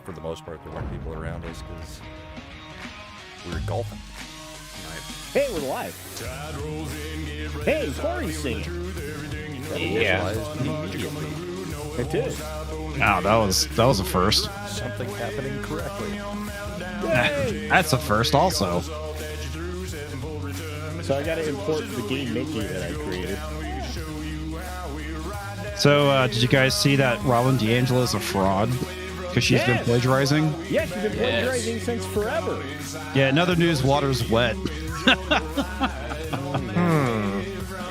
for the most part, there weren't people around us because we were golfing. Hey, we're live. Hey, Corey's singing. Yeah. It did. Wow, that was a first. Something happening correctly. That's a first also. So I got to import the game Mickey that I created. So did you guys see that Robin DeAngelo is a fraud? Because she's been plagiarizing? Yeah, she's been plagiarizing since forever. Yeah, in other news, water's wet. In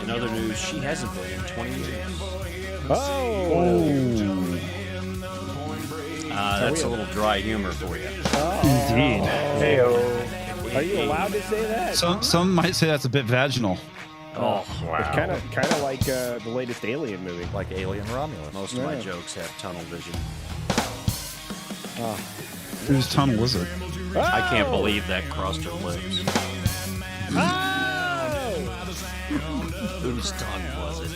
other news, she hasn't been in 20 years. That's a little dry humor for you. Indeed. Hey-o. Are you allowed to say that? Some might say that's a bit vaginal. Oh, wow. It's kind of like the latest Alien movie. Like Alien Romulus. Most of my jokes have tunnel vision. Whose tunnel was it? I can't believe that crossed her lips. Whose tongue was it?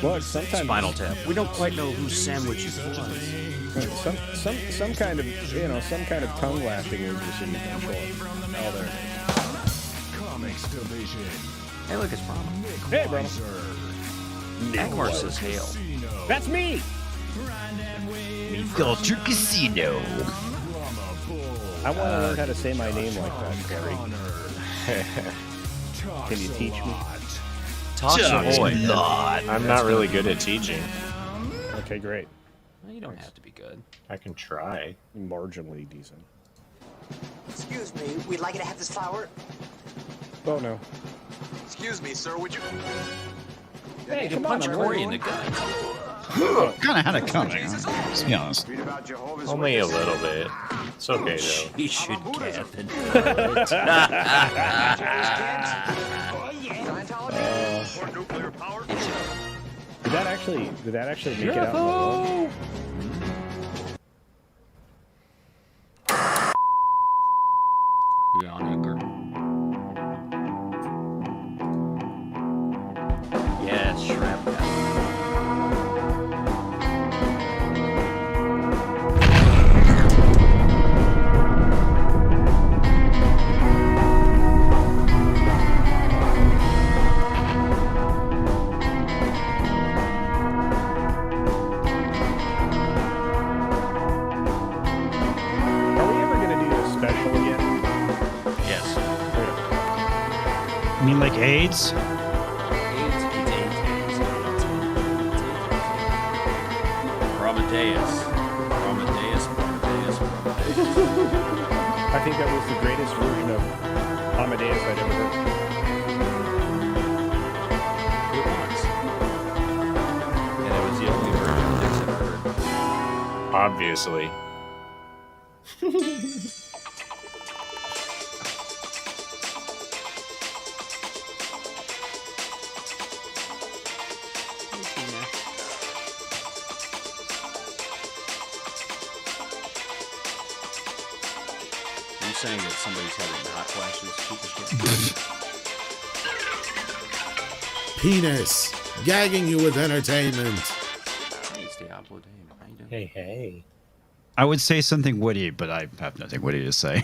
Look, sometimes Spinal Tap. We don't quite know whose sandwich it was. some kind of tongue lasting lubricity is going to show up. Oh, there it is. Hey, look, it's Brahma. Hey, bro. Agmar says hail. That's me. Culture Casino. I want to learn how to say my name like that, Corey. Can you teach me? Tasha boy. I'm not really good at teaching. Okay, great. Well, you don't have to be good. I can try. Marginally decent. Excuse me, we'd like you to have this flower. Oh, no. Excuse me, sir, would you... Hey, You can come on, punch I'm Corey ready. in the gut. Kind of had it coming, let's be honest. Only a little bit. It's okay, though. He should cap it. Did that actually make it out in the world? Yes, shrimp. Are we ever going to do this special again? Yes. You mean like AIDS? Prometheus. I think that was the greatest version of Amadeus I'd ever heard. It was. And it was the only version of Dix I've heard. Obviously. Are you saying that somebody's having hot flashes? Penis, gagging you with entertainment. Hey, it's Diablo Dame. How you doing? Hey. I would say something witty, but I have nothing witty to say.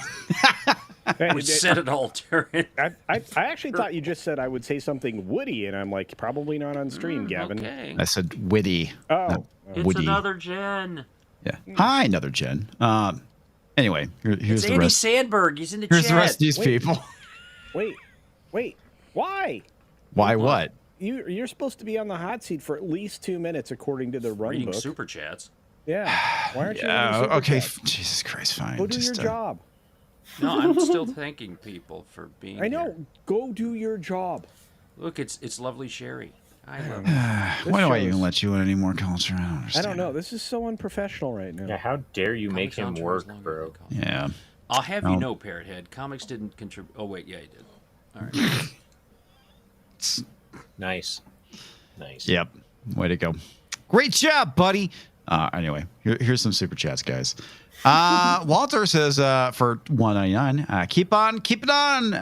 Hey, We said it all during. I actually thought you just said I would say something woody, and I'm like, probably not on stream, Gavin. Okay. I said witty. Oh. not It's woody. another Jen. Yeah. Hi, another Jen. Anyway, here's It's the Andy rest. Sandberg. He's in the Here's chat. the rest of these Wait. people. Wait. Why? Why what? You're supposed to be on the hot seat for at least 2 minutes, according to the run Reading book. super chats. Yeah. Why aren't you? Yeah. reading super Okay. chat? Jesus Christ. Fine. Go do your Just, job. No, I'm still thanking people for being I know. here. Go do your job. Look, it's lovely Sherry. I love Why do I shows- even let you in any more culture? I don't I understand. don't know. This is so unprofessional right now. Yeah, how dare you make Comics him Outro is work, longer bro? than comics. Yeah. I'll have No. you know, Parrothead, comics didn't contribute. Oh, wait, yeah, he did. All right. Nice. Yep. Way to go. Great job, buddy. Anyway, here's some super chats, guys. Walter says for $1.99, keep it on.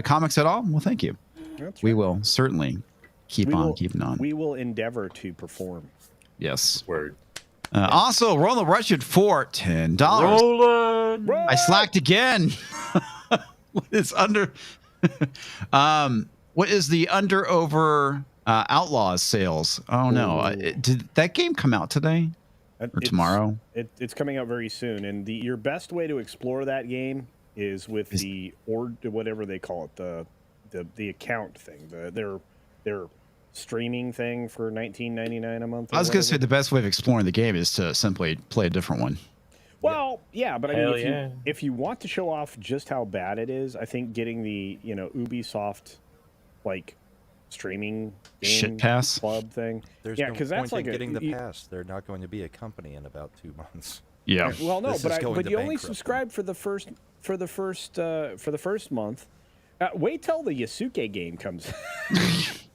Comics at all? Well, thank you. That's We right. will certainly keep on keeping on. We will endeavor to perform. Yes. Word. Also, Roland Rushwood for $10. Roland. I slacked again. What is under? What is the under over Outlaws sales? Oh no! Did that game come out today or tomorrow? It's coming out very soon, and your best way to explore that game is with whatever they call it, the account thing, their streaming thing for $19.99 a month. I was going to say the best way of exploring the game is to simply play a different one. Well, yeah, but I mean, Hell if you want to show off just how bad it is, I think getting the Ubisoft like streaming game Shit pass club thing. There's no point in getting the pass. They're not going to be a company in about 2 months. Yeah. Well, no, This is going but to you only bankrupt subscribe for the first month. Wait till the Yasuke game comes.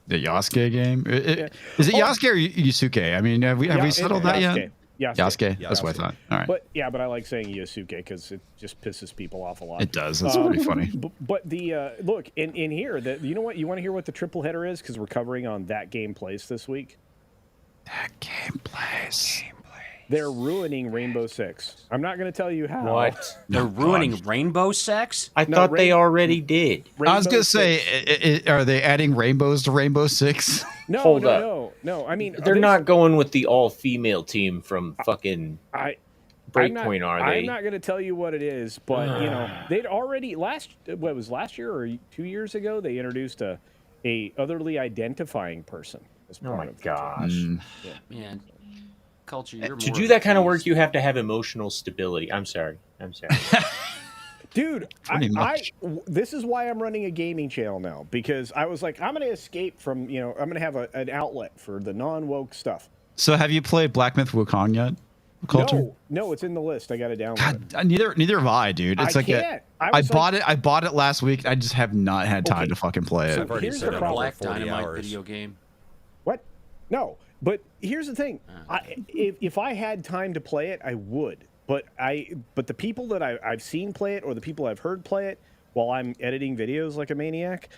The Yasuke game? Is it Yasuke or Yusuke? I mean, have we settled that yet? Yasuke. That's what I thought. All right. But I like saying Yasuke because it just pisses people off a lot. It does. That's pretty funny. But the look in here, you know what? You want to hear what the triple header is because we're covering on That Game Plays this week. That game plays. They're ruining Rainbow Six. I'm not going to tell you how. What? They're ruining Rainbow Sex? I thought they already did. I was going to say, are they adding rainbows to Rainbow Six? No, Hold up. no. I mean, They're not going with the all-female team from fucking Breakpoint, are they? I'm not going to tell you what it is, but they'd already last year or 2 years ago they introduced a otherly identifying person as part Oh my of the gosh. team. Man, culture, you're To more do of that a kind of beast. work, you have to have emotional stability. I'm sorry. Dude, Pretty much. this is why I'm running a gaming channel now, because I was like, I'm going to escape from, I'm going to have an outlet for the non-woke stuff. So have you played Black Myth Wukong yet? Culture? No, it's in the list. I got to download it. God, neither have I, dude. It's I like can't. I bought it last week. I just have not had time to fucking play it. I've already here's set the it up problem. for Black 40 Dynamite hours. video game. What? No, but here's the thing. If I had time to play it, I would. But the people that I've seen play it, or the people I've heard play it while I'm editing videos like a maniac,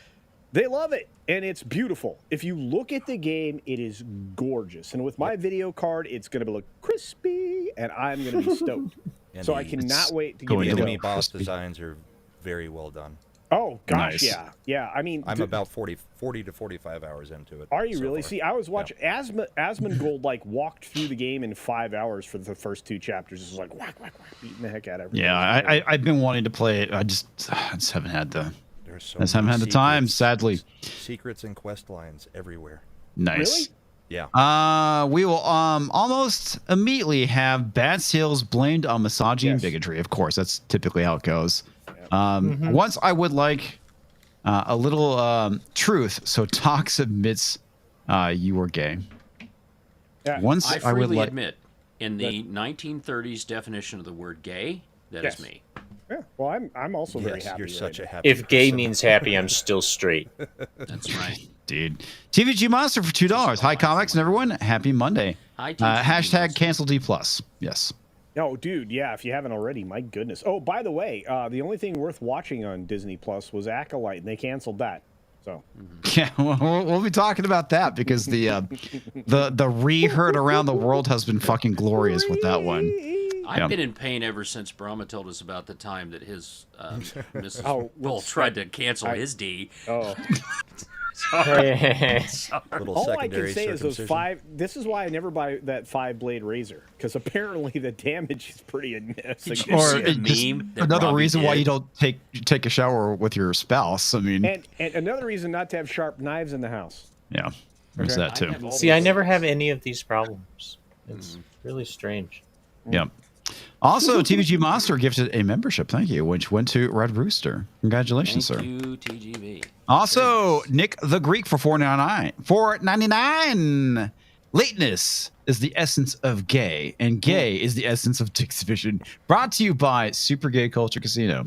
they love it, and it's beautiful. If you look at the game, it is gorgeous. And with my video card, it's going to look crispy, and I'm going to be stoked. And So I cannot wait to get The into enemy it. boss designs are very well done. Oh, gosh, Nice. yeah. I mean, I'm about 40 to 45 hours into it. Are you so really? far. See, I was watching Asmongold walked through the game in 5 hours for the first 2 chapters. Just like whack, beating the heck out of everything. Yeah, I've been wanting to play it. I just haven't had the There's so just haven't many had the time, secrets- sadly. Secrets and quest lines everywhere. Nice. Really? Yeah. We will almost immediately have bad sales blamed on misogyny and Yes. bigotry. Of course, that's typically how it goes. Once I would like a little truth, so Tox admits you were gay. Yeah. Once I I would freely like. admit, in the 1930s definition of the word gay, that is Yes. me. Yeah. Well, I'm also very Yes, happy. you're that such I a did. happy If gay person. means happy, I'm still straight. That's right. Dude. TVG Monster for $2. Hi, comics and everyone. Happy Monday. Hi, TVG Hashtag Monster. cancel D+. Yes. Oh, dude, yeah. If you haven't already, my goodness. Oh, by the way, the only thing worth watching on Disney Plus was Acolyte, and they canceled that. So Yeah, we'll be talking about that because the re-heard around the world has been fucking glorious with that one. I've Yeah. been in pain ever since Brahma told us about the time that his Mrs. Oh, Bull tried to cancel his D. oh, Little all I secondary can say is those circumcision. 5. This is why I never buy that 5-blade razor, because apparently the damage is pretty significant. you Or see the it just- meme that another Robbie reason why did? you don't take a shower with your spouse. I mean, And another reason not to have sharp knives in the house. yeah, there's Okay. that too. I have all See, I those never things. have any of these problems. It's really strange. Yep. Also, TVG Monster gifted a membership. Thank you, which went to Red Rooster. Congratulations, Thank sir. you, TGV. Also, Nick the Greek for $4.99. Lateness is the essence of gay, and gay is the essence of Dick's Vision. Brought to you by Super Gay Culture Casino.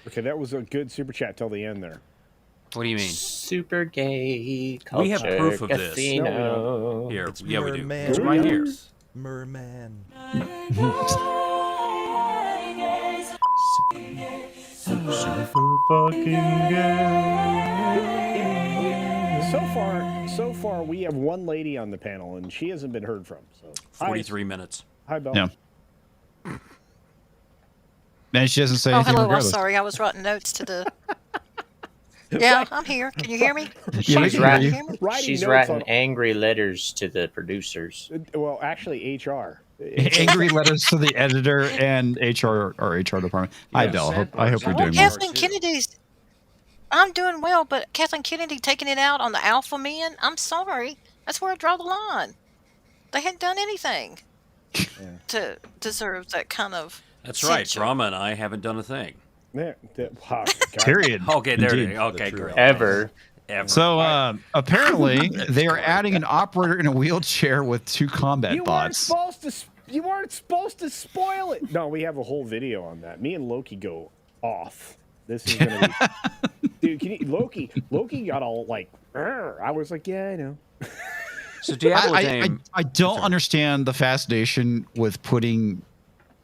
Okay, that was a good super chat till the end there. What do you mean? Super gay culture We have proof of this. casino. Here, It's yeah, we do. Merman. It's right here. Merman. so far, we have one lady on the panel, and she hasn't been heard from. So 43 minutes. Hi, Belle. Yeah. And she doesn't say Oh, anything hello. I'm regardless. sorry. I was writing notes to the. Yeah, I'm here. Can you hear me? Yeah, we She's can hear you. writing, Writing she's notes writing on- angry letters to the producers. Well, actually, HR. Angry letters to the editor and HR or HR department. Hi, Belle. I hope you're Well, doing well. Kathleen Kennedy's. I'm doing well, but Kathleen Kennedy taking it out on the alpha men. I'm sorry. That's where I draw the line. They hadn't done anything to deserve that kind of. That's right. censure. Brahma and I haven't done a thing. Wow, God. Period. Okay, there Indeed. it is. Okay, true great. Ever. Ever. So apparently they are adding an operator in a wheelchair with 2 combat bots. You weren't supposed to spoil it. No, we have a whole video on that. Me and Loki go off. This is gonna be, dude. Loki got all like. I was like, yeah, I know. So Diablo Dame, I don't understand the fascination with putting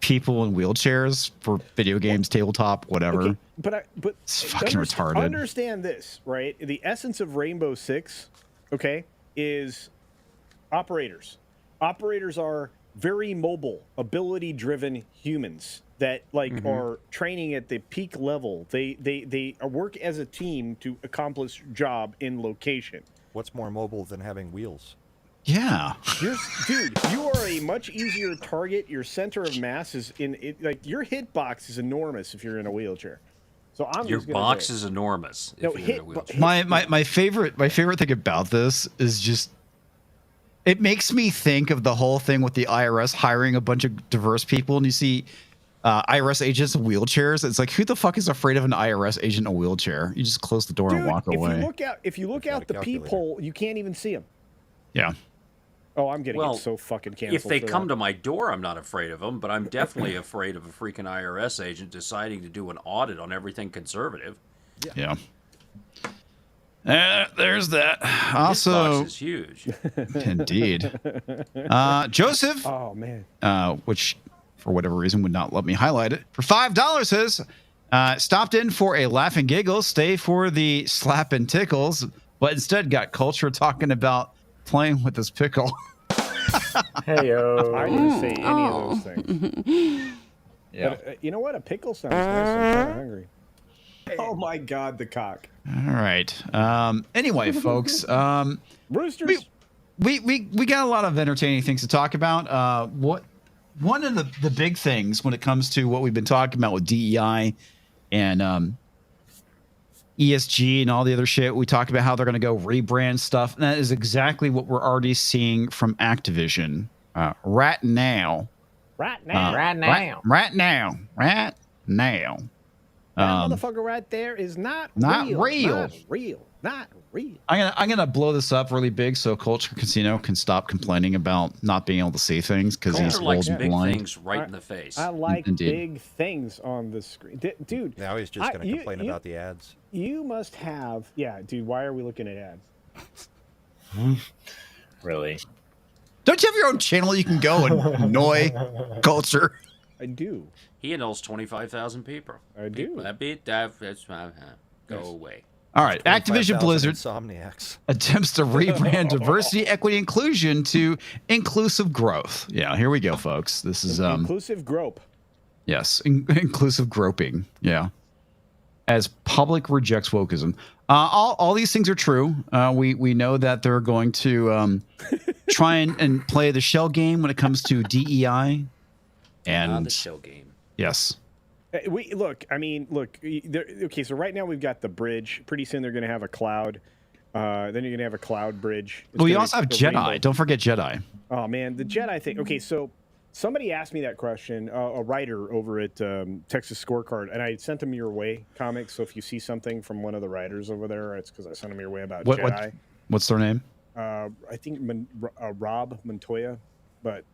people in wheelchairs for video games, tabletop, whatever. Okay, but It's fucking retarded. Understand this, right? The essence of Rainbow Six, okay, is operators. Operators are very mobile, ability-driven humans that are training at the peak level. They work as a team to accomplish job in location. What's more mobile than having wheels? Yeah. Dude, you are a much easier target. Your center of mass is your hitbox is enormous if you're in a wheelchair. So your box is enormous. No, If you're in a wheelchair. My favorite thing about this is just it makes me think of the whole thing with the IRS hiring a bunch of diverse people, and you see IRS agents in wheelchairs. It's like, who the fuck is afraid of an IRS agent in a wheelchair? You just close the door and walk away. If you look out the peephole, you can't even see them. Yeah. Oh, I'm getting Well, so fucking canceled. If they for come that. to my door, I'm not afraid of them, but I'm definitely afraid of a freaking IRS agent deciding to do an audit on everything conservative. Yeah. There's that. This Also, box is huge. indeed. Joseph, Oh man. which for whatever reason would not let me highlight it, for $5 says, stopped in for a laugh and giggle, stay for the slap and tickles, but instead got culture talking about playing with this pickle. Hey-o. I didn't say any of those things. Yeah. But, you know what? A pickle sounds nice. I'm kind of hungry. Oh my God, the cock. All right. Anyway, folks, Roosters. we got a lot of entertaining things to talk about. One of the big things when it comes to what we've been talking about with DEI and ESG and all the other shit, we talked about how they're going to go rebrand stuff, and that is exactly what we're already seeing from Activision right now. Right now. Right now. Right now. That motherfucker right there is not real. Not real. Not real. I'm gonna blow this up really big so Culture Casino can stop complaining about not being able to see things because he's Culture likes old and big blind. things right in the face. I like Indeed. big things on the screen. Dude. Now he's just going to complain about the ads. You must have. Yeah, dude, why are we looking at ads? Really? Don't you have your own channel you can go and annoy Culture? I do. He knows 25,000 people. I do. Go away. All right, Activision 25,000 Blizzard Insomniacs. attempts to rebrand diversity, equity, inclusion to inclusive growth. Yeah, here we go, folks. This is Inclusive grope. yes, inclusive groping. Yeah, as public rejects wokeism. All these things are true. We know that they're going to try and play the shell game when it comes to DEI. And The shell game. yes. Okay, so right now we've got the bridge. Pretty soon they're going to have a cloud. Then you're going to have a cloud bridge. It's Well, you gonna also have be a Jedi. rainbow. Don't forget Jedi. Oh, man, the Jedi thing. Okay, so somebody asked me that question, a writer over at Texas Scorecard, and I sent them your way comics. So if you see something from one of the writers over there, it's because I sent them your way about Jedi. What's their name? I think Rob Montoya, but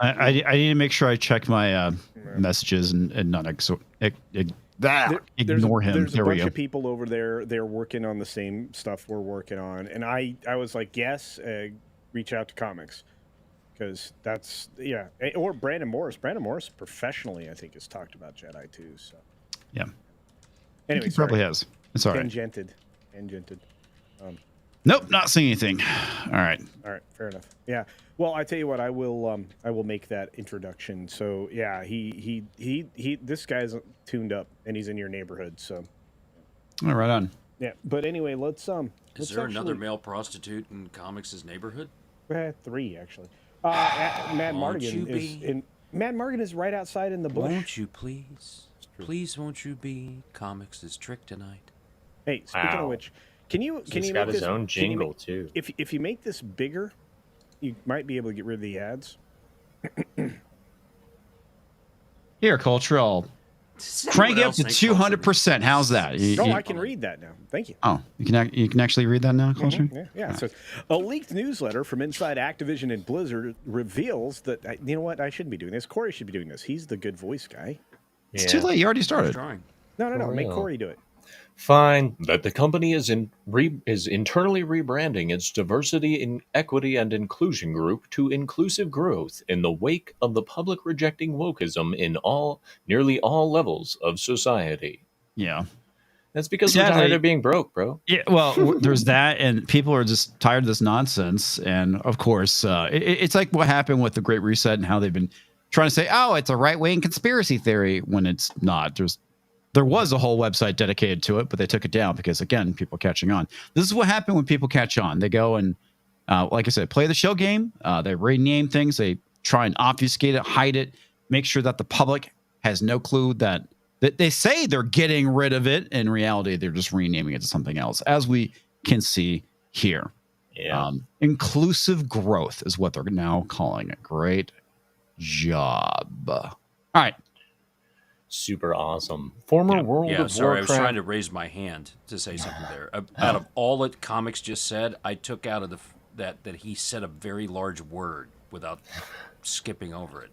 I need to make sure I check my messages and not ignore him. There's There a we bunch go. of people over there. They're working on the same stuff we're working on, and I was like, yes, reach out to comics because that's or Brandon Morris. Brandon Morris professionally, I think, has talked about Jedi too. So Yeah. anyway, He probably has. It's all right. Tangented. Nope, not seeing anything. All right. All right, fair enough. Yeah. Well, I tell you what, I will make that introduction. So yeah, he this guy's tuned up and he's in your neighborhood. So. All right on. Yeah, but anyway, let's Is there another male prostitute in Comics' neighborhood? 3 actually. Mad Won't Mardigan you is be? in. Mad Mardigan is right outside in the bush. Won't you please? Please won't you be Comics' trick tonight? Hey, speaking of Wow. which, can you He's make got his this, own can you jingle make- too. If you make this bigger, you might be able to get rid of the ads. Here, Cultural. Crank it up to 200%. How's that? I can read that now. Thank you. Oh, you can actually read that now, Culture? Yeah. So, a leaked newsletter from inside Activision and Blizzard reveals that you know what? I shouldn't be doing this. Corey should be doing this. He's the good voice guy. It's too late. You already started. Trying. No. For Make real. Corey do it. Fine. That the company is internally rebranding its diversity, in equity, and inclusion group to inclusive growth in the wake of the public rejecting wokeism in nearly all levels of society. Yeah. That's because we're Sadly- tired of being broke, bro. Yeah, well, there's that, and people are just tired of this nonsense. And of course, it's like what happened with the Great Reset and how they've been trying to say, "Oh, it's a right-wing conspiracy theory," when it's not. There was a whole website dedicated to it, but they took it down because, again, people are catching on. This is what happened when people catch on. They go and, like I said, play the shell game. They rename things. They try and obfuscate it, hide it, make sure that the public has no clue that they say they're getting rid of it. In reality, they're just renaming it to something else, as we can see here. Yeah. Inclusive growth is what they're now calling it. Great job. All right. Super awesome. Former World Yeah, of sorry, I was Warcraft. trying to raise my hand to say something there. Out of all that Comics just said, I took out of that he said a very large word without skipping over it.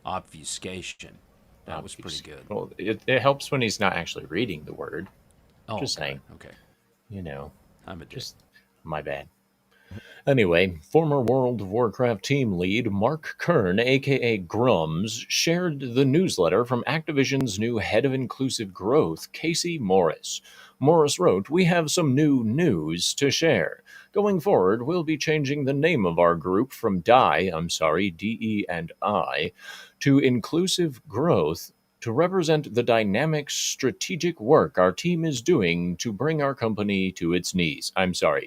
Obfuscation. That was pretty good. Well, it helps when he's not actually reading the word. Oh, Just okay. saying. Okay, You know, I'm a dick. just my bad. Anyway, former World of Warcraft team lead Mark Kern, aka Grums, shared the newsletter from Activision's new head of inclusive growth, Casey Morris. Morris wrote, "We have some new news to share. Going forward, we'll be changing the name of our group from DE&I, to Inclusive Growth, to represent the dynamic strategic work our team is doing to bring our company to its knees.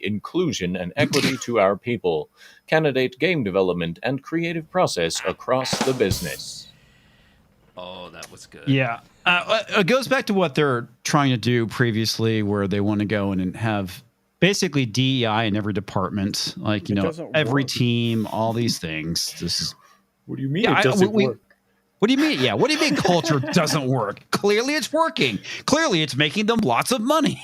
Inclusion and equity to our people, candidate game development and creative process across the business." Oh, that was good. Yeah. It goes back to what they're trying to do previously, where they want to go in and have basically DEI in every department, like, every work. team, all these things. This is. What do you mean Yeah, it doesn't we- work? What do you mean? Yeah. What do you mean culture doesn't work? Clearly it's working. Clearly it's making them lots of money.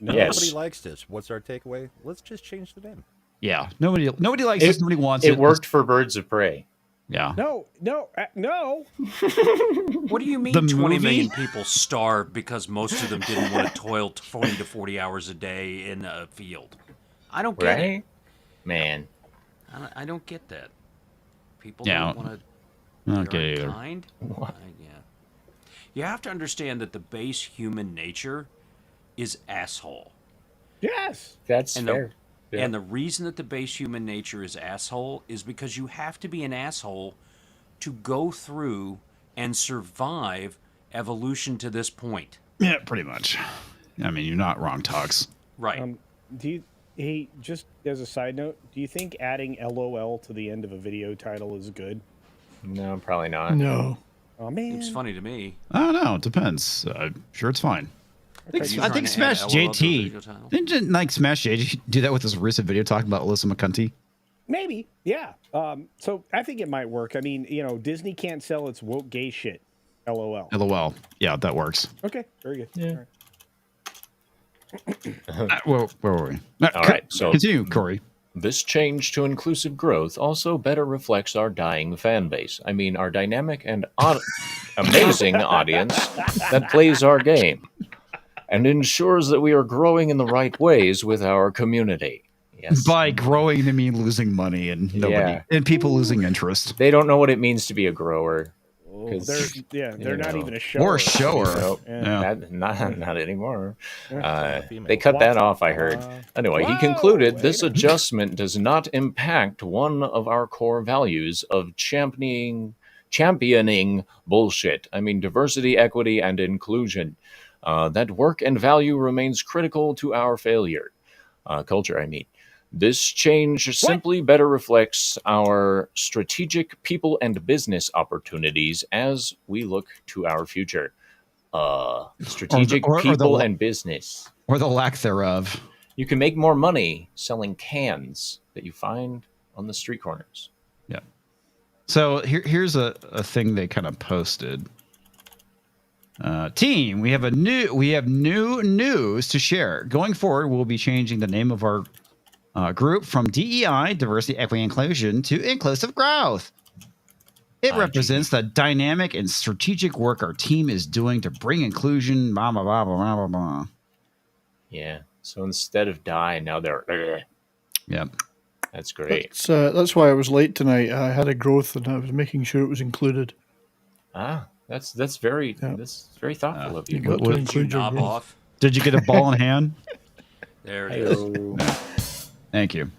Yes. Nobody likes this. What's our takeaway? Let's just change the name. Yeah. Nobody likes this. Nobody wants it. It worked for Birds of Prey. Yeah. No. What do you mean The 20 movie? million people starved because most of them didn't want to toil 20 to 40 hours a day in a field? I don't get it. Right? Man. I don't get that. People Yeah, don't want to. I don't get it either. Kind? Yeah. You have to understand that the base human nature is asshole. Yes. That's And fair. Yeah. And the reason that the base human nature is asshole is because you have to be an asshole to go through and survive evolution to this point. Yeah, pretty much. I mean, you're not wrong, Togs. Right. Hey, just as a side note, do you think adding LOL to the end of a video title is good? No, probably not. No. Oh man. It's funny to me. I don't know. It depends. Sure, it's fine. You I trying think to Smash add LOL to a JT video title? didn't like Smash JT do that with his recent video talking about Alyssa McCunty. Maybe. Yeah. So I think it might work. I mean, Disney can't sell its woke gay shit. LOL. LOL. Yeah, that works. Okay. Very good. Yeah. All right. Well, where were we? All right, so continue, Corey. this change to inclusive growth also better reflects our dying fan base. I mean, our dynamic and amazing audience that plays our game and ensures that we are growing in the right ways with our community. Yes. By growing, they mean losing money and nobody Yeah. and people losing interest. They don't know what it means to be a grower. they're not even a show. Or a shower. Nope. Yeah. Not anymore. female. They cut that off, I heard. Anyway, he Whoa, concluded this wait. adjustment does not impact one of our core values of championing bullshit. I mean, diversity, equity, and inclusion. That work and value remains critical to our failure. Culture, I mean. This change simply better reflects our strategic people and business opportunities as we look to our future. Strategic or the people la- and business. Or the lack thereof. You can make more money selling cans that you find on the street corners. Yeah. So here's a thing they kind of posted. Team, we have new news to share. Going forward, we'll be changing the name of our group from DEI, Diversity, Equity, Inclusion, to Inclusive Growth. It represents the dynamic and strategic work our team is doing to bring inclusion, blah, blah, blah, blah, blah, blah. Yeah. So instead of die, now they're. Yep. That's great. That's why I was late tonight. I had a growth and I was making sure it was included. That's very thoughtful of you. You got to Did you include your knob growth. off? Did you get a ball in hand? There it is. Thank you.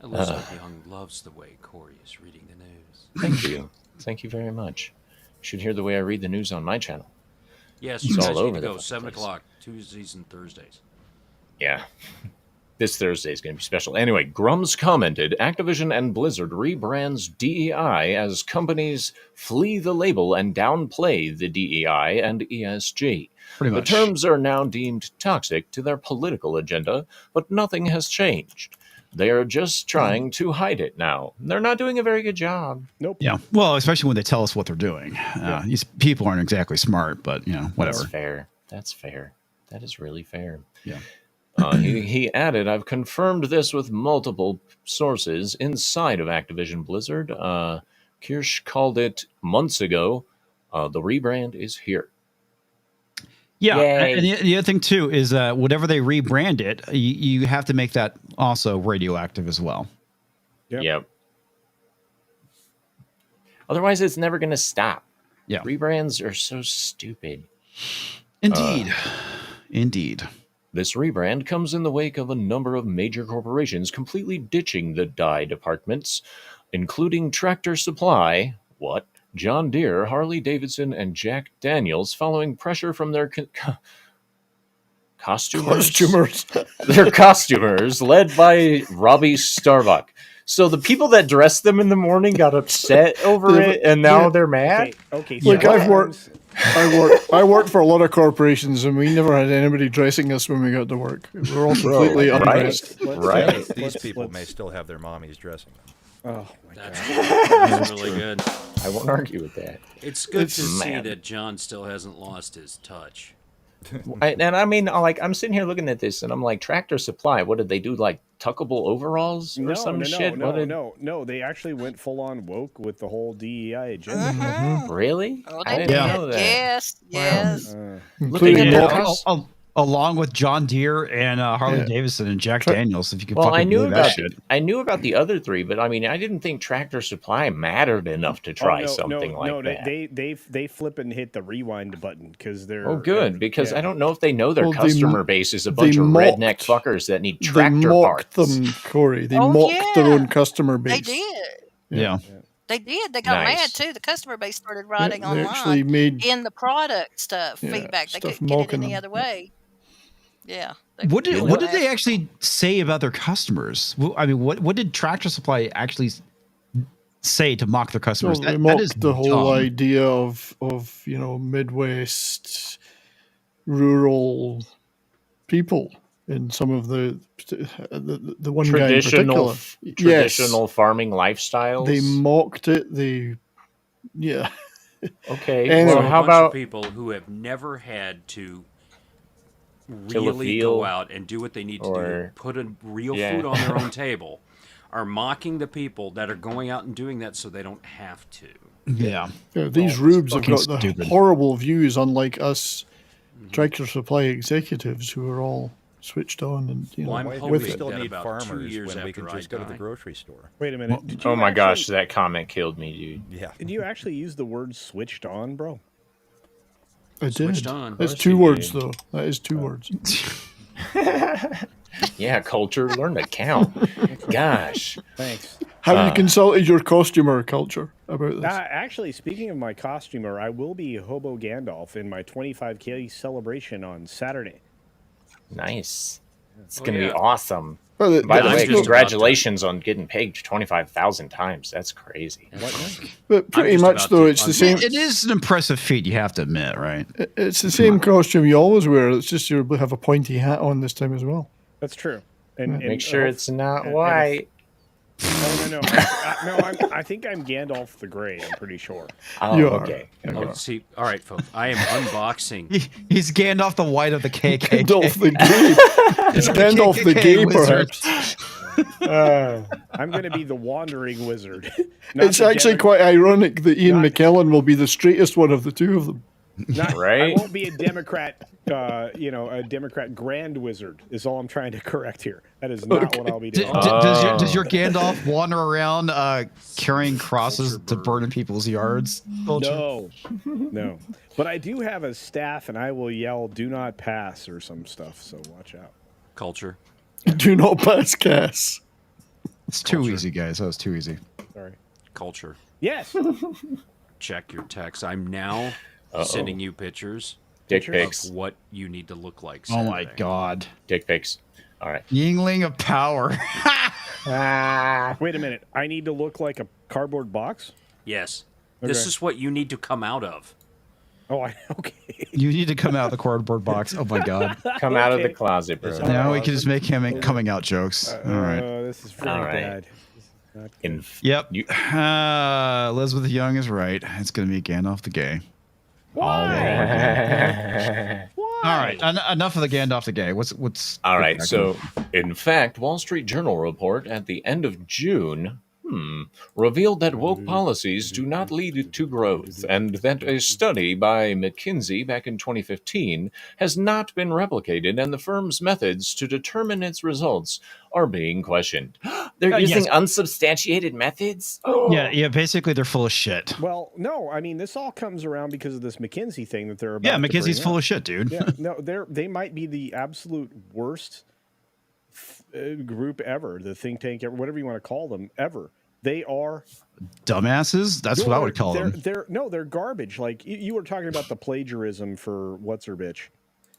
Elizabeth Young loves the way Corey is reading the news. Thank you. Thank you very much. You should hear the way I read the news on my channel. Yes, It's you guys all need over to the go fucking 7 place. o'clock, Tuesdays and Thursdays. Yeah. This Thursday is going to be special. Anyway, Grums commented, Activision and Blizzard rebrands DEI as companies flee the label and downplay the DEI and ESG. Pretty The much. terms are now deemed toxic to their political agenda, but nothing has changed. They are just trying to hide it now. They're not doing a very good job. Nope. Yeah. Well, especially when they tell us what they're doing. These people aren't exactly smart, but whatever. That's fair. That's fair. That is really fair. Yeah. He added, I've confirmed this with multiple sources inside of Activision Blizzard. Kirsch called it months ago. The rebrand is here. Yeah, Yay. and the other thing too is whatever they rebrand it, you have to make that also radioactive as well. Yep. Otherwise, it's never going to stop. Yeah. Rebrands are so stupid. Indeed. Indeed. This rebrand comes in the wake of a number of major corporations completely ditching the dye departments, including Tractor Supply, John Deere, Harley Davidson, and Jack Daniels, following pressure from their costumers. Their costumers, led by Robbie Starbuck. So the people that dressed them in the morning got upset over it, and now they're mad? Okay. Like sometimes- I worked for a lot of corporations, and we never had anybody dressing us when we got to work. We were all completely undressed. Right. These people may still have their mommies dressing them. Oh my god. That's really good. I won't argue with that. It's good to see mad. that John still hasn't lost his touch. I'm sitting here looking at this, and I'm like, Tractor Supply, what did they do, like tuckable overalls or some shit? No. They actually went full on woke with the whole DEI agenda. Really? Oh, I they didn't did. know that. Yes. Including at Mark- that. Along with John Deere and Harley Davidson and Jack Daniels, if you could Well, fucking I knew believe that about shit. I knew about the other three, but I mean, I didn't think Tractor Supply mattered enough to try something like that. They flip and hit the rewind button because they're Good, because yeah. I don't know if they know their Well, they customer m- base is a bunch they of mocked- redneck fuckers that need They tractor mocked parts. them, Corey. They Oh, mocked their yeah. own customer base. They did. Yeah. They did. They got Nice. mad too. The customer base started writing They online actually made in the product stuff Yeah, feedback. They stuff couldn't get it mocking any them. other way. Yeah. What did they what were did they asking. actually say about their customers? I mean, what did Tractor Supply actually say to mock their customers? Well, they That is mocked the whole dumb. idea of Midwest rural people in some of the one guy in Traditional particular. traditional farming lifestyles. They mocked it. Yeah. Okay. Anyway. Well, So how a bunch of about people who have never had to Till a really field go out and do what they need to do, or- put a real Yeah. food on their own table, are mocking the people that are going out and doing that so they don't have to. Yeah. These rubes have fucking got the stupid. horrible views, unlike us Tractor Supply executives who are all switched on and Well, I'm Why do hoping we with it. still that need about 2 farmers years when we can after I just go to the die. grocery store? Wait a minute. Did you Oh my gosh, actually- that comment killed me, dude. Yeah. Did you actually use the word switched on, bro? I Switched did. on. That's course 2 you words, did. though. That is 2 words. Yeah, culture, learn to count. Gosh. Thanks. Have you consulted your costumer culture about this? Actually, speaking of my costumer, I will be Hobo Gandalf in my 25K celebration on Saturday. Nice. It's Oh, going to yeah. be awesome. Well, By the I'm way, just about congratulations on getting paged 25,000 times. That's crazy. but pretty just much, about though, to it's the unbox same. It is an impressive feat, you have to admit, right? It's the same costume you always wear. It's just you have a pointy hat on this time as well. That's true. And Make sure it's not and- white. No. I think I'm Gandalf the Grey. I'm pretty sure. Oh, You are. okay. Oh, see, all right, folks. I am unboxing. He's Gandalf the White of the KKK. Gandalf the Gay. It's Gandalf the KKK Gay, wizard. perhaps. I'm going to be the Wandering Wizard. Not It's the actually Demo- quite ironic that Ian Not- McKellen will be the straightest one of the 2 of them. I Right? won't be a Democrat. A Democrat Grand Wizard is all I'm trying to correct here. That is not what I'll be doing. Does your Gandalf wander around carrying crosses to burn in people's yards? No. But I do have a staff, and I will yell, "Do not pass" or some stuff. So watch out. Culture. Do not pass Cass. It's too easy, guys. That was too easy. Sorry. Culture. Yes. Check your text. I'm now sending you pictures Dick pics. of what you need to look like. Oh my Saturday. God. Dick pics. All right. Yingling of power. Wait a minute. I need to look like a cardboard box. Yes. This Okay. is what you need to come out of. Oh, okay. You need to come out of the cardboard box. Oh my God. Come out of the Okay. closet, bro. Now we can just make him coming out jokes. All right. This is really All right. bad. Yep. You- Elizabeth Young is right. It's going to be Gandalf the Gay. Why? All right. Enough of the Gandalf the Gay. What's All right. So, in fact, Wall Street Journal report at the end of June revealed that woke policies do not lead to growth, and that a study by McKinsey back in 2015 has not been replicated, and the firm's methods to determine its results are being questioned. They're using yes. unsubstantiated methods? Yeah. Basically, they're full of shit. Well, no. I mean, this all comes around because of this McKinsey thing that they're about. Yeah, to McKinsey's bring full up. of shit, dude. Yeah, no, they might be the absolute worst group ever, the think tank ever, whatever you want to call them ever. They are Dumbasses. That's what I would call them. They're garbage. Like you were talking about the plagiarism for what's her bitch.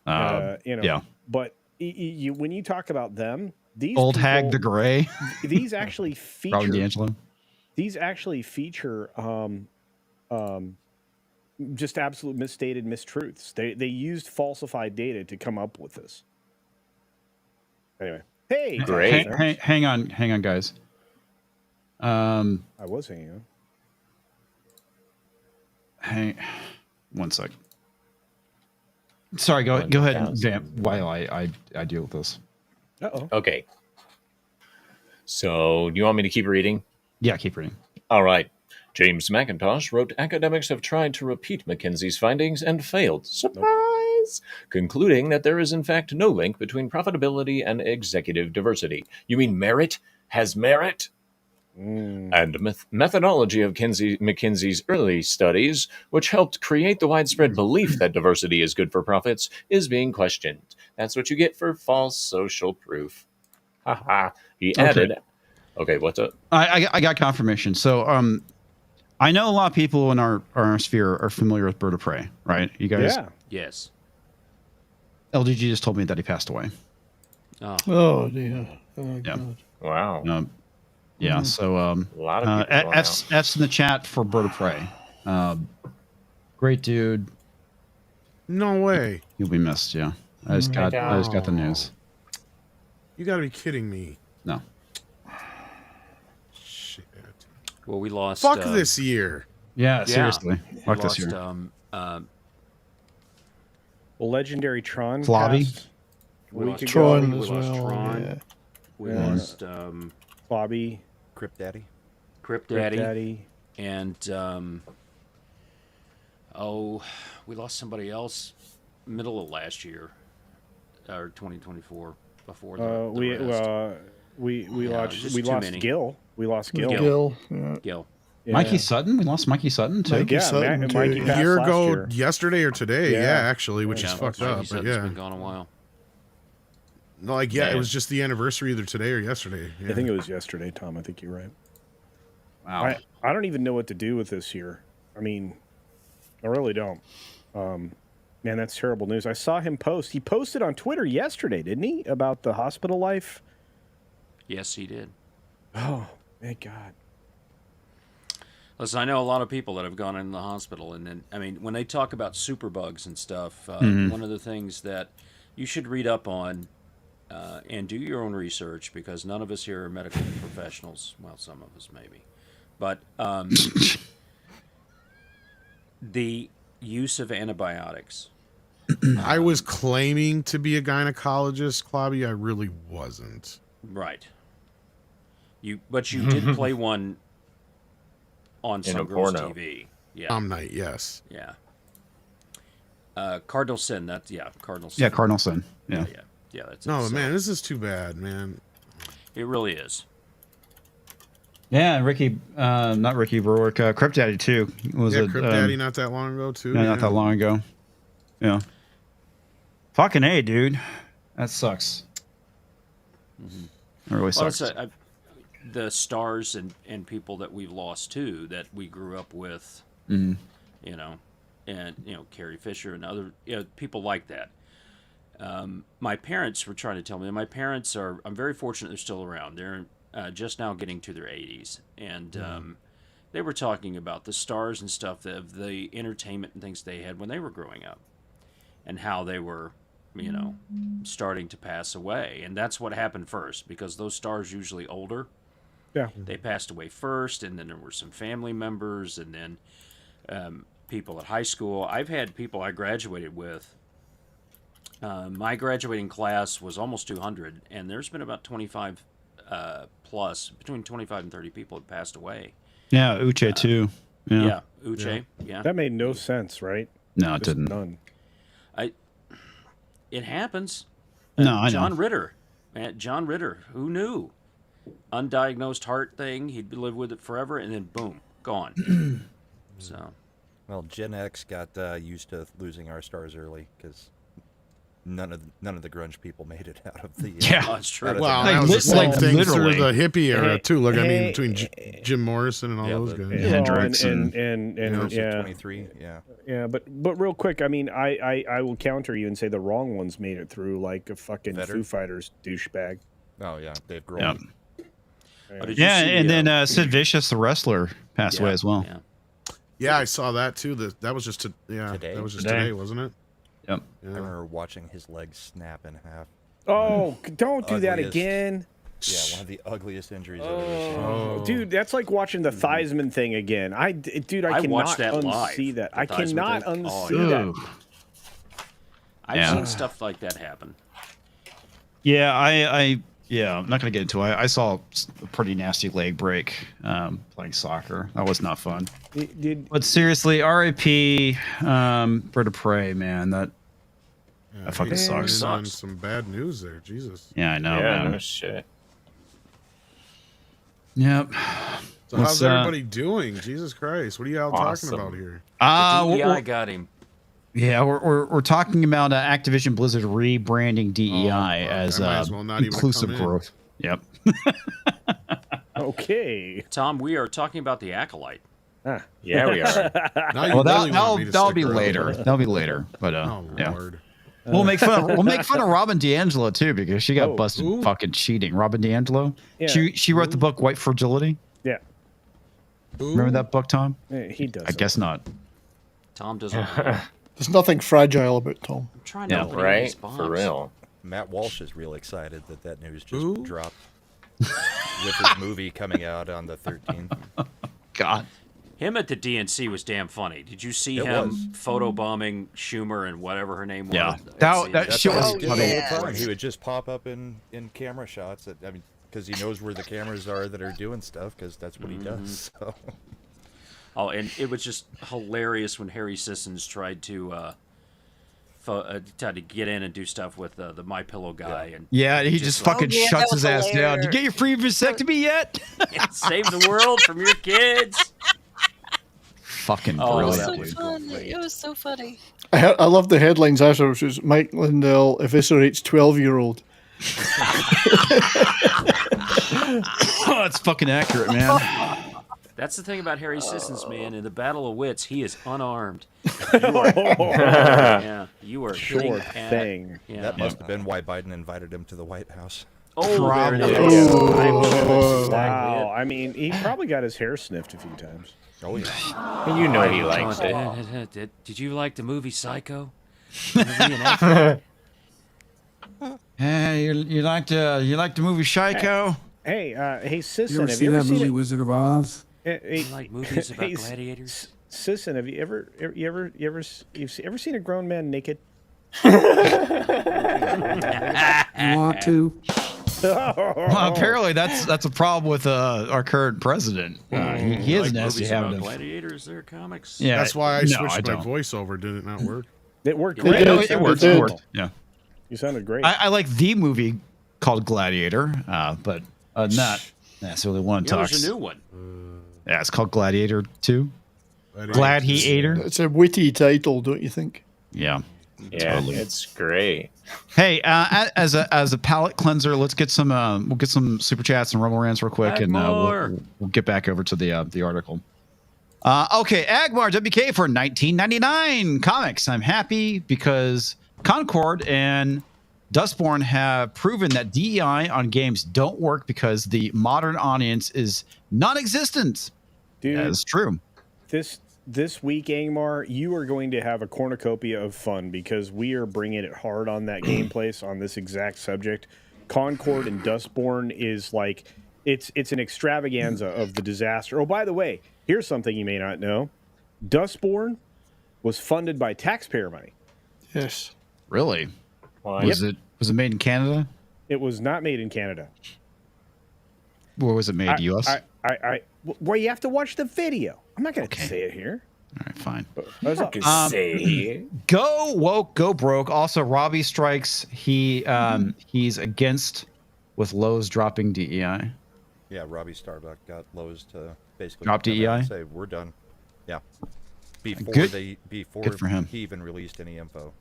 Yeah. But when you talk about them, these Old Hag people- the Gray. these actually Robin feature. D'Angelo. These actually feature just absolute misstated mistruths. They used falsified data to come up with this. Anyway, hey, Great. Hang on, guys. I was hanging on. Hang. One sec. Sorry, go ahead, Vamp, while I deal with this. Uh-oh. Okay. So, do you want me to keep reading? Yeah, keep reading. All right. James McIntosh wrote, academics have tried to repeat McKinsey's findings and failed. Surprise! Concluding that there is in fact no link between profitability and executive diversity. You mean merit has merit? And methodology of McKinsey's early studies, which helped create the widespread belief that diversity is good for profits, is being questioned. That's what you get for false social proof. Haha. He added... Okay, what's up? I got confirmation. So, I know a lot of people in our sphere are familiar with Bird of Prey, right? You guys? Yeah. Yes. LDG just told me that he passed away. Oh, dear. Oh, Yeah. God. Wow. Yeah. So, A lot of people going out. F's in the chat for Bird of Prey. Great dude. No way. You'll be missed. Yeah. I just got the news. You gotta be kidding me. No. Shit. Well, we lost. Fuck this year. Yeah. Seriously. We Fuck this lost, year. Legendary Tron. Flobby? cast a We week lost ago. Tron we as lost well. Tron. Yeah. We Yeah. lost Flobby, Crypt Daddy. Crypt Daddy. Daddy, and we lost somebody else middle of last year. or 2024 before the rest. We Yeah, lost just we too lost many. Gil. We lost Gil. Gil. Yeah. Gil. Yeah. Mikey Sutton. We lost Mikey Sutton too. Mikey Yeah, Sutton, too. Mikey A passed year last ago, year. yesterday or today, Yeah. yeah, actually, which is Yeah, fucked Mikey up. But Sutton's yeah, been gone a while. no, like it was just the anniversary either today or yesterday. Yeah. I think it was yesterday, Tom. I think you're right. Wow. I don't even know what to do with this year. I mean, I really don't. Man, that's terrible news. I saw him post. He posted on Twitter yesterday, didn't he? About the hospital life. Yes, he did. Oh, thank God. Listen, I know a lot of people that have gone in the hospital, and then, I mean, when they talk about superbugs and stuff, one of the things that you should read up on and do your own research, because none of us here are medical professionals. Well, some of us maybe. But the use of antibiotics. I was claiming to be a gynecologist, Clobby. I really wasn't. Right. But you did play one on In some a girls' porno. TV. Yeah. Night, yes. Yeah. Cardinal Sin. Cardinal Sin. Yeah, Cardinal Sin. Yeah. Yeah. That's No, it. So, man, this is too bad, man. it really is. Yeah, and Ricky, not Ricky Berwick, Crypt Daddy too. Was Yeah, it? Crypt Daddy not that long ago too. No, not that long ago. Yeah. Fucking A, dude. That sucks. It really Well, sucks. the stars and people that we've lost too, that we grew up with, Mhm. you know, and Carrie Fisher and other people like that. My parents were trying to tell me. My parents are. I'm very fortunate they're still around. They're just now getting to their 80s, and they were talking about the stars and stuff of the entertainment and things they had when they were growing up, and how they were, starting to pass away. And that's what happened first, because those stars usually older. Yeah. They passed away first, and then there were some family members, and then people at high school. I've had people I graduated with. My graduating class was almost 200, and there's been about 25 plus, between 25 and 30 people have passed away. Yeah, Uche too. Yeah. Uche, yeah. That made no sense, right? No, it Just didn't. None. It happens. No, I know. John Ritter, man, John Ritter, who knew? Undiagnosed heart thing, he'd live with it forever, and then boom, gone. So, Well, Gen X got used to losing our stars early because none of the grunge people made it out of the. Yeah. oh, it's true. out of Well, the- that was the same like, thing literally. through the hippie era too. Look, I mean, Hey, between Jim Morrison and all Yeah, those but- guys. Yeah. Hendrix and Girls of yeah, 23, yeah. yeah, but real quick, I mean, I will counter you and say the wrong ones made it through, like a fucking Vetter? Foo Fighters douchebag. Oh yeah, Dave Grohl. Yeah. Oh, did you Yeah, see, and then Sid Vicious, the wrestler, passed away as well. Yeah. Yeah, I saw that too. That was just Today? that was just Today. today, wasn't it? Yep. I remember watching his legs snap in half. Oh, don't do that Ugliest. again. Yeah, one of the ugliest injuries I've ever seen. Oh, Dude, that's like watching the Theismann thing again. I cannot watched that live, unsee that. the I Theismann cannot thing. Oh, unsee that. Ooh. I've Yeah. seen stuff like that happen. Yeah, I'm not gonna get into it. I saw a pretty nasty leg break playing soccer. That was not fun. But seriously, R.I.P. Bird of Prey, man. That fucking sucks. On some bad news there, Jesus. Yeah, I know, Yeah, man. no shit. Yep. So What's, how's everybody doing? Jesus Christ, what are y'all Awesome. talking about here? DEI got him. Yeah, we're talking about Activision Blizzard rebranding DEI fuck. as I might as well not even inclusive come in. growth. Yep. Okay. Tom, we are talking about the Acolyte. Ah. Yeah, we are. Now you Well, really want me to that'll stick be around. later. That'll be later. But Oh yeah, Lord. we'll make fun of Robin DiAngelo too because she got Oh, busted who? fucking cheating. Robin DiAngelo. Yeah. She wrote the book White Fragility. Yeah. Remember that book, Tom? He does. I guess not. Tom doesn't. I'm There's nothing fragile about Tom. trying to Yeah, open these Right? bombs. For real. Matt Walsh is real excited that news just Who? dropped with his movie coming out on the 13th. God. Him at the DNC was damn funny. Did you see It him was. photobombing Schumer and whatever her name was? Yeah. It's- That shit was what he funny. did all the time. He would just pop up in camera shots. Because he knows where the cameras are that are doing stuff, because that's what he does. So. Oh, and it was just hilarious when Harry Sissons tried to tried to get in and do stuff with the My Pillow guy, and Yeah, he just like, fucking Oh, yeah, shuts that his was ass down. Did you get your free vasectomy yet? save the world from your kids. Fucking Oh, It was that so brilliant. was funny. It was so funny. I love the headlines afterwards. It was Mike Lindell eviscerates 12-year-old. Oh, it's fucking accurate, man. That's the thing about Harry Sissons, man. In the Battle of Wits, he is unarmed. Yeah, you are Sure hitting at, thing. Yeah. That must have been why Biden invited him to the White House. Oh, there it Probably. is. Oh. I'm sure that's exactly Wow. it. I mean, he probably got his hair sniffed a few times. Oh yeah. You know he likes it. Did you like the movie Psycho? Reenact Hey, you like the movie Shiko? Hey, hey, Sisson, You ever have seen you ever that seen movie it? Wizard of Oz? Hey, You like movies about hey, gladiators? Sisson, have you ever seen a grown man naked? You want to? Well, apparently that's a problem with our current president. He is Like nasty movies having about to. gladiators? They're comics. Yeah, That's why I no, switched my don't. voiceover. Did it not work? It worked It great. did. It works. did. It worked. Yeah. You sounded great. I like the movie called Gladiator, but not necessarily one Yeah, talks. there's a new one. Yeah, it's called Gladiator 2. Gladiator. It's a witty title, don't you think? Yeah. Yeah, Totally. it's great. Hey, as a palate cleanser, let's get some we'll get some super chats and rumble rants real quick, Add and more. we'll get back over to the article. Okay, Agmar WK for 19.99 comics. I'm happy because Concord and Dustborn have proven that DEI on games don't work because the modern audience is non-existent. Dude, That is true. this week, Angmar, you are going to have a cornucopia of fun because we are bringing it hard on that gameplays on this exact subject. Concord and Dustborn is like it's an extravaganza of the disaster. Oh, by the way, here's something you may not know: Dustborn was funded by taxpayer money. Yes. Really? Why? Was it made in Canada? It was not made in Canada. Or was it made US? Well, you have to watch the video. I'm not going to say it here. All right, fine. Say. Go woke, go broke. Also, Robbie Strikes. He's against with Lowe's dropping DEI. Yeah, Robbie Starbuck got Lowe's to basically Drop come out DEI? and say we're done. Yeah. Before Good for him. he even released any info.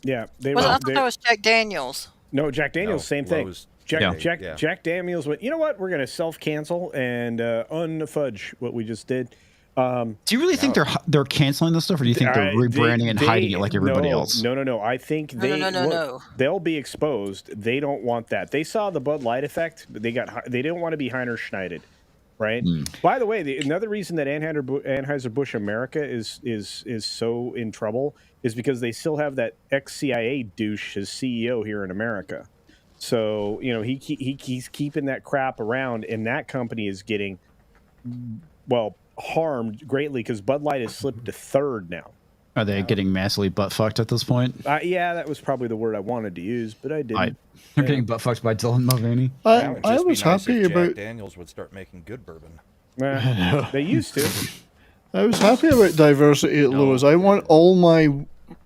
Yeah, they Well, I were. thought that was Jack Daniels. No, Jack Daniels, No, same thing. Lowe's Jack, today, Jack, Jack Daniels went, you know what? We're going to self-cancel and unfudge what we just did. Do you really think they're canceling this stuff, or do you think they're rebranding and hiding it like everybody else? No. I think No. they'll be exposed. They don't want that. They saw the Bud Light effect, but they didn't want to be Heiner Schneided, right? By the way, another reason that Anheuser-Busch America is so in trouble is because they still have that ex-CIA douche as CEO here in America. So he's keeping that crap around, and that company is getting harmed greatly because Bud Light has slipped to third now. Are they getting massively butt fucked at this point? Yeah, that was probably the word I wanted to use, but I didn't. They're getting butt fucked by Dylan Mulvaney. It would I just be was nice happy if about. Jack Daniels would start making good bourbon. They used to. I was happy about diversity at Lowe's. I want all my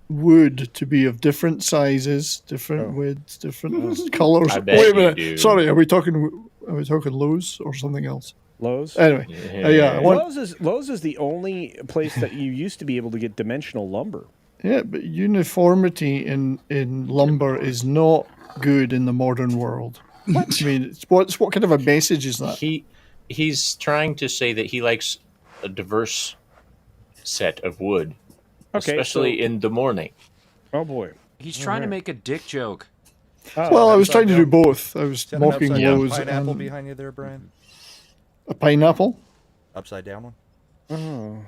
wood to be of different sizes, different widths, different colors. I bet Wait a you minute. do. Sorry, are we talking Lowe's or something else? Lowe's. Anyway, yeah, I want, Lowe's is the only place that you used to be able to get dimensional lumber. yeah, but uniformity in lumber is not good in the modern world. I mean, what kind of a message is that? He's trying to say that he likes a diverse set of wood, Okay, especially in the morning. Oh boy. He's trying to make a dick joke. Well, I was trying to do both. I was Is that an mocking upside down Lowe's pineapple and behind you there, Brian? a pineapple. Upside down one?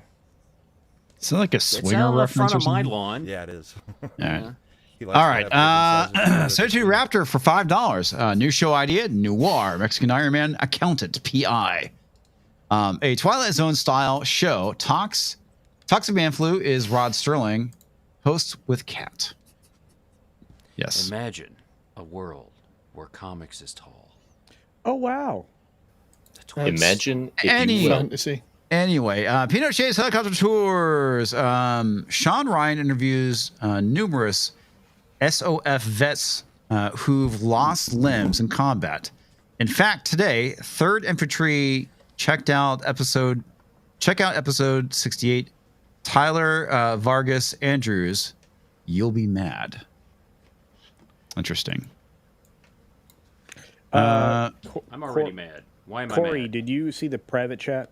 Is that like a It's swinger out in the reference front or of my something? lawn. Yeah, it is. All right. He likes All to right. have different sizes of Search Raptor for $5. New show idea: Noir, Mexican Iron Man accountant, PI. A Twilight Zone style show. Toxic Man Flu is Rod Sterling, host with Cat. Yes. Imagine a world where comics is tall. Oh wow. Imagine if Any- you will. Fantasy. Anyway, Pinochet's helicopter tours. Sean Ryan interviews numerous SOF vets who've lost limbs in combat. In fact, today, 3rd Infantry check out episode 68. Tyler Vargas Andrews, you'll be mad. Interesting. I'm already mad. Why am I Corey, mad? did you see the private chat?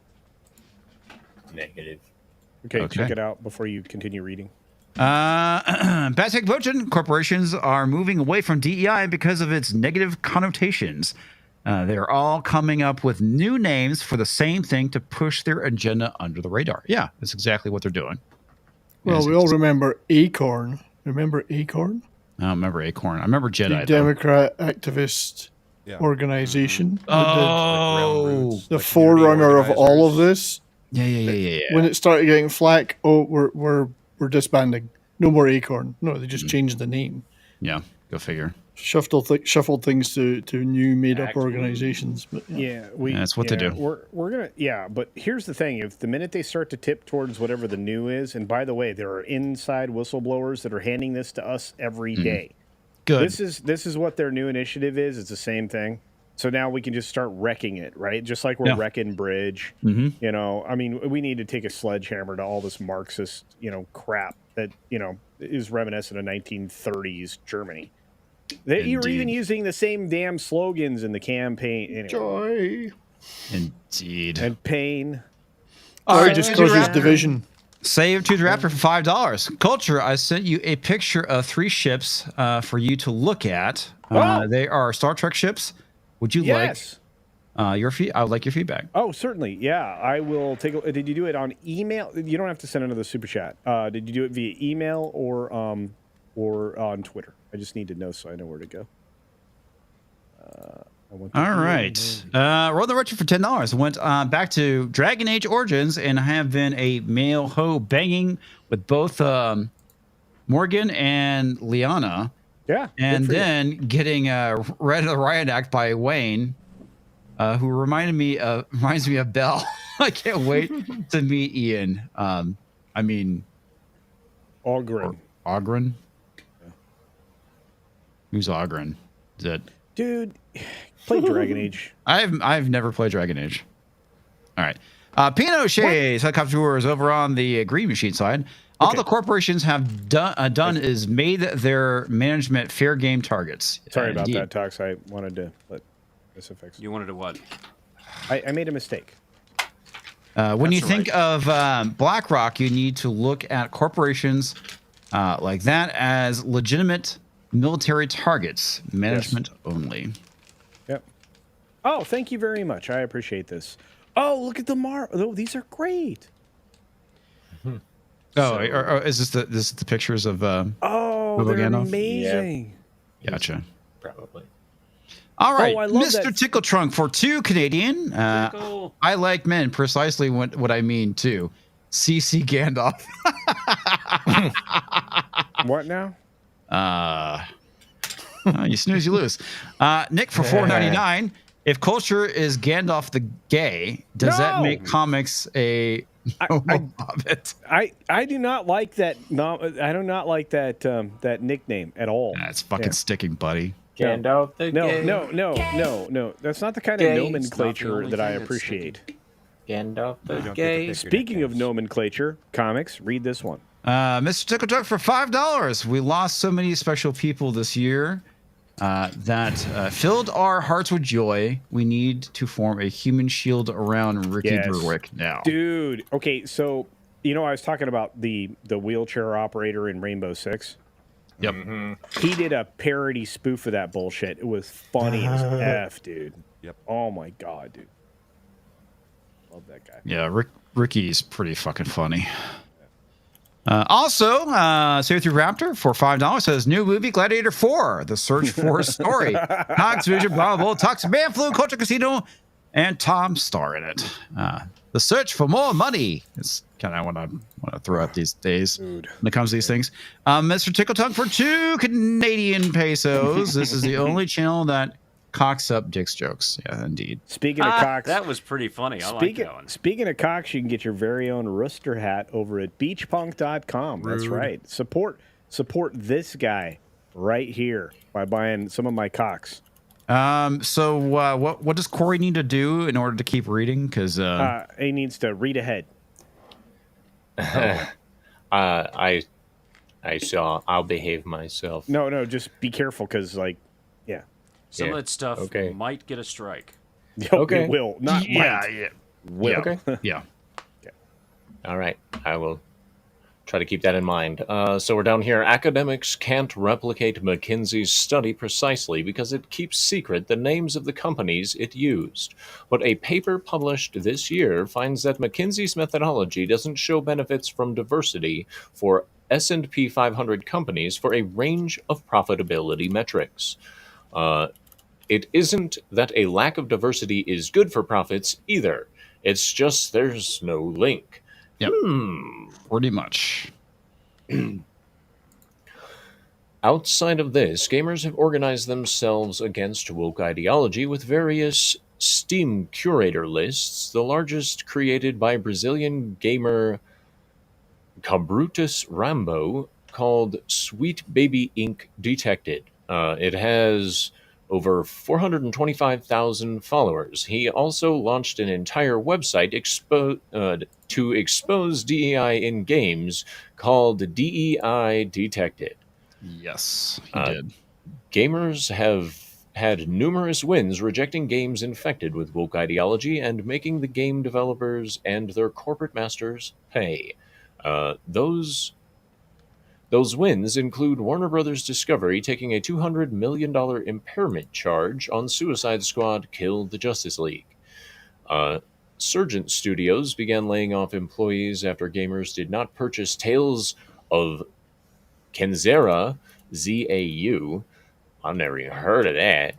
Negative. Okay, Okay. check it out before you continue reading. Bad Tech Votion, corporations are moving away from DEI because of its negative connotations. They're all coming up with new names for the same thing to push their agenda under the radar. Yeah, that's exactly what they're doing. Well, we all remember Acorn. Remember Acorn? I don't remember Acorn. I remember Jedi. The though. Democrat activist organization. Oh, The forerunner of all of this. Yeah. When it started getting flack, we're disbanding. No more Acorn. No, they just changed the name. Yeah, go figure. Shuffled things to new made up organizations. But That's what they do. We're gonna but here's the thing: if the minute they start to tip towards whatever the new is, and by the way, there are inside whistleblowers that are handing this to us every day. Good. This is what their new initiative is. It's the same thing. So now we can just start wrecking it, right? Just like we're wrecking Bridge. Mm-hmm. You know, I mean, we need to take a sledgehammer to all this Marxist, crap that is reminiscent of 1930s Germany. You're even using the same damn slogans in the campaign. Anyway. Joy. Indeed. And pain. All right, just causes division. Save to the Raptor for $5. Culture, I sent you a picture of 3 ships for you to look at. They are Star Trek ships. Would you like your I would like your feedback. Oh, certainly. Yeah, I will take a Did you do it on email? You don't have to send another super chat. Did you do it via email or on Twitter? I just need to know so I know where to go. All right. Roll the Retro for $10. I went back to Dragon Age Origins, and I have been a male ho banging with both Morgan and Liana. Yeah. And then getting read the riot act by Wayne, who reminds me of Belle. I can't wait to meet Ian. I mean, Ogren. Ogren? Who's Ogren? Is that dude? Play Dragon Age. I've never played Dragon Age. All right. Pinochet's helicopter tours over on the Green Machine side. All the corporations have done is made their management fair game targets. Sorry about that, Tox. I wanted to let this affect. You wanted to what? I made a mistake. When you think of BlackRock, you need to look at corporations like that as legitimate military targets, management only. Yep. Oh, thank you very much. I appreciate this. Oh, look at the Oh, these are great. Oh, or is this the pictures of they're Gandalf? amazing. Yep. Gotcha. Probably. All right, I love Mr. that. Tickle Trunk for $2 Canadian. I like men, precisely what I mean too. CC Gandalf. What now? You snooze, you lose. Nick for $4.99. If culture is Gandalf the gay, does that make comics a hobbit? I do not like that. I do not like that that nickname at all. That's fucking sticking, buddy. Gandalf the gay. No. That's not the kind of nomenclature that I appreciate. Gandalf the gay. Speaking of nomenclature, comics, read this one. Mr. Tickle Truck for $5. We lost so many special people this year that filled our hearts with joy. We need to form a human shield around Ricky Berwick now. Dude, okay, so, I was talking about the wheelchair operator in Rainbow Six. Yep. Mm-hmm. He did a parody spoof of that bullshit. It was funny as F, dude. Yep. Oh, my God, dude. Love that guy. Yeah, Ricky's pretty fucking funny. Also, Save Through Raptor for $5 says new movie Gladiator 4: The Search for a Story. Activision, Bravo, Toxic Man Flu, Culture Casino, and Tom star in it. The search for more money is kind of what I want to throw out these days when it comes to these things. Mr. Tickle Tongue for 2 Canadian pesos. This is the only channel that cocks up Dick's jokes. Yeah, indeed. Speaking of cocks, that was pretty funny. I like that one. Speaking of cocks, you can get your very own rooster hat over at beachpunk.com. That's right. Support this guy. right here by buying some of my cocks. So what does Corey need to do in order to keep reading? Because he needs to read ahead. I saw. I'll behave myself. No, just be careful because, yeah. Some Yeah. of that stuff Okay. might get a strike. Okay. It will. Not might. Will. Okay. yeah. All right. I will try to keep that in mind. So we're down here. Academics can't replicate McKinsey's study precisely because it keeps secret the names of the companies it used. But a paper published this year finds that McKinsey's methodology doesn't show benefits from diversity for S&P 500 companies for a range of profitability metrics. It isn't that a lack of diversity is good for profits either. It's just there's no link. Yep. Pretty much. Outside of this, gamers have organized themselves against woke ideology with various Steam curator lists, the largest created by Brazilian gamer Cabrutus Rambo, called Sweet Baby Inc. Detected. It has over 425,000 followers. He also launched an entire website to expose DEI in games called DEI Detected. Yes, he did. Gamers have had numerous wins rejecting games infected with woke ideology and making the game developers and their corporate masters pay. Those wins include Warner Bros. Discovery taking a $200 million impairment charge on Suicide Squad Kill the Justice League. Surgent Studios began laying off employees after gamers did not purchase Tales of Kenzera ZAU. I've never even heard of that.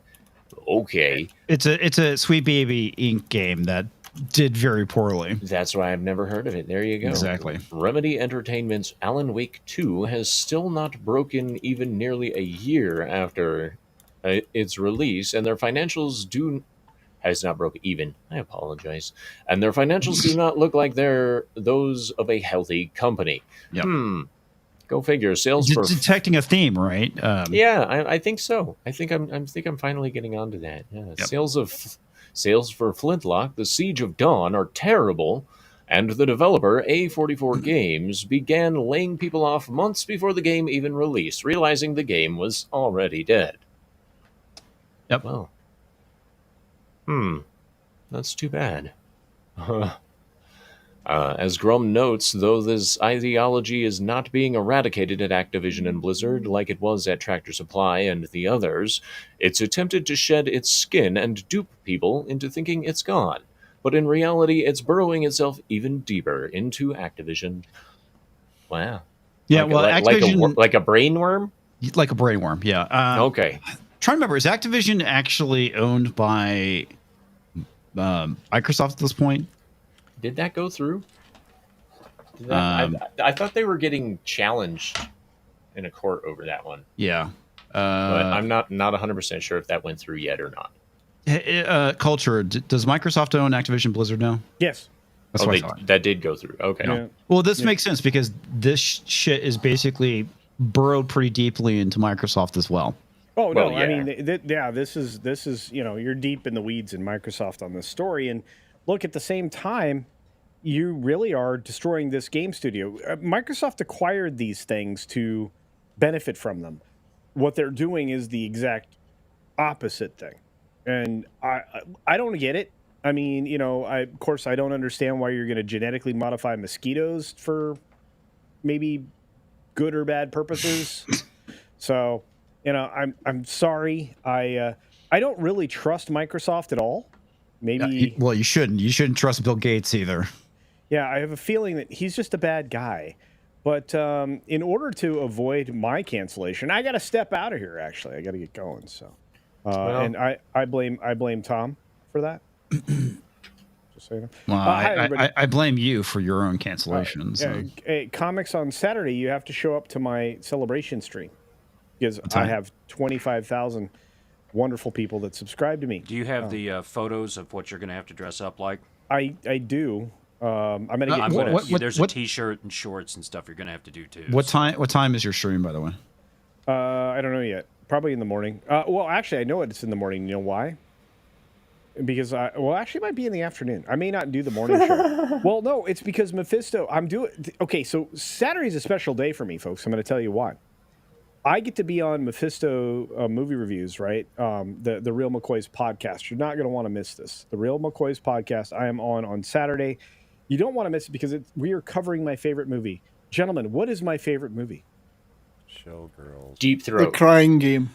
Okay. It's a Sweet Baby Inc. game that did very poorly. That's why I've never heard of it. There you go. Exactly. Remedy Entertainment's Alan Wake 2 has still not broken even nearly a year after its release, and their financials has not broken even. I apologize. And their financials do not look like they're those of a healthy company. Yep. Go figure. Sales for detecting a theme, right? yeah, I think so. I think I'm finally getting onto that. Yeah. Yep. Sales for Flintlock, The Siege of Dawn are terrible, and the developer, A44 Games, began laying people off months before the game even released, realizing the game was already dead. Yep. Well, that's too bad. As Grum notes, though this ideology is not being eradicated at Activision and Blizzard like it was at Tractor Supply and the others, it's attempted to shed its skin and dupe people into thinking it's gone. But in reality, it's burrowing itself even deeper into Activision. Wow. Yeah, Activision... like a brain worm? Like a brain worm, yeah. Okay. Trying to remember, is Activision actually owned by Microsoft at this point? Did that go through? I thought they were getting challenged in a court over that one. Yeah. But I'm not 100% sure if that went through yet or not. Culture, does Microsoft own Activision Blizzard now? Yes. That's what I thought. That did go through. Okay. Yeah. Well, this makes sense because this shit is basically burrowed pretty deeply into Microsoft as well. Oh, no. Well, I mean, this is, you're deep in the weeds in Microsoft on this story. And look, at the same time, you really are destroying this game studio. Microsoft acquired these things to benefit from them. What they're doing is the exact opposite thing. And I don't get it. I mean, of course, I don't understand why you're going to genetically modify mosquitoes for maybe good or bad purposes. So, I'm sorry. I don't really trust Microsoft at all. Maybe. Well, you shouldn't. You shouldn't trust Bill Gates either. Yeah, I have a feeling that he's just a bad guy. But in order to avoid my cancellation, I got to step out of here. Actually, I got to get going. So, and I blame Tom for that. Just so you know. Well, hi, I blame you for your own cancellations. Hey, comics on Saturday. You have to show up to my celebration stream because I have 25,000 wonderful people that subscribe to me. Do you have the photos of what you're going to have to dress up like? I do. I'm gonna get. There's a T-shirt and shorts and stuff you're going to have to do too. What time is your stream, by the way? I don't know yet. Probably in the morning. Well, actually, I know it's in the morning. You know why? Because actually, it might be in the afternoon. I may not do the morning show. Well, no, it's because Mephisto. Okay, so Saturday's a special day for me, folks. I'm going to tell you why. I get to be on Mephisto movie reviews, right? The Real McCoy's podcast. You're not going to want to miss this. The Real McCoy's podcast. I am on Saturday. You don't want to miss it because we are covering my favorite movie. Gentlemen, what is my favorite movie? Showgirls. Deep The Throat. Crying Game.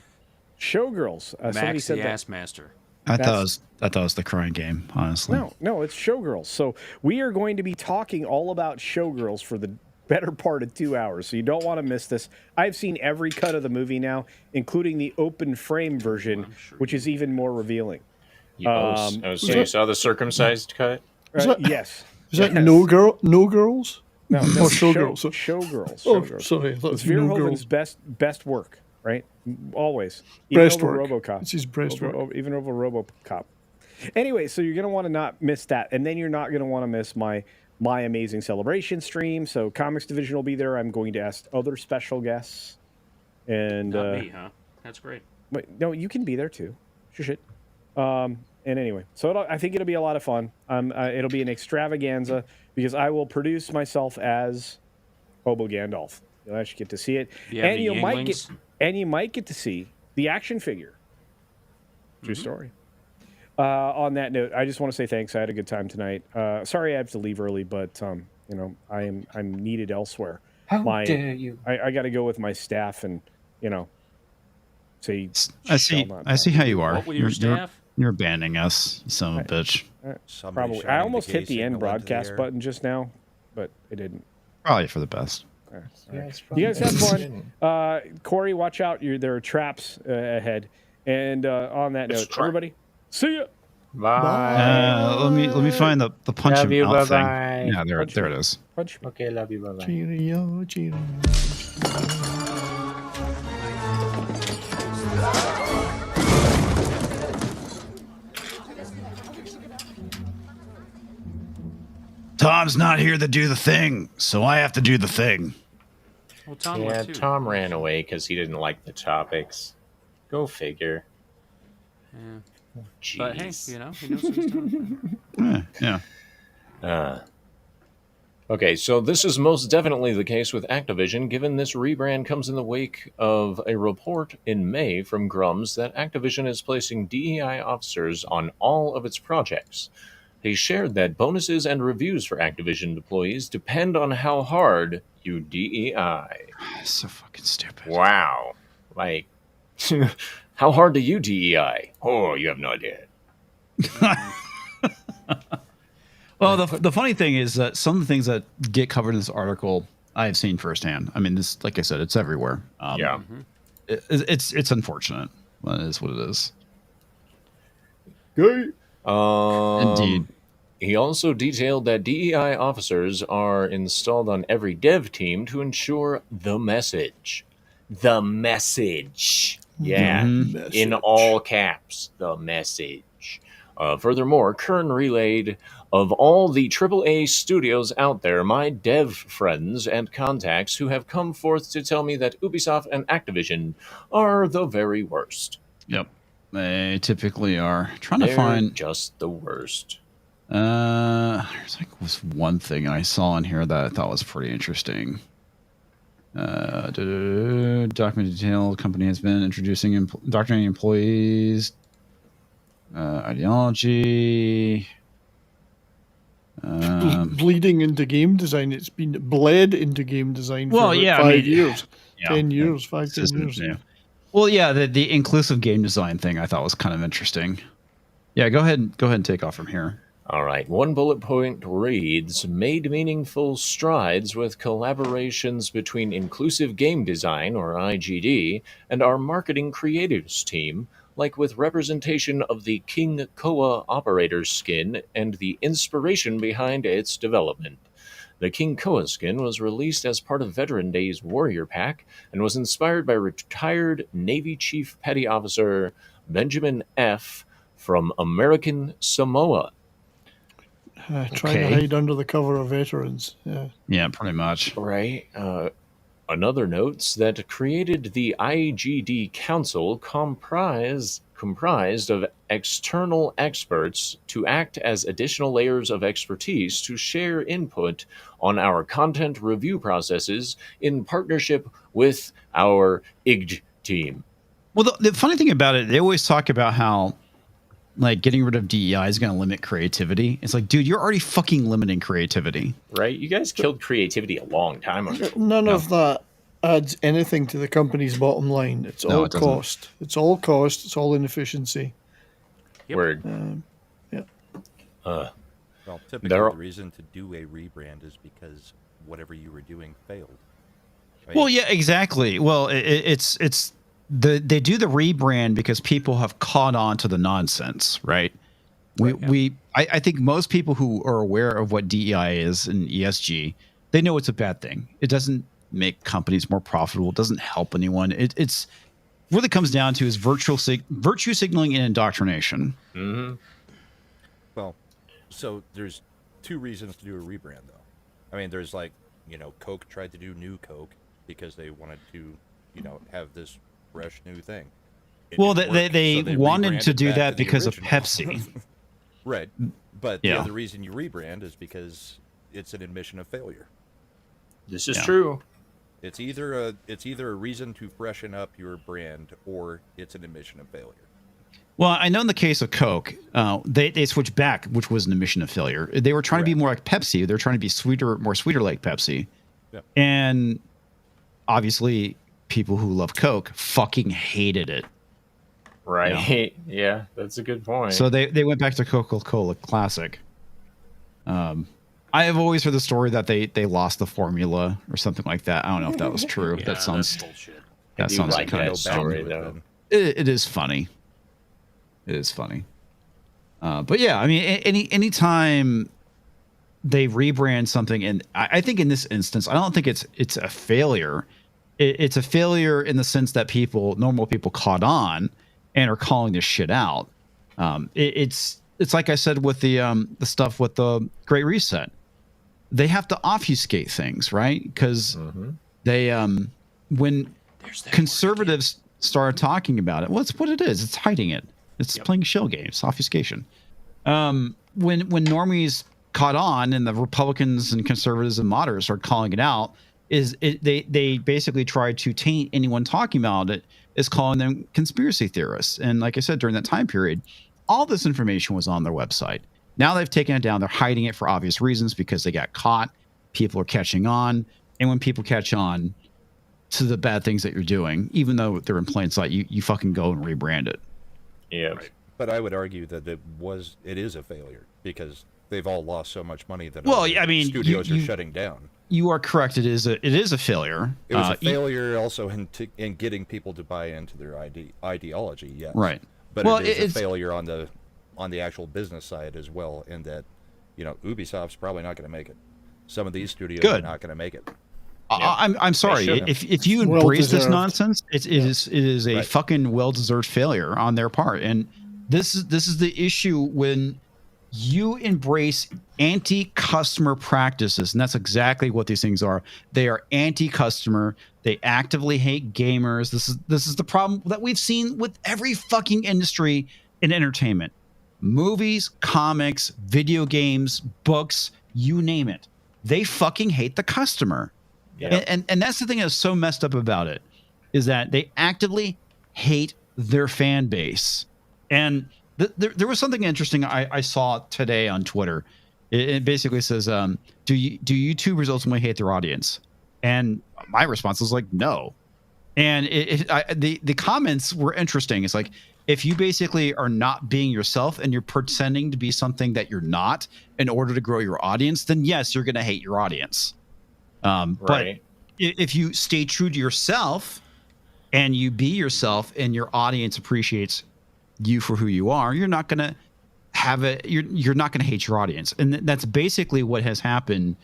Showgirls. Somebody Max said the that. Ass Master. I thought it was the crying game, honestly. No, it's Showgirls. So we are going to be talking all about Showgirls for the better part of 2 hours. So you don't want to miss this. I've seen every cut of the movie now, including the open frame version, which is even more revealing. So you saw the circumcised cut? Yes. Is that No Girls? No, Showgirls. Showgirls. Oh, Showgirls. sorry. I thought It's it was No Verhoeven's Girls. best work, right? Always. Even Breastwork. over RoboCop. It's his breastwork. Even over RoboCop. Anyway, so you're going to want to not miss that. And then you're not going to want to miss my Amazing Celebration stream. So Comics Division will be there. I'm going to ask other special guests. And Not me, huh? That's great. Wait, no, you can be there too. Shit. And anyway, so I think it'll be a lot of fun. It'll be an extravaganza because I will produce myself as Hobo Gandalf. You'll actually get to see it, Do you have and any you might get to see the action figure. True story. On that note, I just want to say thanks. I had a good time tonight. Sorry I have to leave early, but I'm needed elsewhere. How dare you? I got to go with my staff, and say. I see how you are. What with your staff? You're abandoning us, you son of a bitch. Probably. I almost hit the end broadcast button just now, but it didn't. Probably for the best. You guys have fun. Corey, watch out. There are traps ahead. And on that note, everybody, see ya. Bye. Let me find the punch Love him you, out thing. bye-bye. Yeah, there it is. Punch me. Okay, love you. Bye-bye. Cheerio, cheerio. Tom's not here to do the thing, so I have to do the thing. Well, Tom Yeah, went too. Tom ran away because he didn't like the topics. Go figure. Yeah. Jeez. But hey, he knows what he's doing. Yeah. Okay, so this is most definitely the case with Activision, given this rebrand comes in the wake of a report in May from Grums that Activision is placing DEI officers on all of its projects. They shared that bonuses and reviews for Activision employees depend on how hard you DEI. So fucking stupid. Wow. Like, how hard do you DEI? Oh, you have no idea. Well, the funny thing is that some of the things that get covered in this article I have seen firsthand. I mean, this, like I said, it's everywhere. Yeah. It's unfortunate. Well, it is what it is. Good. Indeed. He also detailed that DEI officers are installed on every dev team to ensure the message. The message. Yeah. Message. In all caps. The message. Furthermore, Kern relayed, of all the AAA studios out there, my dev friends and contacts who have come forth to tell me that Ubisoft and Activision are the very worst. Yep. They typically are. Trying They're to find just the worst. there's like was one thing I saw in here that I thought was pretty interesting. Document detail. Company has been introducing indoctrinating employees. Ideology. Bleeding into game design. It's been bled into game design for Well, about yeah, 5 years. Yeah. 10 years, 5, 10 Systems, years. yeah. Well, yeah, the inclusive game design thing I thought was kind of interesting. Yeah, go ahead and take off from here. All right, one bullet point reads, made meaningful strides with collaborations between Inclusive Game Design, or IGD, and our marketing creatives team, like with representation of the King Koa operator's skin and the inspiration behind its development. The King Koa skin was released as part of Veteran Day's Warrior Pack and was inspired by retired Navy Chief Petty Officer Benjamin F. from American Samoa. Trying to hide under the cover of veterans. Yeah. Yeah, pretty much. Right. Another notes that created the IGD Council comprised of external experts to act as additional layers of expertise to share input on our content review processes in partnership with our IG team. Well, the funny thing about it, they always talk about how like getting rid of DEI is going to limit creativity. It's like, dude, you're already fucking limiting creativity. Right? You guys killed creativity a long time ago. None of that adds anything to the company's bottom line. It's No, all it doesn't. cost. It's all cost. It's all inefficiency. Word. Yeah. Well, typically There are- the reason to do a rebrand is because whatever you were doing failed. Right? Well, yeah, exactly. Well, they do the rebrand because people have caught on to the nonsense, right? I think most people who are aware of what DEI is and ESG, they know it's a bad thing. It doesn't make companies more profitable. It doesn't help anyone. It's really comes down to is virtue signaling and indoctrination. Mm-hmm. Well, so there's two reasons to do a rebrand, though. I mean, there's like, Coke tried to do New Coke because they wanted to, have this fresh new thing. It Well, didn't they work, they so they wanted to rebranded do back that the because of original. Pepsi. Right. But Yeah. the other reason you rebrand is because it's an admission of failure. This is Yeah. true. It's either a reason to freshen up your brand or it's an admission of failure. Well, I know in the case of Coke, they switched back, which was an admission of failure. They were trying to be more like Pepsi. They're trying to be more sweeter like Pepsi. Yeah. And obviously, people who love Coke fucking hated it. Right. Yeah, that's a good point. So they went back to Coca-Cola Classic. I have always heard the story that they lost the formula or something like that. I don't know if that was true. Yeah, that sounds that's bullshit. that do sounds like kind that of story, Back to it though. then. it is funny. It is funny. But yeah, I mean, anytime they rebrand something, and I think in this instance, I don't think it's a failure. It's a failure in the sense that normal people caught on and are calling this shit out. It's like I said with the stuff with the Great Reset. They have to obfuscate things, right? Because they when conservatives started talking about it, well, it's what it is. It's hiding it. It's playing shell games, obfuscation. When normies caught on and the Republicans and conservatives and moderates are calling it out, they basically tried to taint anyone talking about it as calling them conspiracy theorists. And like I said, during that time period, all this information was on their website. Now they've taken it down. They're hiding it for obvious reasons because they got caught. People are catching on. And when people catch on to the bad things that you're doing, even though they're in plain sight, you fucking go and rebrand it. Yeah. Right. But I would argue that it is a failure because they've all lost so much money that Well, other I mean, studios are shutting down. You are correct. It is a failure. It was a failure also in getting people to buy into their ideology. Yes. Right. But Well, it's it's a failure on the actual business side as well, in that Ubisoft's probably not going to make it. Some of these studios are not going to make it. I'm sorry. If you embrace this nonsense, it is a fucking well-deserved failure on their part. And this is the issue when you embrace anti-customer practices, and that's exactly what these things are. They are anti-customer. They actively hate gamers. This is the problem that we've seen with every fucking industry in entertainment. Movies, comics, video games, books, you name it. They fucking hate the customer. Yeah. And that's the thing that's so messed up about it, is that they actively hate their fan base. And there was something interesting I saw today on Twitter. It basically says, do YouTubers ultimately hate their audience? And my response was like, no. And the comments were interesting. It's like, if you basically are not being yourself and you're pretending to be something that you're not in order to grow your audience, then yes, you're going to hate your audience. But if you stay true to yourself and you be yourself and your audience appreciates you for who you are, you're not going to you're not going to hate your audience. And that's basically what has happened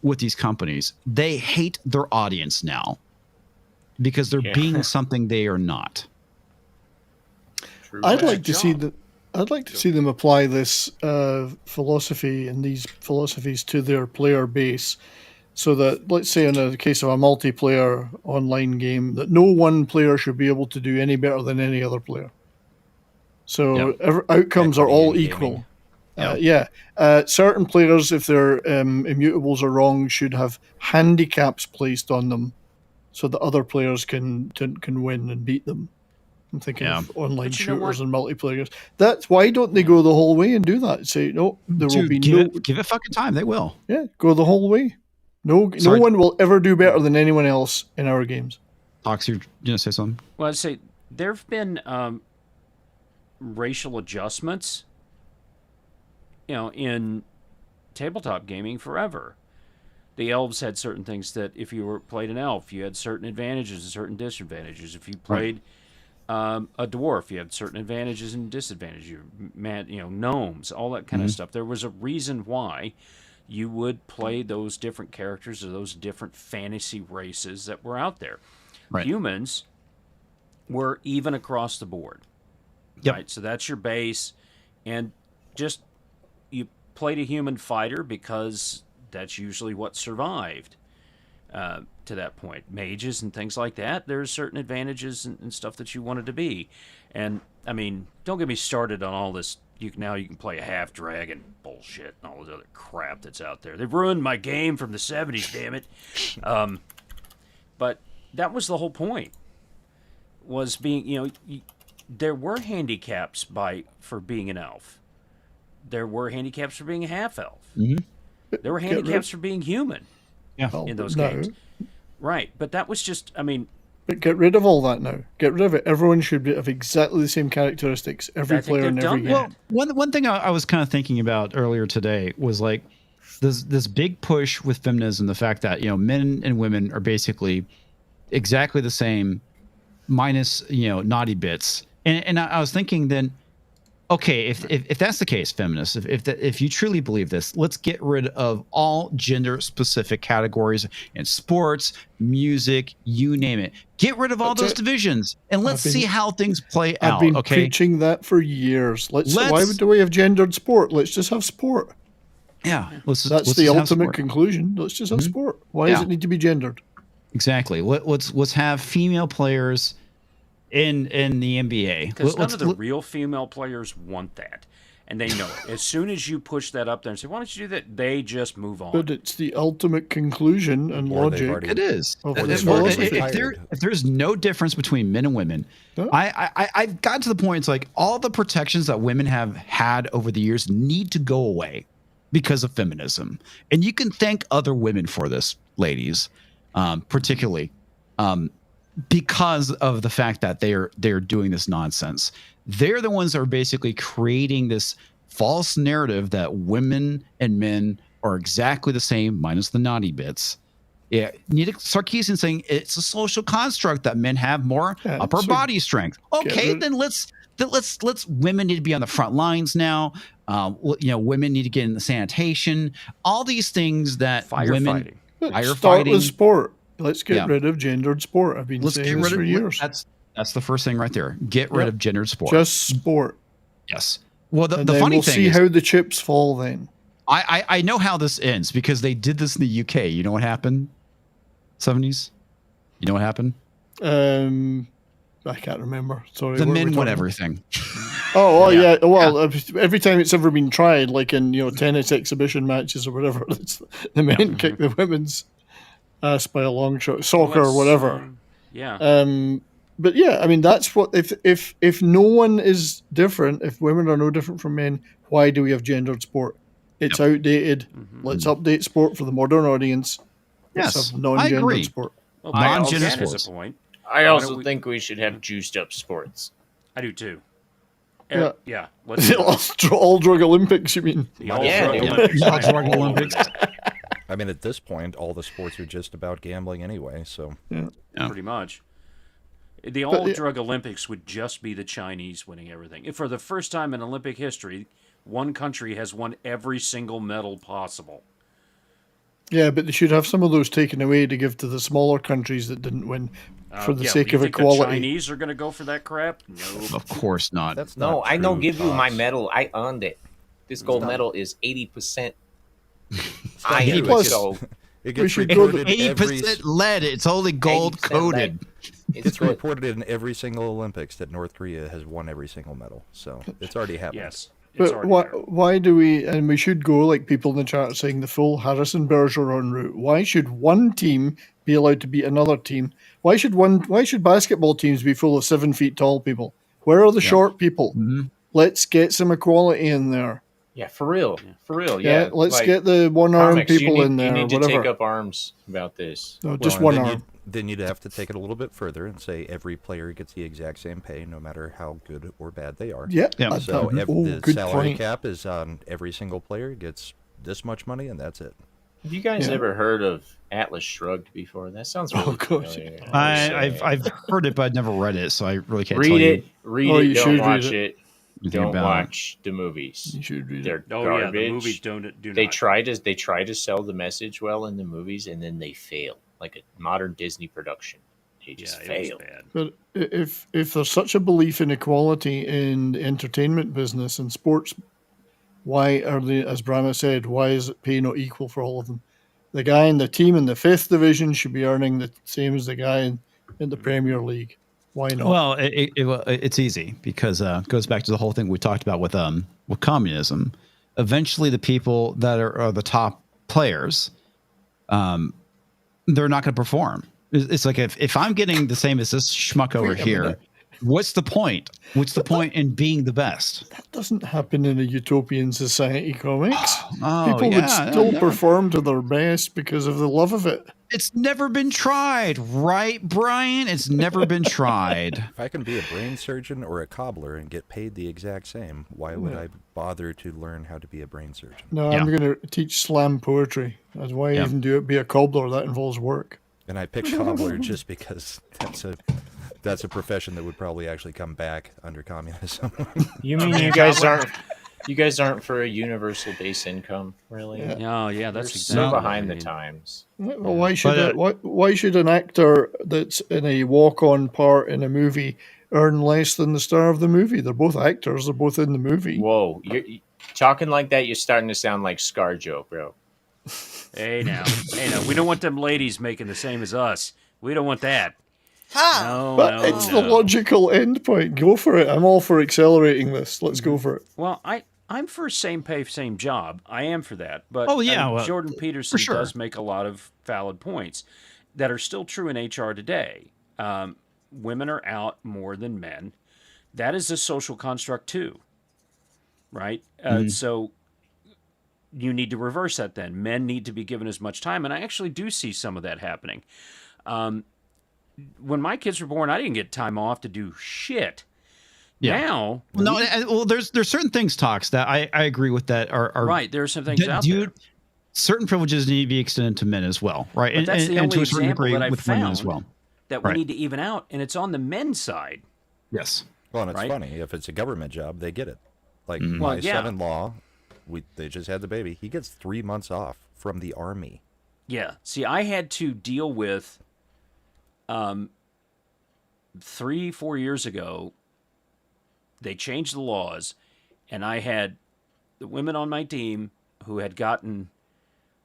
with these companies. They hate their audience now because they're being something they are not. I'd like to see them apply this philosophy and these philosophies to their player base. so that, let's say in the case of a multiplayer online game, that no one player should be able to do any better than any other player. So outcomes are all Equity in equal. gaming. Certain players, if their immutables are wrong, should have handicaps placed on them so that other players can win and beat them. I'm thinking of online But you know shooters what? and multiplayers. That's why don't they go the whole way and do that? Say no, there will Dude, be give it fucking time. They will. go the whole way. No Sorry. one will ever do better than anyone else in our games. Ox, you're gonna say something? Well, I'd say there have been racial adjustments, in tabletop gaming forever. The elves had certain things that if you played an elf, you had certain advantages and certain disadvantages. If you played a dwarf, you had certain advantages and disadvantages. Gnomes, all that kind of stuff. There was a reason why you would play those different characters or those different fantasy races that were out there. Right. Humans were even across the board. Yep. Right, so that's your base, and just you played a human fighter because that's usually what survived to that point. Mages and things like that, there's certain advantages and stuff that you wanted to be. And, I mean, don't get me started on all this, you can play a half-dragon bullshit and all this other crap that's out there. They've ruined my game from the 70s, damn it. But that was the whole point, was being, there were handicaps for being an elf. There were handicaps for being a half-elf. There were handicaps for being human in those games. Right, but that was just, But get rid of all that now. Get rid of it. Everyone should have exactly the same characteristics. Every I think player in they've every done game. that. Well, one thing I was kind of thinking about earlier today was like this big push with feminism, the fact that men and women are basically exactly the same, minus naughty bits. And I was thinking then, okay, if that's the case, feminists, if you truly believe this, let's get rid of all gender specific categories in sports, music, you name it. Get rid of all those divisions and let's see how things play out. I've been Okay, preaching that for years. Why do we have gendered sport? Let's just have sport. yeah, That's let's the just have ultimate sport. conclusion. Let's just have sport. Why does it need to be gendered? Exactly. Let's have female players in the NBA. Because none of the real female players want that. And they know it. As soon as you push that up there and say, why don't you do that? They just move on. But it's the ultimate conclusion and Or they've logic. already- It is. Of Or this they've Well, already philosophy. retired. if there's no difference between men and women, No. I've gotten to the point. It's like all the protections that women have had over the years need to go away because of feminism, and you can thank other women for this, ladies, particularly because of the fact that they're doing this nonsense. They're the ones that are basically creating this false narrative that women and men are exactly the same, minus the naughty bits. Yeah, Nita Sarkeesian saying it's a social construct that men have more upper so body strength. Okay, rid- then let's women need to be on the front lines now. Women need to get in the sanitation. All these things that women Start with firefighting. sport. Let's get Yeah. rid of gendered sport. I've been Let's saying get this rid for of years. That's the first thing right there. Get rid of gendered sport. Just sport. Yes. Well, the And then funny we'll thing see is, how the chips fall then. I know how this ends because they did this in the UK. You know what happened? 70s. You know what happened? I can't remember. Sorry. The what were we men talking won about? everything. Yeah. Well, every time it's ever been tried, like in tennis exhibition matches or whatever, the men kick the women's ass by a long shot. Soccer or whatever. But yeah, I mean that's what if no one is different, if women are no different from men, why do we have gendered sport? It's outdated. Let's update sport for the modern audience. Let's Yes, have non-gendered I agree. sport. Well, Non-gender that is sports. a point. I Why also don't we- think we should have juiced up sports. I do too. Yeah. Yeah. Let's do it. all drug Olympics, you mean? The all Yeah, drug dude. Olympics. All I'm drug all over Olympics. that, I mean, at this point, all the sports are just about gambling anyway. So Yeah. pretty much. The all drug Olympics would just be the Chinese winning everything. If for the first time in Olympic history, one country has won every single medal possible. Yeah, but they should have some of those taken away to give to the smaller countries that didn't win for the sake you of think equality. The Chinese are going to go for that crap? No. Of course not. that's No, not I don't true, give you my Fox. medal. I earned it. This gold medal is 80% not iron. true. Plus- So It gets should go reported Eighty every. percent lead. It's only gold 80% coated. It's It's good. reported in every single Olympics that North Korea has won every single medal. So it's already happened. Yes. It's But already why, there. why do we, and we should go, like people in the chat are saying, the full Harrison Bergeron route. Why should one team be allowed to beat another team? Why should basketball teams be full of 7 feet tall people? Where are the short people? Mhm. Let's get some equality in there. Yeah, for real. For real. Yeah, Yeah. let's like, get the one-armed comics, people you in need, there, You need to whatever. take up arms about this. No, just and one then arm. Then you'd have to take it a little bit further and say every player gets the exact same pay, no matter how good or bad they are. Yeah. Yeah. So the good salary point. cap is on every single player gets this much money, and that's it. Have you guys Yeah. ever heard of Atlas Shrugged before? That sounds really gosh. familiar. I've heard it, but I've never read it, so I really can't read tell it. you Read Oh, it. you Don't should read watch it. it. anything Don't about it. watch the movies. You should read it. They're Oh garbage. yeah, the movies do They not. try to sell the message well in the movies, and then they fail, like a modern Disney production. They just Yeah, it was fail. bad. But if there's such a belief in equality in the entertainment business and sports, why are they, as Brahma said, why is it pay not equal for all of them? The guy in the team in the 5th division should be earning the same as the guy in the Premier League. Why not? Well, it's easy because it goes back to the whole thing we talked about with communism. Eventually, the people that are the top players, they're not going to perform. It's like if I'm getting the same as this schmuck over Wait a here, minute. what's the point? What's the point in being the best? That doesn't happen in a utopian society, comics. Oh, People would yeah, still never. perform to their best because of the love of it. It's never been tried, right, Brian? It's never been tried. If I can be a brain surgeon or a cobbler and get paid the exact same, why would I bother to learn how to be a brain surgeon? No, Yeah. I'm going to teach slam poetry. That's why Yeah. even do it. Be a cobbler. That involves work. And I picked cobbler just because that's a profession that would probably actually come back under communism. You mean you guys aren't for a universal base income, really? Yeah. Oh yeah, that's You're exactly so what behind I the mean. times. Well, why should But, why should an actor that's in a walk-on part in a movie earn less than the star of the movie? They're both actors. They're both in the movie. Whoa, you're talking like that. You're starting to sound like ScarJo, bro. Hey now, we don't want them ladies making the same as us. We don't want that. Huh. No, But no, it's no. the logical end point. Go for it. I'm all for accelerating this. Let's go for it. Well, I'm for same pay, same job. I am for that. But Oh, yeah, well, Jordan Peterson for sure. does make a lot of valid points that are still true in HR today. Women are out more than men. That is a social construct too, right? So you need to reverse that then. Men need to be given as much time, and I actually do see some of that happening. When my kids were born, I didn't get time off to do shit. Yeah. Now, No, well, there's certain things, Talks, that I agree with that are right, there are some things out there. Certain privileges need to be extended to men as well, right? But that's the only to a certain example degree that I've with women as found well. that we Right. need to even out, and it's on the men's side. Yes. Well, and it's Right? funny. If it's a government job, they get it. Like Mhm. my Well, yeah. son-in-law, they just had the baby. He gets 3 months off from the army. Yeah. See, I had to deal with 3-4 years ago. They changed the laws, and I had the women on my team who had gotten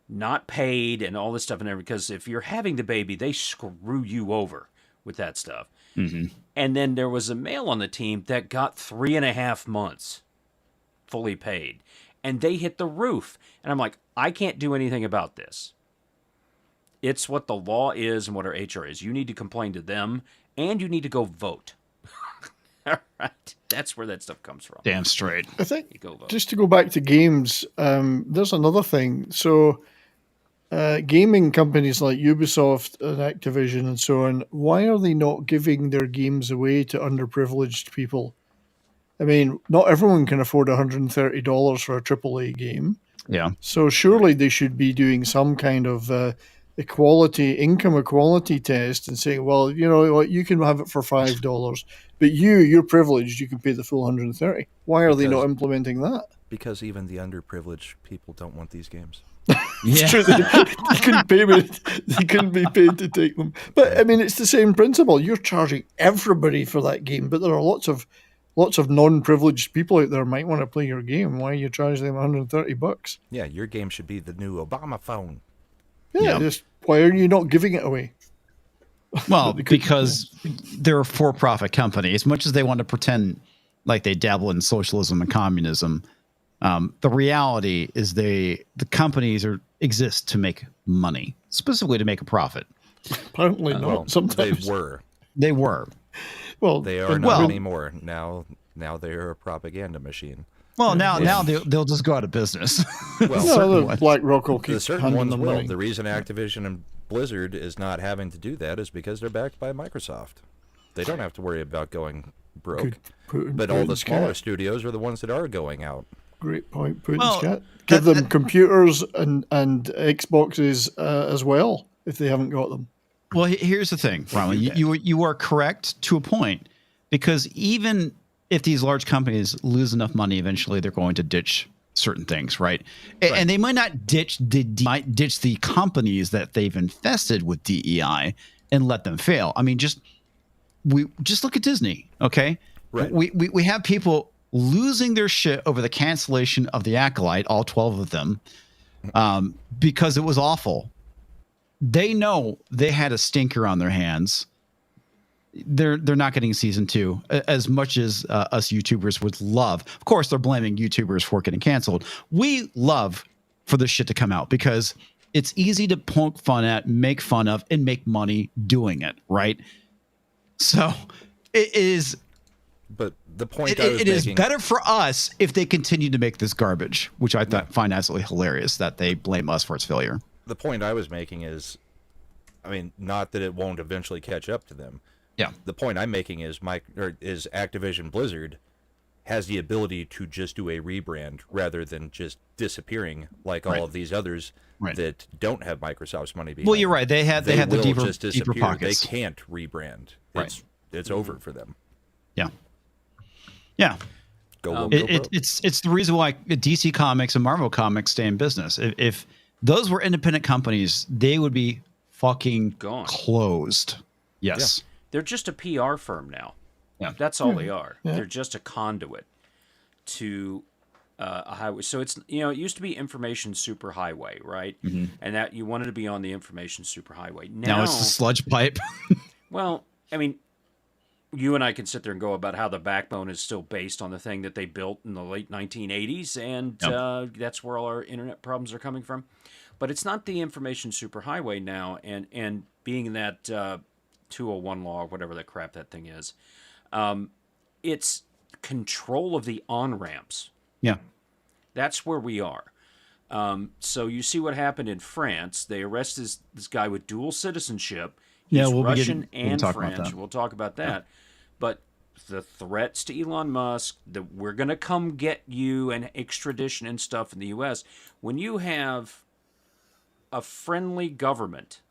not paid and all this stuff and everything. Because if you're having the baby, they screw you over with that stuff. Mm-hmm. And then there was a male on the team that got 3.5 months fully paid. And they hit the roof. And I'm like, I can't do anything about this. It's what the law is and what our HR is. You need to complain to them, and you need to go vote. All right. That's where that stuff comes from. Damn straight. I think You go vote. just to go back to games, there's another thing. So, gaming companies like Ubisoft and Activision and so on, why are they not giving their games away to underprivileged people? I mean, not everyone can afford $130 for a AAA game. Yeah. So surely they should be doing some kind of income equality test and saying, well, you know what, you can have it for $5, but you're privileged, you can pay the full 130. Why are they not Because- implementing that? Because even the underprivileged people don't want these games. It's true, they couldn't be paid to take them. But I mean, it's the same principle. You're charging everybody for that game, but there are lots of non-privileged people out there who might want to play your game. Why are you charging them $130? Yeah, your game should be the new Obama phone. Yeah, just why are you not giving it away? Well, because they're a for-profit company. As much as they want to pretend like they dabble in socialism and communism, the reality is the companies exist to make money, specifically to make a profit. Apparently not. Well, Sometimes they were. They were. Well, They are not anymore. Now they are a propaganda machine. Well, now they'll just go out of business. Well, no, BlackRock will keep the certain handing ones them will. money. The reason Activision and Blizzard is not having to do that is because they're backed by Microsoft. They don't have to worry about going broke. But all the smaller studios are the ones that are going out. Great point. Putin's cat. Give them computers and Xboxes as well if they haven't got them. Well, here's the thing, Ronald. You are correct to a point, because even if these large companies lose enough money, eventually they're going to ditch certain things, right? And they might not ditch the companies that they've infested with DEI and let them fail. I mean, just look at Disney, okay? Right. We have people losing their shit over the cancellation of the Acolyte, all 12 of them, because it was awful. They know they had a stinker on their hands. They're not getting season 2 as much as us YouTubers would love. Of course, they're blaming YouTubers for getting canceled. We love for this shit to come out because it's easy to poke fun at, make fun of, and make money doing it, right? So it is. But the point it is better for us if they continue to make this garbage, which I find absolutely hilarious that they blame us for its failure. The point I was making is, I mean, not that it won't eventually catch up to them. Yeah. The point I'm making is Activision Blizzard has the ability to just do a rebrand rather than just disappearing like all of these others that don't have Microsoft's money behind. Well, you're right. They have the deeper pockets. They can't rebrand. It's over for them. Yeah. Yeah. It's the reason why DC Comics and Marvel Comics stay in business. If those were independent companies, they would be fucking closed. Yes. Yeah. They're just a PR firm now. Yeah. That's all they are. Yeah. They're just a conduit to a highway. So it's, it used to be information superhighway, right? Mm-hmm. And that you wanted to be on the information superhighway. Now it's the sludge pipe. Well, I mean, you and I can sit there and go about how the backbone is still based on the thing that they built in the late 1980s, and that's where all our internet problems are coming from. But it's not the information superhighway now, and being that 201 law, or whatever that crap that thing is, it's control of the on-ramps. Yeah. That's where we are. So you see what happened in France. They arrested this guy with dual citizenship. He's Russian and French. We'll talk about that. Yeah. But the threats to Elon Musk, that we're going to come get you, and extradition and stuff in the U.S., when you have a friendly government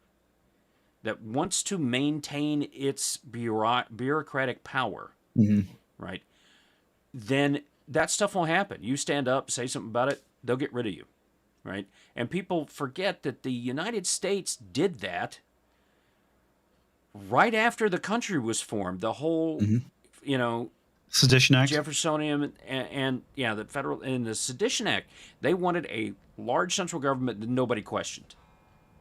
that wants to maintain its bureaucratic power, right, then that stuff won't happen. You stand up, say something about it, they'll get rid of you, right? And people forget that the United States did that right after the country was formed. The whole, Sedition Act, Jeffersonian, and the federal and the Sedition Act. They wanted a large central government that nobody questioned,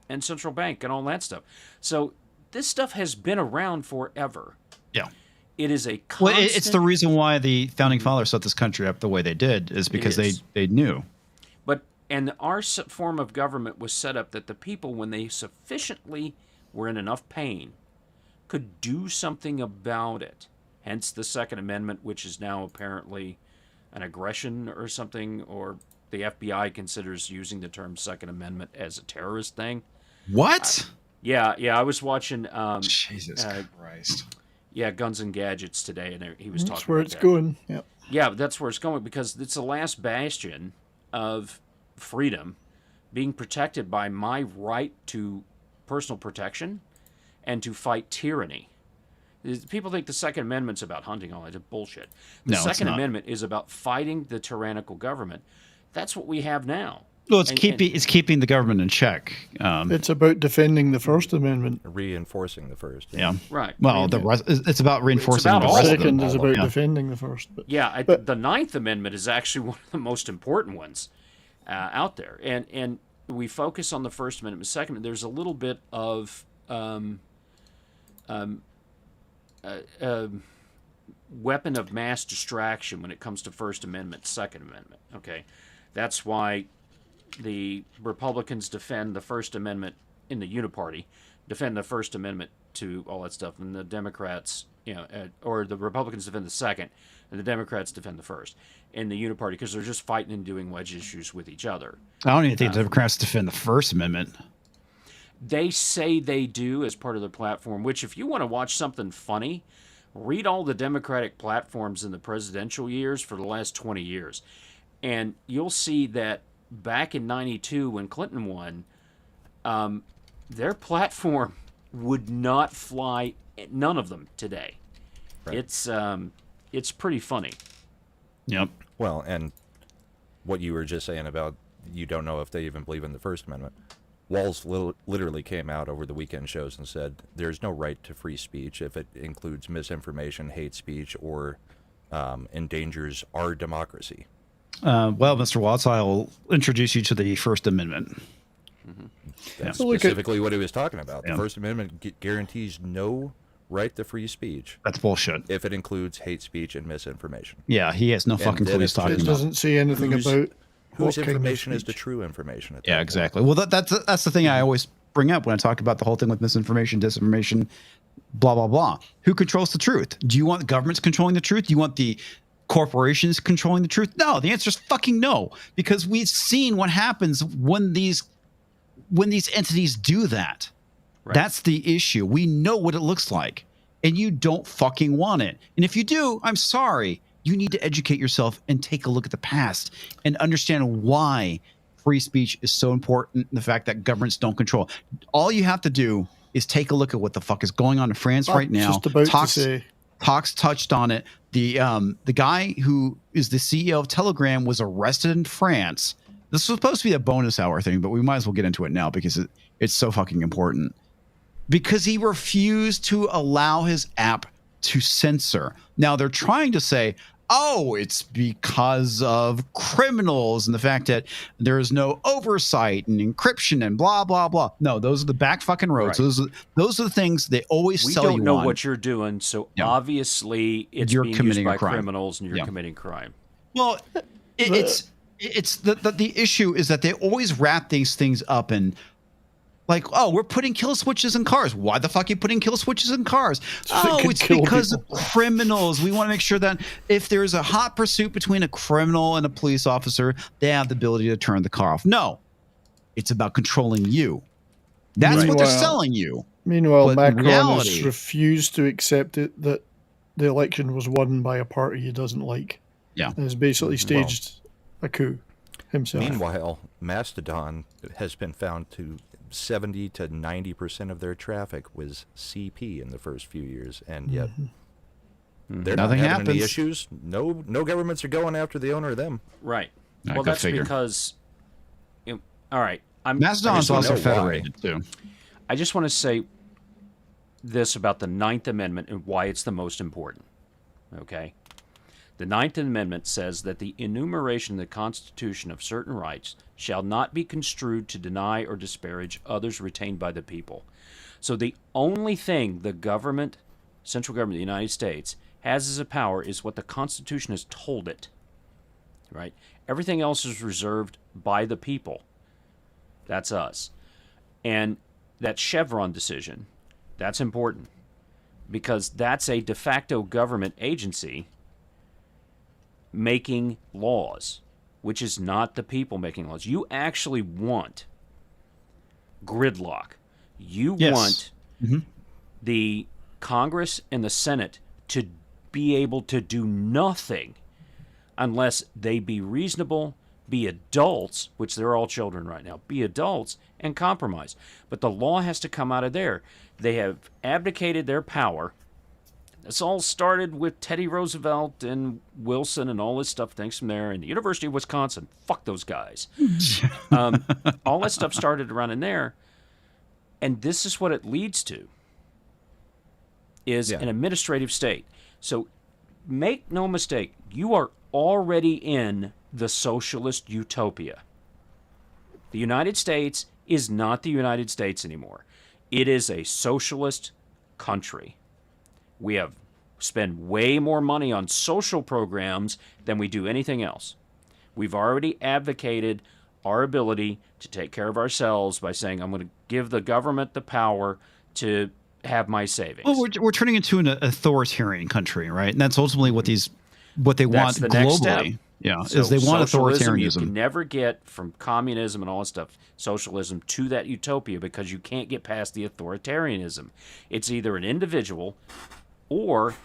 and central bank and all that stuff. So this stuff has been around forever. Yeah. It is a constant... Well, it's the reason why the founding fathers set this country up the way they did, is because they knew. And our form of government was set up that the people, when they sufficiently were in enough pain, could do something about it. Hence the Second Amendment, which is now apparently an aggression or something, or the FBI considers using the term Second Amendment as a terrorist thing. What? Yeah, I was watching... Jesus Christ. Yeah, Guns and Gadgets today, and he was talking about that. That's where it's going, yeah. Yeah, that's where it's going, because it's the last bastion of freedom being protected by my right to personal protection and to fight tyranny. People think the Second Amendment's about hunting, all that bullshit. The Second Amendment is about fighting the tyrannical government. That's what we have now. Well, it's keeping the government in check. It's about defending the First Amendment, reinforcing the first. Yeah, right. Well, it's about reinforcing the rest. The second is about defending the first. But the Ninth Amendment is actually one of the most important ones out there, and we focus on the First Amendment. Second, there's a little bit of weapon of mass distraction when it comes to First Amendment, Second Amendment. Okay, that's why the Republicans defend the First Amendment in the Uniparty, defend the First Amendment to all that stuff, and the Democrats, or the Republicans defend the Second, and the Democrats defend the First in the Uniparty because they're just fighting and doing wedge issues with each other. I don't even think the Democrats defend the First Amendment. They say they do as part of their platform, which if you want to watch something funny, read all the Democratic platforms in the presidential years for the last 20 years. And you'll see that back in 92 when Clinton won, their platform would not fly, none of them today. Right. It's pretty funny. Yep. Well, and what you were just saying about you don't know if they even believe in the First Amendment. Walz literally came out over the weekend shows and said there's no right to free speech if it includes misinformation, hate speech, or endangers our democracy. Well, Mr. Watts, I'll introduce you to the First Amendment. Mm-hmm. That's specifically what he was talking about. The First Amendment guarantees no right to free speech. That's bullshit. If it includes hate speech and misinformation. Yeah, he has no fucking clue what he's talking about. It doesn't say anything about whose information is the true information. Yeah, exactly. Well, that's the thing I always bring up when I talk about the whole thing with misinformation, disinformation, blah, blah, blah. Who controls the truth? Do you want the governments controlling the truth? Do you want the corporations controlling the truth? No, the answer is fucking no, because we've seen what happens when these entities do that. Right. That's the issue. We know what it looks like, and you don't fucking want it. And if you do, I'm sorry. You need to educate yourself and take a look at the past and understand why free speech is so important and the fact that governments don't control. All you have to do is take a look at what the fuck is going on in France right now. Just about to say. Talks touched on it. The guy who is the CEO of Telegram was arrested in France. This was supposed to be a bonus hour thing, but we might as well get into it now because it's so fucking important. Because he refused to allow his app to censor. Now they're trying to say, oh, it's because of criminals and the fact that there is no oversight and encryption and blah, blah, blah. No, those are the back fucking roads. Right. Those are the things they always sell you on. We don't know what you're doing, so obviously you're being used by criminals and you're committing crime. Well, it's the issue is that they always wrap these things up in like, oh, we're putting kill switches in cars. Why the fuck are you putting kill switches in cars? Oh, it's because of criminals. We want to make sure that if there's a hot pursuit between a criminal and a police officer, they have the ability to turn the car off. No, it's about controlling you. That's what they're selling you. Meanwhile, Macron has refused to accept it that the election was won by a party he doesn't like. Yeah. And has basically staged a coup himself. Meanwhile, Mastodon has been found to 70 to 90% of their traffic was CP in the first few years, and yet they're not having any issues. No governments are going after the owner of them. Right. Well, that's because. All right. Mastodon's also federated too. I just want to say this about the Ninth Amendment and why it's the most important. Okay. The Ninth Amendment says that the enumeration in the Constitution of certain rights shall not be construed to deny or disparage others retained by the people. So the only thing the government, central government of the United States, has as a power is what the Constitution has told it. Right? Everything else is reserved by the people. That's us. And that Chevron decision, that's important because that's a de facto government agency making laws, which is not the people making laws. You actually want gridlock. You want the Congress and the Senate to be able to do nothing unless they be reasonable, be adults, which they're all children right now, be adults and compromise. But the law has to come out of there. They have abdicated their power. This all started with Teddy Roosevelt and Wilson and all this stuff, thanks from there. And the University of Wisconsin, fuck those guys. All that stuff started around in there. And this is what it leads to, is an administrative state. So make no mistake, you are already in the socialist utopia. The United States is not the United States anymore. It is a socialist country. We have spend way more money on social programs than we do anything else. We've already advocated our ability to take care of ourselves by saying, I'm going to give the government the power to have my savings. Well, we're turning into an authoritarian country, right? And that's ultimately what they That's want the next step. globally. Yeah, So is they want socialism, authoritarianism. You can never get from communism and all that stuff, socialism, to that utopia because you can't get past the authoritarianism. It's either an individual or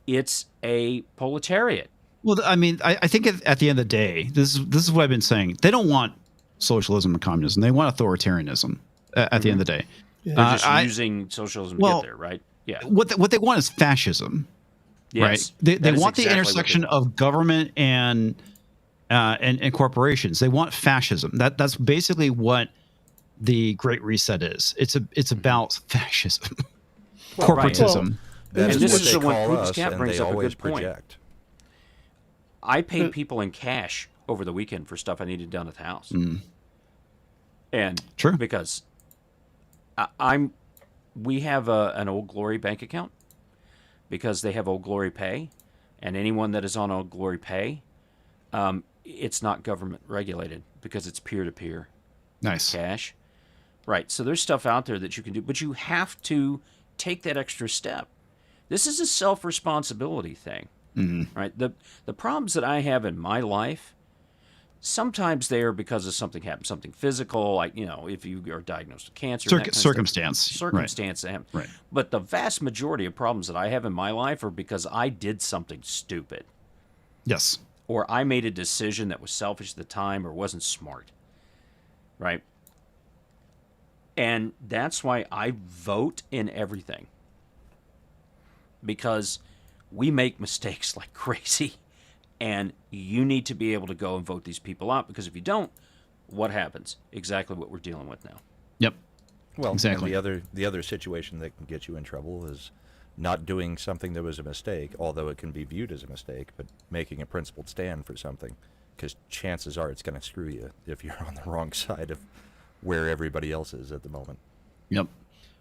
it's a proletariat. Well, I mean, I think at the end of the day, this is what I've been saying. They don't want socialism and communism. They want authoritarianism at the end of the day. They're just using socialism to get there, right? Yeah. What they want is fascism. Yes, right? They that is want the exactly what they intersection want. of government and corporations. They want fascism. That's basically what the Great Reset is. It's about fascism, corporatism. That And is this what is they the one call Poops us, Cat and brings they up a always good point. project. I paid people in cash over the weekend for stuff I needed done at the house. And True. because we have an Old Glory bank account because they have Old Glory Pay, and anyone that is on Old Glory Pay, it's not government regulated because it's peer-to-peer Nice. cash. Right. So there's stuff out there that you can do, but you have to take that extra step. This is a self-responsibility thing. Right? The problems that I have in my life, sometimes they are because of something happened, something physical, like, if you are diagnosed with cancer. that kind of stuff. Circumstance. That happened. Right. But the vast majority of problems that I have in my life are because I did something stupid. Yes. Or I made a decision that was selfish at the time or wasn't smart. Right? And that's why I vote in everything. Because we make mistakes like crazy. And you need to be able to go and vote these people out. Because if you don't, what happens? Exactly what we're dealing with now. Yep. Well, exactly. And the other situation that can get you in trouble is not doing something that was a mistake, although it can be viewed as a mistake, but making a principled stand for something. Because chances are it's going to screw you if you're on the wrong side of where everybody else is at the moment. Yep.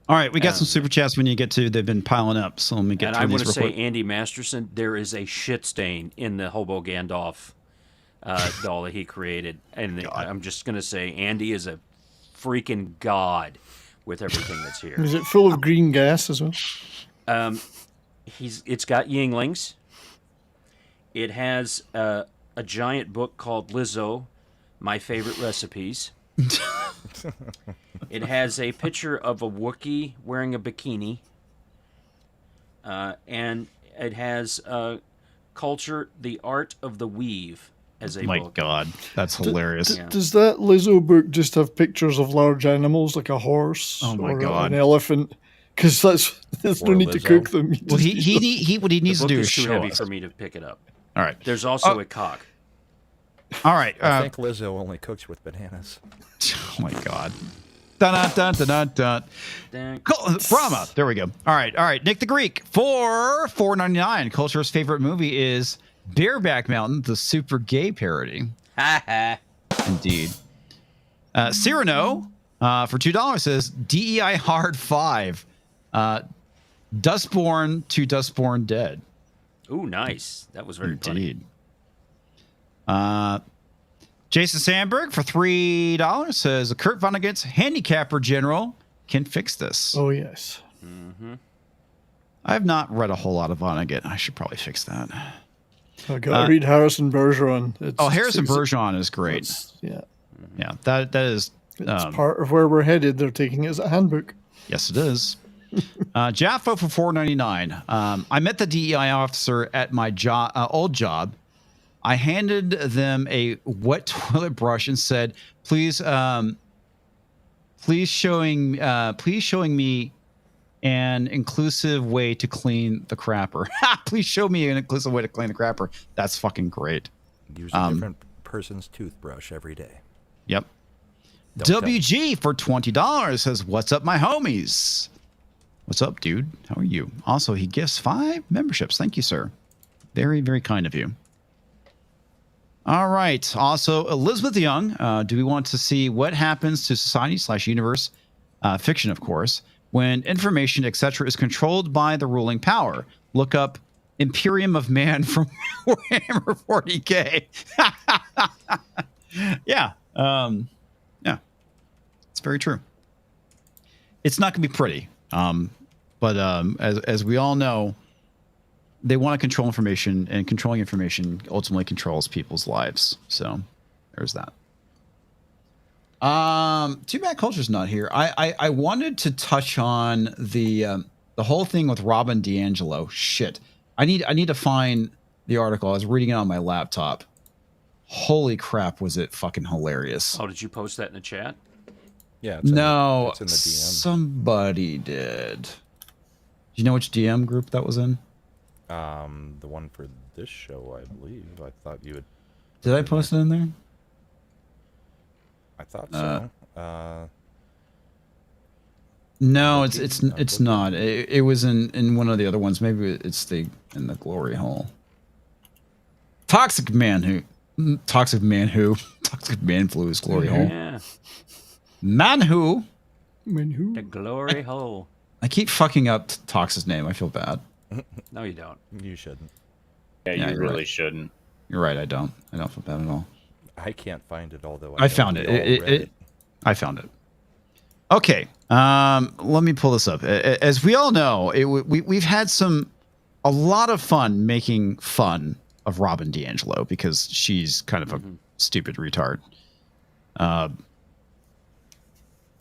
All right, we got some super chats when you get to. They've been piling up, so let me get And through I these want to real say, quick. Andy Masterson, there is a shit stain in the Hobo Gandalf doll that he created. And I'm just going to say, Andy is a freaking god with everything that's here. Is it full of green gas as well? It's got Yinglings. It has a giant book called Lizzo, My Favorite Recipes. It has a picture of a Wookiee wearing a bikini. And it has Culture, the Art of the Weave as a My book. God, that's hilarious. Does that Lizzo book just have pictures of large animals like a horse Oh my or God. an elephant? Because there's no Or need to Lizzo. cook them. Well, what he needs The to book do is is too show heavy us. for me to pick it up. All right. There's also a cock. All right. I think Lizzo only cooks with bananas. Oh my God. Dun dun dun dun dun. Dang. Brahma. There we go. All right. Nick the Greek for $4.99. Culture's favorite movie is Bareback Mountain, the super gay parody. Ha ha. Indeed. Cyrano for $2 says DEI Hard 5. Dustborn to Dustborn Dead. Ooh, nice. That was very funny. Indeed. Jason Sandberg for $3 says Kurt Vonnegut's handicapper general can fix this. Oh, yes. I have not read a whole lot of Vonnegut. I should probably fix that. I got to read Harrison Bergeron. Harrison Bergeron is great. Yeah. Yeah, that is. It's part of where we're headed. They're taking it as a handbook. Yes, it is. Jaffo for $4.99. I met the DEI officer at my old job. I handed them a wet toilet brush and said, "Please showing me an inclusive way to clean the crapper." Please show me an inclusive way to clean the crapper. That's fucking great. Use a different person's toothbrush every day. Yep. Don't WG for $20 says, "What's up, my homies?" What's up, dude? How are you? Also, he gifts 5 memberships. Thank you, sir. Very, very kind of you. All right. Also, Elizabeth Young. Do we want to see what happens to society/universe, fiction, of course, when information, etc., is controlled by the ruling power? Look up Imperium of Man from Warhammer 40K. Yeah. Yeah. It's very true. It's not going to be pretty. But as we all know, they want to control information, and controlling information ultimately controls people's lives. So there's that. Too bad Culture's not here. I wanted to touch on the whole thing with Robin DiAngelo. Shit. I need to find the article. I was reading it on my laptop. Holy crap, was it fucking hilarious. Oh, did you post that in the chat? Yeah. No, it's in the DM. somebody did. Do you know which DM group that was in? The one for this show, I believe. I thought you would. Did I post it in there? I thought so. No, it's not. It was in one of the other ones. Maybe it's in the glory hole. Toxic man who toxic man flew his glory hole. Yeah. Man who. The glory hole. I keep fucking up Tox's name. I feel bad. No, you don't. You shouldn't. Yeah, Yeah, you you're really right. shouldn't. You're right. I don't feel bad at all. I can't find it, although I found it. I found it. Okay. Let me pull this up. As we all know, we've had a lot of fun making fun of Robin DiAngelo because she's kind of a stupid retard. Yeah,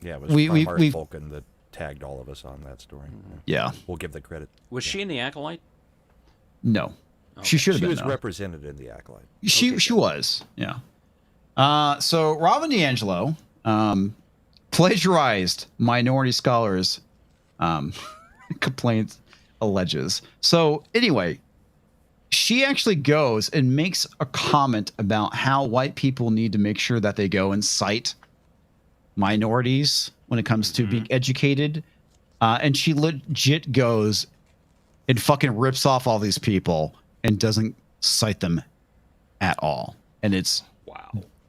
it was we've Vulcan that tagged all of us on that story. Yeah. We'll give the credit. Was she in the Acolyte? No. She should have She been. was though. represented in the Acolyte. She was. Yeah. So Robin DiAngelo plagiarized Minority Scholars complaint alleges. So anyway, she actually goes and makes a comment about how white people need to make sure that they go and cite minorities when it comes to being educated. And she legit goes and fucking rips off all these people and doesn't cite them at all. And it's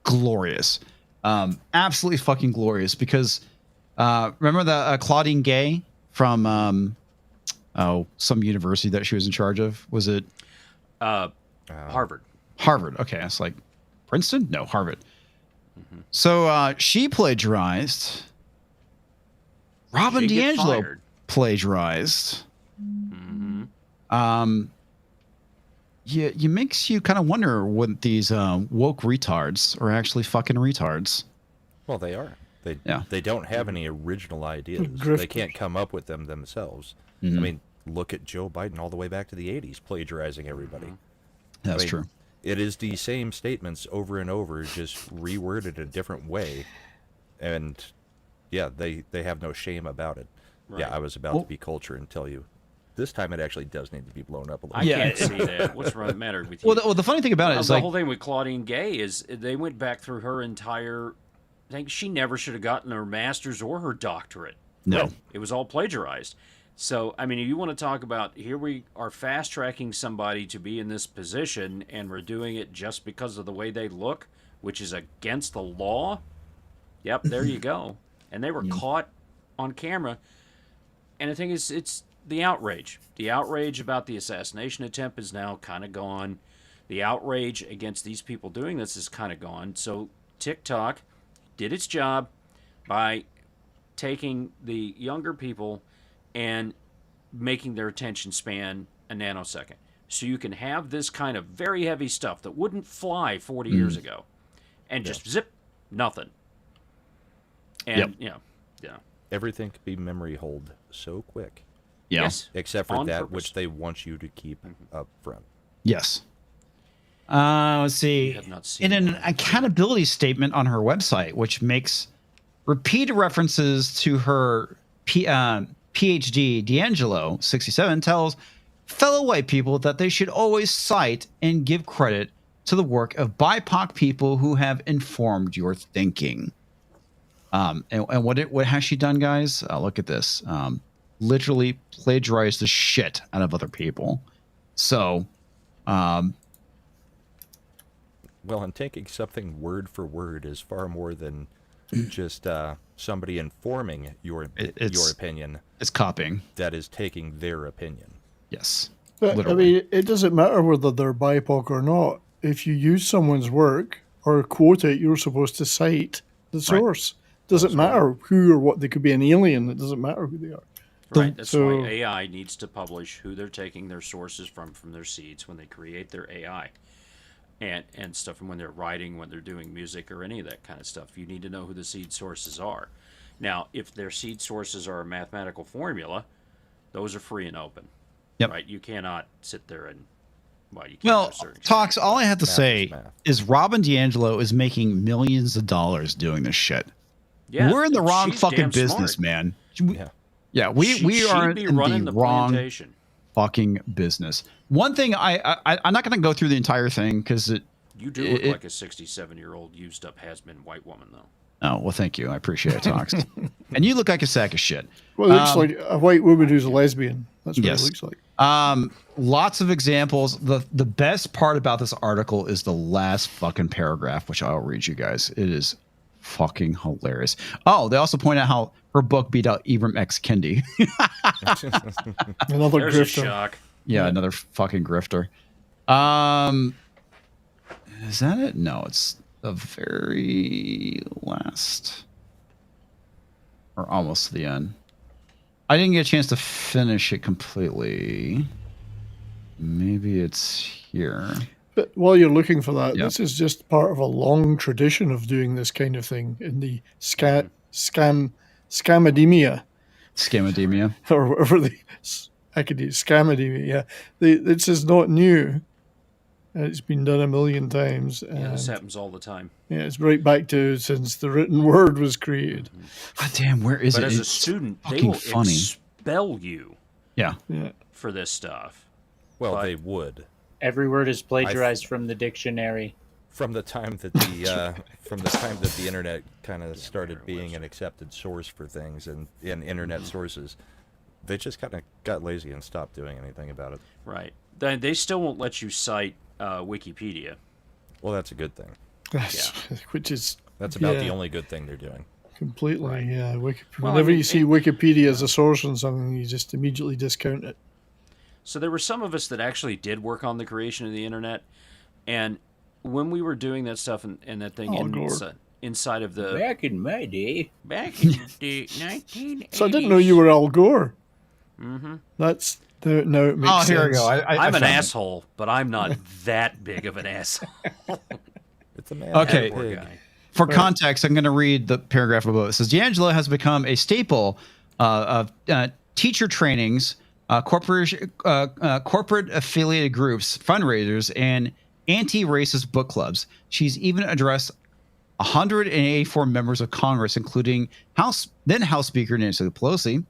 glorious. Absolutely fucking glorious because remember the Claudine Gay from some university that she was in charge of? Was it Harvard? Harvard. Okay, it's like Princeton? No, Harvard. So she plagiarized. Robin She'd get DiAngelo fired. plagiarized. Yeah, it makes you kind of wonder what these woke retards are actually fucking retards. Well, they are. They don't have any original ideas. They can't come up with them themselves. I mean, look at Joe Biden all the way back to the 80s, plagiarizing everybody. That's true. It is the same statements over and over, just reworded a different way. And, yeah, they have no shame about it. Right. Yeah, I was about to be culture and tell you, this time it actually does need to be blown up a little I bit. can't see that. What's the matter with you? Well, the funny thing about it is the like whole thing with Claudine Gay is they went back through her entire thing. She never should have gotten her master's or her doctorate. No. It was all plagiarized. So, I mean, if you want to talk about here we are fast tracking somebody to be in this position and we're doing it just because of the way they look, which is against the law. Yep, there you go. And they were caught on camera. And the thing is, it's the outrage. The outrage about the assassination attempt is now kind of gone. The outrage against these people doing this is kind of gone. So TikTok did its job by taking the younger people and making their attention span a nanosecond. So you can have this kind of very heavy stuff that wouldn't fly 40 years ago and just zip, nothing. And, yeah. Everything could be memory hold so quick. Yeah. Yes. Except for On that purpose. which they want you to keep up front. Yes. Let's see. have not seen In an that. accountability statement on her website, which makes repeated references to her PhD, D'Angelo 67 tells fellow white people that they should always cite and give credit to the work of BIPOC people who have informed your thinking. And what has she done, guys? Look at this. Literally plagiarized the shit out of other people. So, Well, and taking something word for word is far more than just somebody informing your opinion. It's copying. That is taking their opinion. Yes. But, I Literally. mean, it doesn't matter whether they're BIPOC or not. If you use someone's work or quote it, you're supposed to cite the source. Doesn't matter who or what. They could be an alien. It doesn't matter who they are. Right. That's So- why AI needs to publish who they're taking their sources from their seeds when they create their AI. And stuff, and when they're writing, when they're doing music or any of that kind of stuff. You need to know who the seed sources are. Now, if their seed sources are a mathematical formula, those are free and open. Yep. Right? You cannot sit there and, well, you can't Well, to a certain extent. Talks, all I have to Math say is math. is Robin DiAngelo is making millions of dollars doing this shit. Yeah, We're in the wrong she's fucking damn business, smart. man. Yeah. We She'd are be in running the the wrong plantation. fucking business. One thing I'm not going to go through the entire thing because You do look like a 67-year-old used up has-been white woman, though. Oh, well, thank you. I appreciate it, Talks. And you look like a sack of shit. Well, it looks like a white woman who's a lesbian. That's what Yes. it looks like. Lots of examples. The best part about this article is the last fucking paragraph, which I'll read you guys. It is fucking hilarious. Oh, they also point out how her book beat out Ibram X. Kendi. Another There's a grifter. shock. Yeah, another fucking grifter. Is that it? No, it's the very last, or almost to the end. I didn't get a chance to finish it completely. Maybe it's here. But while you're looking for that, Yeah. this is just part of a long tradition of doing this kind of thing in the scamademia, Scamademia. or whatever the scamademia. Yeah, this is not new. It's been done a million times. Yeah, this and, happens all the time. yeah, it's right back to since the written word was created. God damn, where is But it? as a It's student, they fucking will funny. expel you Yeah. Yeah. for this stuff. Well, But- they would. Every word is plagiarized from the dictionary. From the time that the internet kind of started being an accepted source for things and internet sources, they just kind of got lazy and stopped doing anything about it. Right. They still won't let you cite Wikipedia. Well, that's a good thing. Which is That's about the yeah, only good thing they're doing. completely. Yeah, Well, I whenever mean, you see Wikipedia as a source on something, you just immediately discount it. So there were some of us that actually did work on the creation of the internet, and when we were doing that stuff and that thing Oh, Lord. inside of the Back in my day. back in the 1980s. So I didn't know you were Al Gore. Mm-hmm. That's now it makes Oh, sense. here we go. I'm an found it. asshole, but I'm not that big of an asshole. It's a man. Okay. Poor Pig. guy. For context, I'm going to read the paragraph above. It says, D'Angelo has become a staple of teacher trainings, corporate affiliated groups, fundraisers, and anti-racist book clubs. She's even addressed 184 members of Congress, including then House Speaker Nancy Pelosi,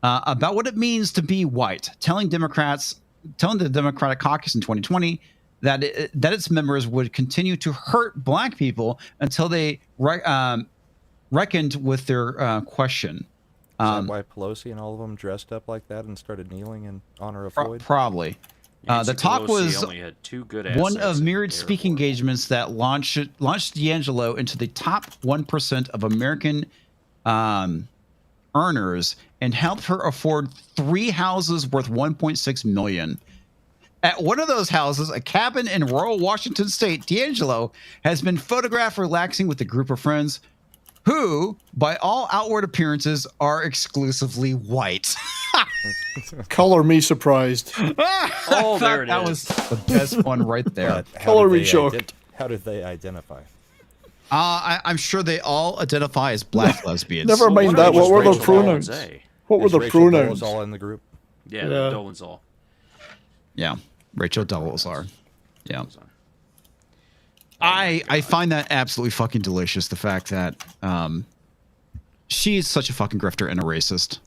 about what it means to be white, telling the Democratic caucus in 2020 that its members would continue to hurt black people until they reckoned with their question. Is that why Pelosi and all of them dressed up like that and started kneeling in honor of Floyd? Probably. Nancy The talk Pelosi was only had two good one assets of at myriad the speaking airport. engagements that launched D'Angelo into the top 1% of American earners and helped her afford 3 houses worth $1.6 million. At one of those houses, a cabin in rural Washington state, D'Angelo has been photographed relaxing with a group of friends who, by all outward appearances, are exclusively white. Color me surprised. Oh, there it That is. was the best one right there. But Color did me they shocked. how did they identify? I'm sure they all identify as black lesbians. Never mind One that. of them What was were their Rachel pronouns? Dolezal. What were Is their Rachel pronouns? Dolezal all in the group? Yeah, Yeah. Dolan's all. Yeah, Rachel Dolezal. Yeah, I find that absolutely fucking delicious. The fact that she's such a fucking grifter and a racist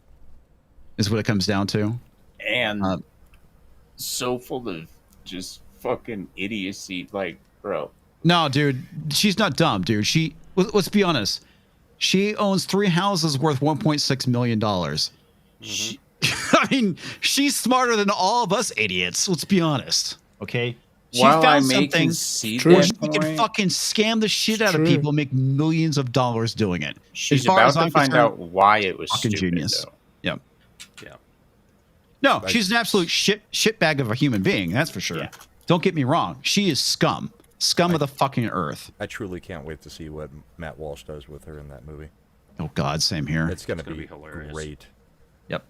is what it comes down to. And so full of just fucking idiocy. Like, bro. No, dude, she's not dumb, dude. Let's be honest. She owns 3 houses worth $1.6 million. I mean, she's smarter than all of us idiots. Let's be honest. Okay. She while I found may something concede True. where that she can point, fucking scam the shit out of True. people, and make millions of dollars doing it. she's As far about as to I'm find concerned, out why it was fucking stupid, genius. though. Yep. Yeah. No, she's an absolute shitbag of a human being. That's for sure. Yeah. Don't get me wrong. She is scum of the fucking earth. I truly can't wait to see what Matt Walsh does with her in that movie. Oh God, same here. It's gonna gonna be be hilarious. great. Yep.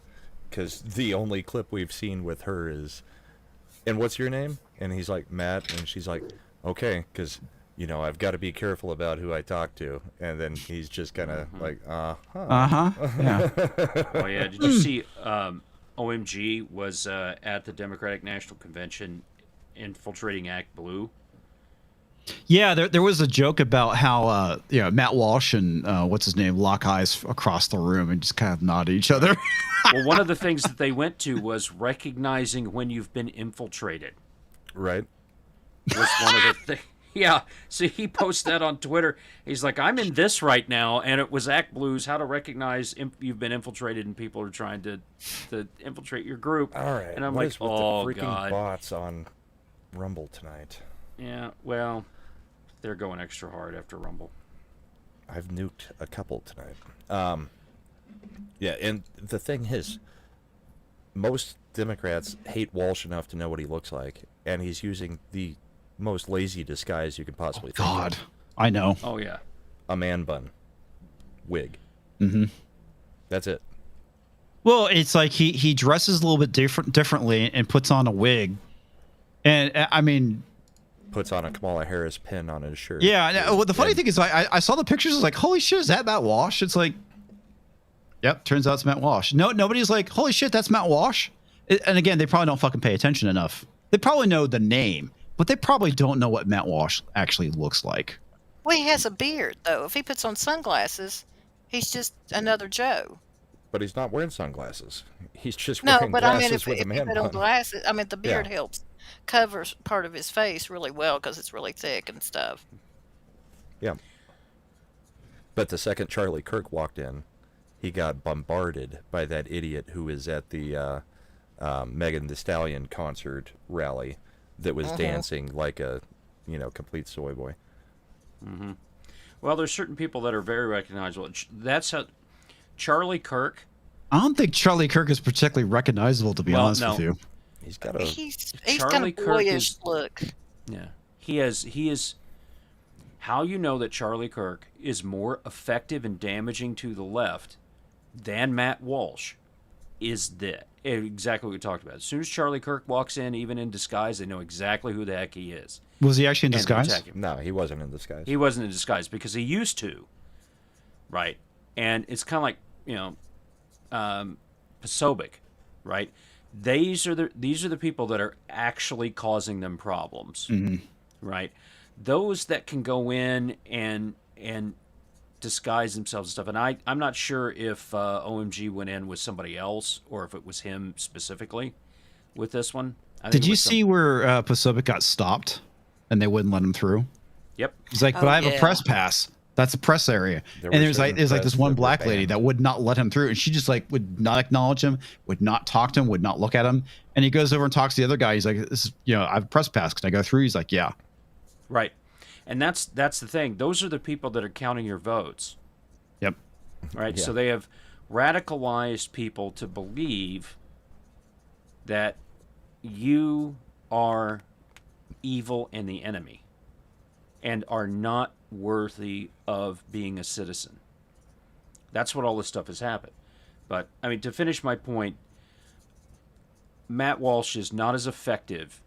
Because the only clip we've seen with her is, and what's your name? And he's like, Matt, and she's like, okay, because I've got to be careful about who I talk to. And then he's just kind of like, Yeah. Oh yeah, did you see OMG was at the Democratic National Convention infiltrating Act Blue? Yeah, there was a joke about how Matt Walsh and what's his name lock eyes across the room and just kind of nod at each other. Well, one of the things that they went to was recognizing when you've been infiltrated. right? Was one of the things. Yeah, so he posted that on Twitter. He's like, I'm in this right now, and it was Act Blues, how to recognize you've been infiltrated and people are trying to infiltrate your group. All right. And I'm what like, is with oh, the freaking God. bots on Rumble tonight? Yeah, well, they're going extra hard after Rumble. I've nuked a couple tonight. Yeah, and the thing is, most Democrats hate Walsh enough to know what he looks like, and he's using the most lazy disguise you could possibly think God, of. I know. Oh, yeah. A man bun. Wig. Mm-hmm. That's it. Well, it's like he dresses a little bit differently and puts on a wig, and I mean, Puts on a Kamala Harris pin on his shirt. yeah. Well, the funny thing is, I saw the pictures. I was like, holy shit, is that Matt Walsh? It's like, yep. Turns out it's Matt Walsh. No, nobody's like, holy shit, that's Matt Walsh. And again, they probably don't fucking pay attention enough. They probably know the name, but they probably don't know what Matt Walsh actually looks like. Well, he has a beard, though. If he puts on sunglasses, he's just another Joe. But he's not wearing sunglasses. He's just No, wearing but I glasses mean, if with he a man put on bun. glasses, I mean, the beard Yeah. helps covers part of his face really well because it's really thick and stuff. Yeah. But the second Charlie Kirk walked in, he got bombarded by that idiot who was at the Megan Thee Stallion concert rally that was dancing like a, complete soy boy. Mm-hmm. Well, there's certain people that are very recognizable. That's how Charlie Kirk. I don't think Charlie Kirk is particularly recognizable, to be Well, honest no. with you. He's got a... He's Charlie kind of Kirk boyish is- look. Yeah, he is. How you know that Charlie Kirk is more effective and damaging to the left than Matt Walsh is exactly what we talked about. As soon as Charlie Kirk walks in, even in disguise, they know exactly who the heck he is. Was he actually in And they disguise? attack him. No, he wasn't in disguise. He wasn't in disguise because he used to, right? And it's kind of like Pasobic, right? These are the people that are actually causing them problems, right? Those that can go in and disguise themselves and stuff. And I'm not sure if OMG went in with somebody else or if it was him specifically with this one. I think Did it you was see where Pasobic got stopped and they wouldn't let him through? Yep. He's like, but Oh, I have a yeah. press pass. That's a press area. There And were there's certain this press one that were black lady banned. that would not let him through. And she just would not acknowledge him, would not talk to him, would not look at him. And he goes over and talks to the other guy. He's like, this is, I have a press pass. Can I go through? He's like, yeah. Right. And that's the thing. Those are the people that are counting your votes. Yep. Right? Yeah. So they have radicalized people to believe that you are evil and the enemy and are not worthy of being a citizen. That's what all this stuff has happened. But, I mean, to finish my point, Matt Walsh is not as effective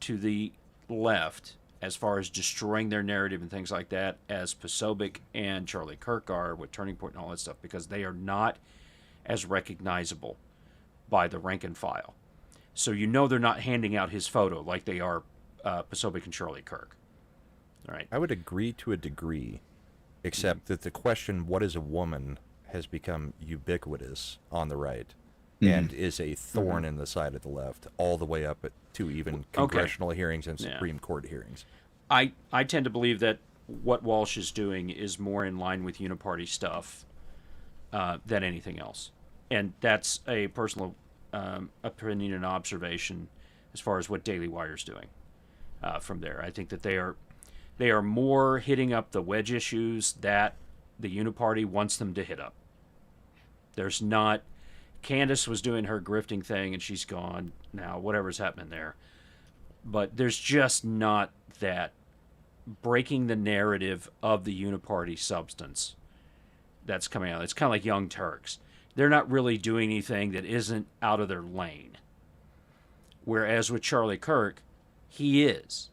to the left as far as destroying their narrative and things like that as Pasobic and Charlie Kirk are with Turning Point and all that stuff, because they are not as recognizable by the rank and file. So they're not handing out his photo like they are Pasobic and Charlie Kirk. All right. I would agree to a degree, except that the question, what is a woman, has become ubiquitous on the right and is a thorn in the side of the left, all the way up to even congressional hearings and Supreme Court hearings. I tend to believe that what Walsh is doing is more in line with uniparty stuff than anything else. And that's a personal opinion and observation as far as what Daily Wire's doing. from there. I think that they are more hitting up the wedge issues that the Uniparty wants them to hit up. There's not. Candace was doing her grifting thing, and she's gone now. Whatever's happening there, but there's just not that breaking the narrative of the Uniparty substance that's coming out. It's kind of like Young Turks. They're not really doing anything that isn't out of their lane. Whereas with Charlie Kirk, he is.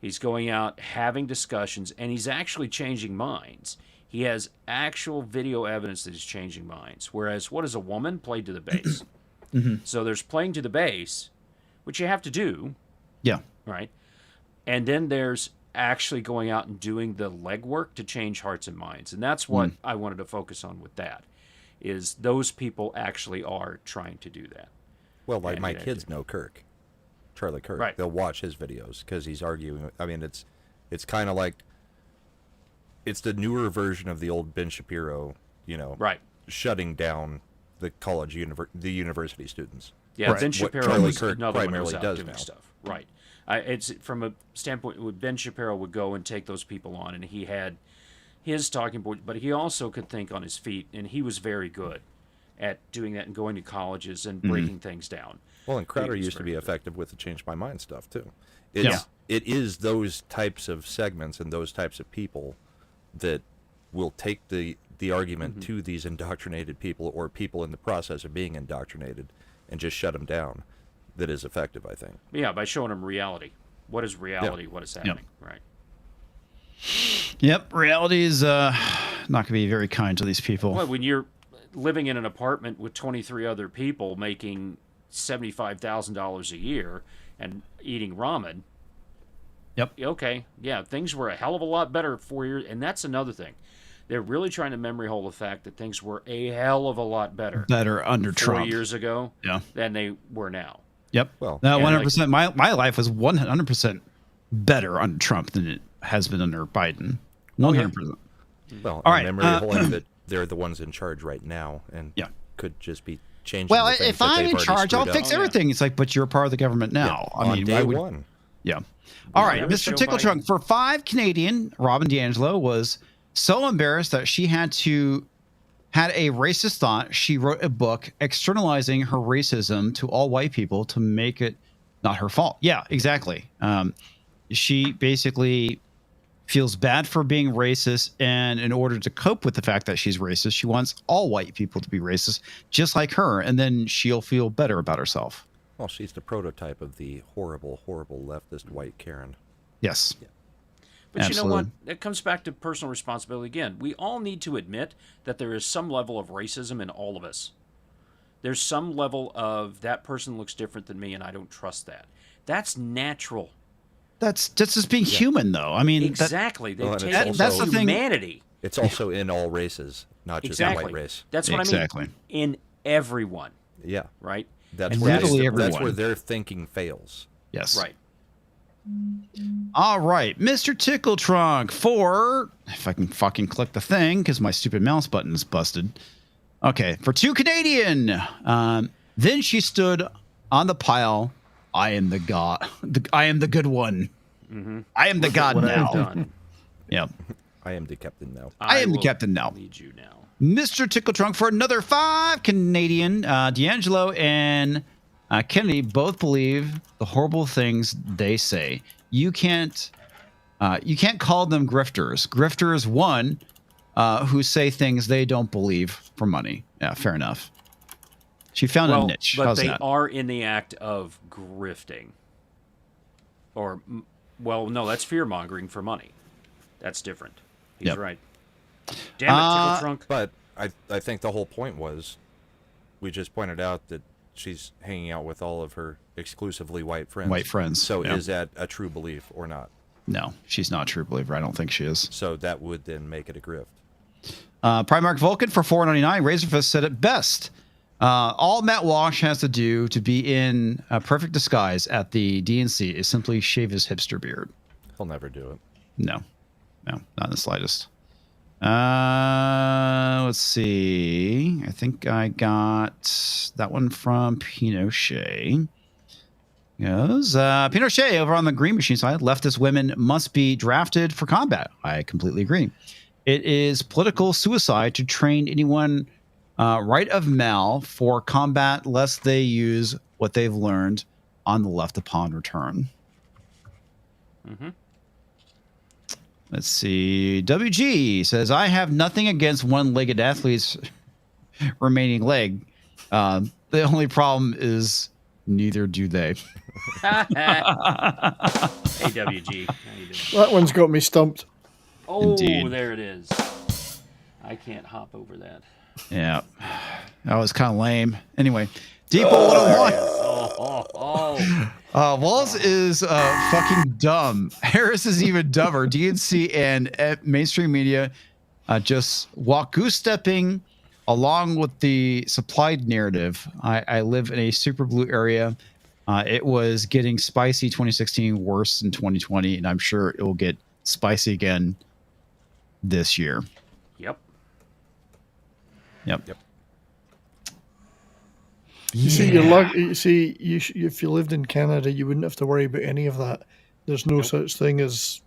He's going out, having discussions, and he's actually changing minds. He has actual video evidence that he's changing minds. Whereas, what is a woman? Played to the base. So there's playing to the base, which you have to do. Yeah. Right? And then there's actually going out and doing the legwork to change hearts and minds. And that's what I wanted to focus on with that, is those people actually are trying to do that. Well, like my kids know Kirk, Charlie Kirk. Right. They'll watch his videos because he's arguing. I mean, it's kind of like it's the newer version of the old Ben Shapiro, Right. shutting down the the university students. Yeah, Right. Ben What Shapiro Charlie was Kirk another one who primarily was out does doing now. stuff. Right. It's from a standpoint, Ben Shapiro would go and take those people on, and he had his talking point, but he also could think on his feet, and he was very good at doing that and going to colleges and breaking things down. Well, and Crowder He was used to very be good. effective with the Change My Mind stuff too. Yeah. It is those types of segments and those types of people that will take the argument to these indoctrinated people or people in the process of being indoctrinated and just shut them down. That is effective, I think. Yeah, by showing them reality. What is reality? What is happening? Right. Yep. Reality is not going to be very kind to these people. Well, when you're living in an apartment with 23 other people making $75,000 a year and eating ramen. Yep. Okay. Yeah, things were a hell of a lot better 4 years, and that's another thing. They're really trying to memory hole the fact that things were a hell of a lot better Better under 4 Trump. years ago Yeah. than they were now. Yep. Well, no, yeah, 100%. My life was 100% better under Trump than it has been under Biden. 100%. Well, All and right, memory holding that they're the ones in charge right now and Yeah. could just be changing. Well, the things if that I'm they've in already charge, I'll screwed fix up. everything. It's like, but you're part of the government now. Yeah, on day why would- one. Yeah. All right, never Mr. show Tickle Biden. Trunk. For 5 Canadian, Robin DeAngelo was so embarrassed that she had a racist thought. She wrote a book externalizing her racism to all white people to make it not her fault. Yeah, exactly. She basically feels bad for being racist, and in order to cope with the fact that she's racist, she wants all white people to be racist, just like her, and then she'll feel better about herself. Well, she's the prototype of the horrible, horrible leftist white Karen. Yes. But you know what? Absolutely. It comes back to personal responsibility again. We all need to admit that there is some level of racism in all of us. There's some level of that person looks different than me and I don't trust that. That's natural. That's just being human, though. I mean, Exactly. They've Well, and it's taken also- that's the thing- humanity. It's also in all races, not just the Exactly. white race. That's what Exactly. I mean. In everyone, Yeah, right? that's And where literally that's everyone. where their thinking fails. yes. Right. All right, Mr. Tickle Trunk for, if I can fucking click the thing because my stupid mouse button is busted. Okay, for 2 Canadian. Then she stood on the pile. I am the god. I am the good one. I am the god What I've now. done. Yeah, I am the captain now. I am the will captain now. Lead you now. Mr. Tickle Trunk for another 5 Canadian. D'Angelo and Kennedy both believe the horrible things they say. You can't call them grifters. Grifters, one, who say things they don't believe for money. Yeah, fair enough. She found a niche. But How's they that? are in the act of grifting. Well, no, that's fear mongering for money. That's different. He's Yep. right. Damn it, Tickle Trunk. But I think the whole point was, we just pointed out that she's hanging out with all of her exclusively white friends. White friends, So yeah. is that a true belief or not? No, she's not a true believer. I don't think she is. So that would then make it a grift. Primark Vulcan for $4.99. Razorfist said it best. All Matt Walsh has to do to be in a perfect disguise at the DNC is simply shave his hipster beard. He'll never do it. No, not in the slightest. Let's see. I think I got that one from Pinochet. goes, Pinochet over on the Green Machine side, leftist women must be drafted for combat. I completely agree. It is political suicide to train anyone right of Mal for combat lest they use what they've learned on the left upon return. Mm-hmm. Let's see. WG says, I have nothing against one-legged athletes remaining leg. The only problem is neither do they. AWG. How you doing? That one's got me stumped. Oh, Indeed. there it is. I can't hop over that. Yeah. That was kind of lame. Anyway, Depot 101. Walls is fucking dumb. Harris is even dumber. DNC and mainstream media just walk goose stepping along with the supplied narrative. I live in a super blue area. It was getting spicy 2016, worse in 2020, and I'm sure it will get spicy again this year. Yep. Yep. You see, you're lucky. You see, if you lived in Canada, you wouldn't have to worry about any of that. There's no such thing as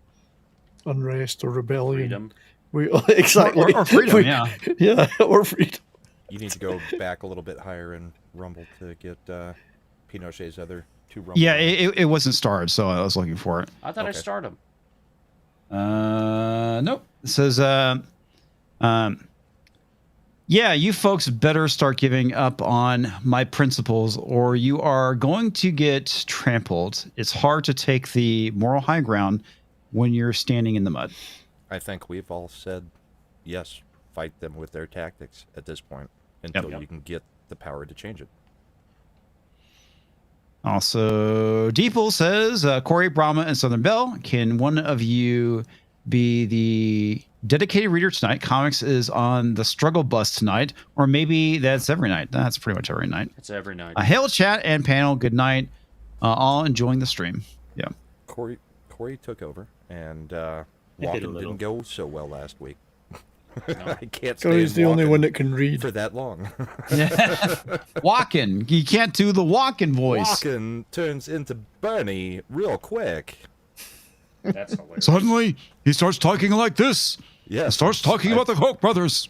unrest or rebellion. Freedom. Exactly. Or freedom, yeah. Yeah, or freedom. You need to go back a little bit higher in Rumble to get Pinochet's other two Rumble. Yeah, it wasn't starred, so I was looking for it. I thought I started him. Nope. It says, yeah, you folks better start giving up on my principles or you are going to get trampled. It's hard to take the moral high ground when you're standing in the mud. I think we've all said, yes, fight them with their tactics at this point until you can get the power to change it. Also, Deeple says, Corey, Brahma, and Southern Belle, can one of you be the dedicated reader tonight? Comics is on the struggle bus tonight, or maybe that's every night. That's pretty much every night. It's every night. Hail chat and panel. Good night. All enjoying the stream. Yeah. Corey took over, and walking didn't go so well last week. I can't stay Corey's the only one that can read for that long. Walking. You can't do the walking voice. Walking turns into Bernie real quick. That's hilarious. Suddenly, he starts talking like this. Yeah. Starts talking about the Koch brothers.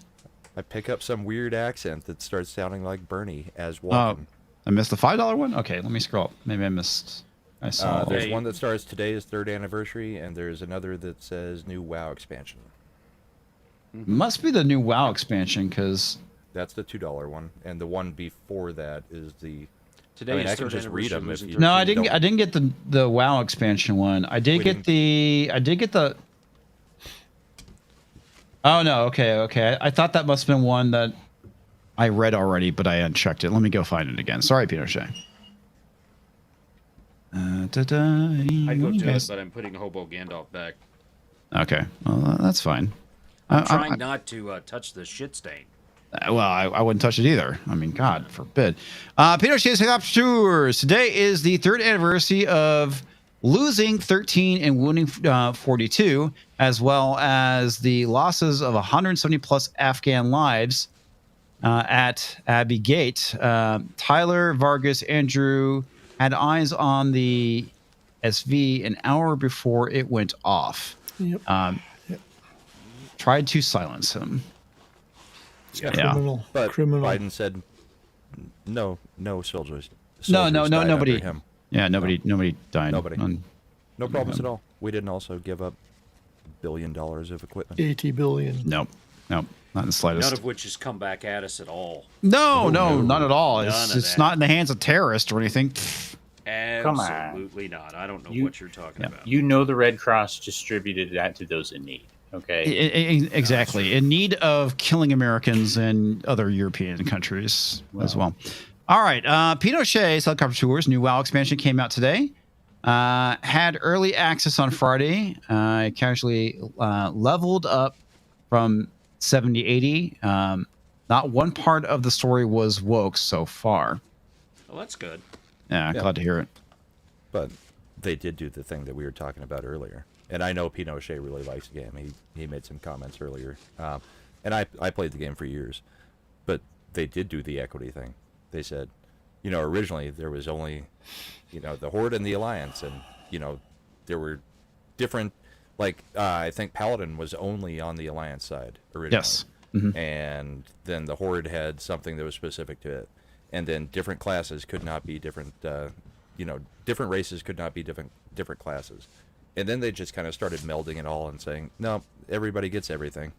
I pick up some weird accent that starts sounding like Bernie as walking. I missed the $5 one? Okay, let me scroll up. Maybe I missed. I saw there's one that starts today is 3rd anniversary, and there's another that says new WoW expansion. Must be the new WoW expansion, because that's the $2 one, and the one before that is the. Today is I can 3rd just read them. anniversary. If you no, I didn't. I didn't get the WoW expansion one. I did get the. Oh no! Okay. I thought that must have been one that I read already, but I unchecked it. Let me go find it again. Sorry, Pinochet. I go to it, but I'm putting Hobo Gandalf back. Okay, well that's fine. I'm trying not to touch the shit stain. Well, I wouldn't touch it either. I mean, God forbid. Pinochet's Tours. Today is the 3rd anniversary of losing 13 and wounding 42, as well as the losses of 170 plus Afghan lives at Abbey Gate. Tyler, Vargas, Andrew had eyes on the SV an hour before it went off. Yep. Tried to silence him. Criminal. But criminal. Biden said, no soldiers. No, died nobody. under him. Yeah, nobody died. Nobody. No problems at all. We didn't also give up $1 billion of equipment. 80 billion. Nope, not in the slightest. None of which has come back at us at all. No, not at all. None of It's that. not in the hands of terrorists or anything. Absolutely not. I don't know what you're talking about. You know the Red Cross distributed that to those in need. Okay. Exactly. In need of killing Americans and other European countries as well. All right. Pinochet's Helicopter Tours new WoW expansion came out today. Had early access on Friday. Casually leveled up from 70 to 80. Not one part of the story was woke so far. Well, that's good. Yeah, glad to hear it. But they did do the thing that we were talking about earlier. And I know Pinochet really likes the game. He made some comments earlier. And I played the game for years. But they did do the equity thing. They said, originally there was only, the Horde and the Alliance, and there were different. Like I think Paladin was only on the Alliance side originally. Yes. Mm-hmm. And then the Horde had something that was specific to it, and then different classes could not be different. Different races could not be different classes, and then they just kind of started melding it all and saying, no, everybody gets everything.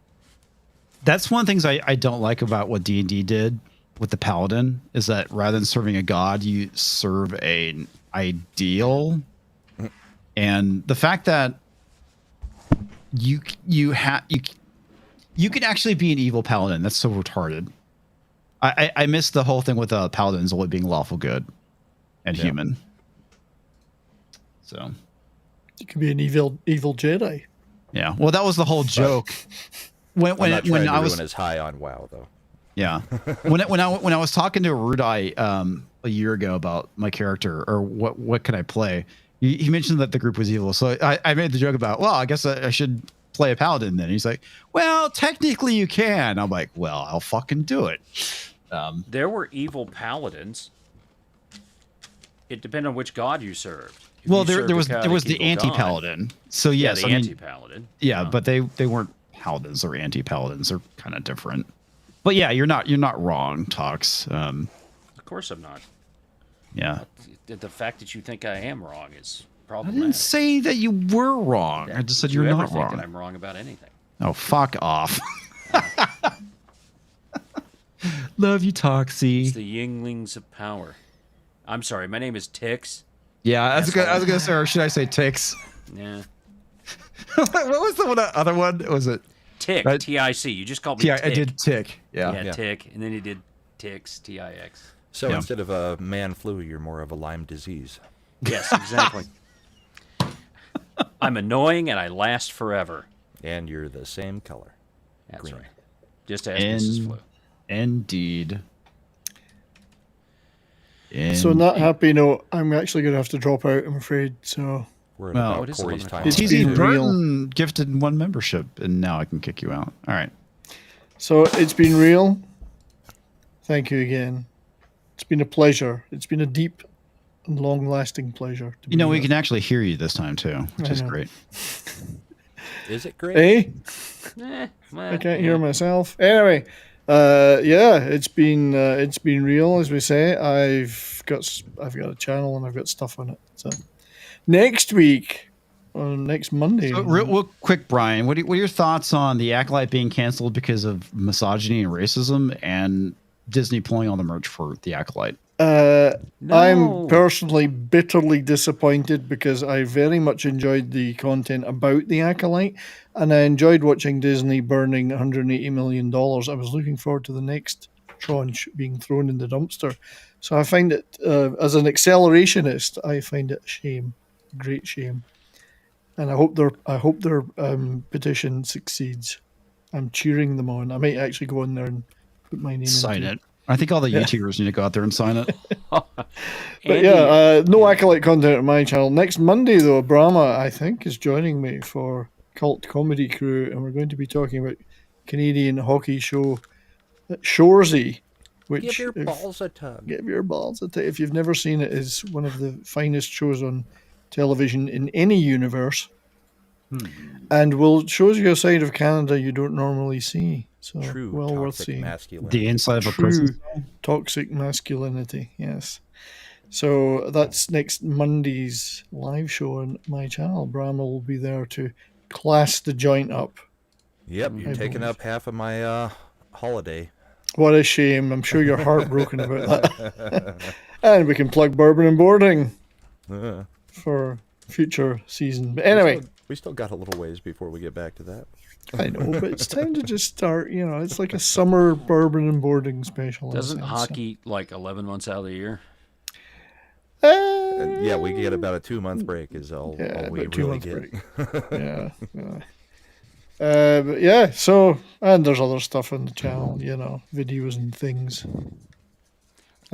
That's one of the things I don't like about what D&D did with the Paladin, is that rather than serving a god, you serve an ideal. And the fact that you can actually be an evil paladin, that's so retarded. I miss the whole thing with paladins only being lawful good and human. So you could be an evil Jedi. Yeah, well, that was the whole joke. When I was as high on WoW though. Yeah, when I was talking to Rudai a year ago about my character or what could I play, he mentioned that the group was evil, so I made the joke about, well, I guess I should play a paladin then. He's like, well, technically you can. I'm like, well, I'll fucking do it. There were evil paladins. It depended on which god you served. Well, there was the anti-paladin. So yes, the anti-paladin. Yeah, but they weren't paladins or anti-paladins. They're kind of different. But yeah, you're not wrong, Tox. Of course I'm not. Yeah. The fact that you think I am wrong is I problematic. didn't say that you were wrong. I just said you're not think wrong. that I'm wrong about anything. Oh, fuck off. Love you, Toxie. It's the Yinglings of power. I'm sorry, my name is Tix. Yeah, I was gonna say, or should I say Tix? Yeah. What was the other one? Was it Tick? Right? T-I-C. You just called me Tick. I did Tick. Yeah. Tick, and then you did Tix. T-I-X. So instead of a man flu, you're more of a Lyme disease. Yes, exactly. I'm annoying and I last forever. And you're the same color. That's green. right. Just ask Mrs. Flu. Indeed. So on that happy note, I'm actually going to have to drop out, I'm afraid. So We're at Well, about it is Corey's 11 time. o'clock. It's TZ been real. Burton gifted 1 membership, and now I can kick you out. All right. So it's been real. Thank you again. It's been a pleasure. It's been a deep and long-lasting pleasure. To You know, be we here. can actually hear you this time too, which I is know. great. Is it great? Eh? I can't hear myself. Anyway, it's been real, as we say. I've got a channel and I've got stuff on it. So next week, or next Monday. So, real quick, Brian, what are your thoughts on the Acolyte being canceled because of misogyny and racism, and Disney pulling all the merch for the Acolyte? I'm personally bitterly disappointed because I very much enjoyed the content about the Acolyte, and I enjoyed watching Disney burning $180 million. I was looking forward to the next tranche being thrown in the dumpster. So I find it, as an accelerationist, I find it a shame, great shame. And I hope their petition succeeds. I'm cheering them on. I might actually go on there and put my name Sign into it. I think all the YouTubers need to go out there and sign it. But no Acolyte content on my channel. Next Monday, though, Brahma, I think, is joining me for Cult Comedy Crew, and we're going to be talking about Canadian hockey show Shoresy. Which, Give your balls a tug. Give your balls a tug. If you've never seen it, is one of the finest shows on television in any universe. And shows you a side of Canada you don't normally see. So True well worth toxic seeing. masculinity. The inside of a True prison. toxic masculinity, yes. So that's next Monday's live show on my channel. Brahma will be there to class the joint up. Yep, you're taking up half of my holiday. What a shame. I'm sure you're heartbroken about that. And we can plug Bourbon and Boarding for future season. But anyway. We still got a little ways before we get back to that. I know, but it's time to just start. You know, it's like a summer Bourbon and Boarding special. Doesn't hockey like 11 months out of the year? Yeah, we get about a 2-month break is all we about really 2 month get. break. But yeah, so, and there's other stuff on the channel, you know, videos and things.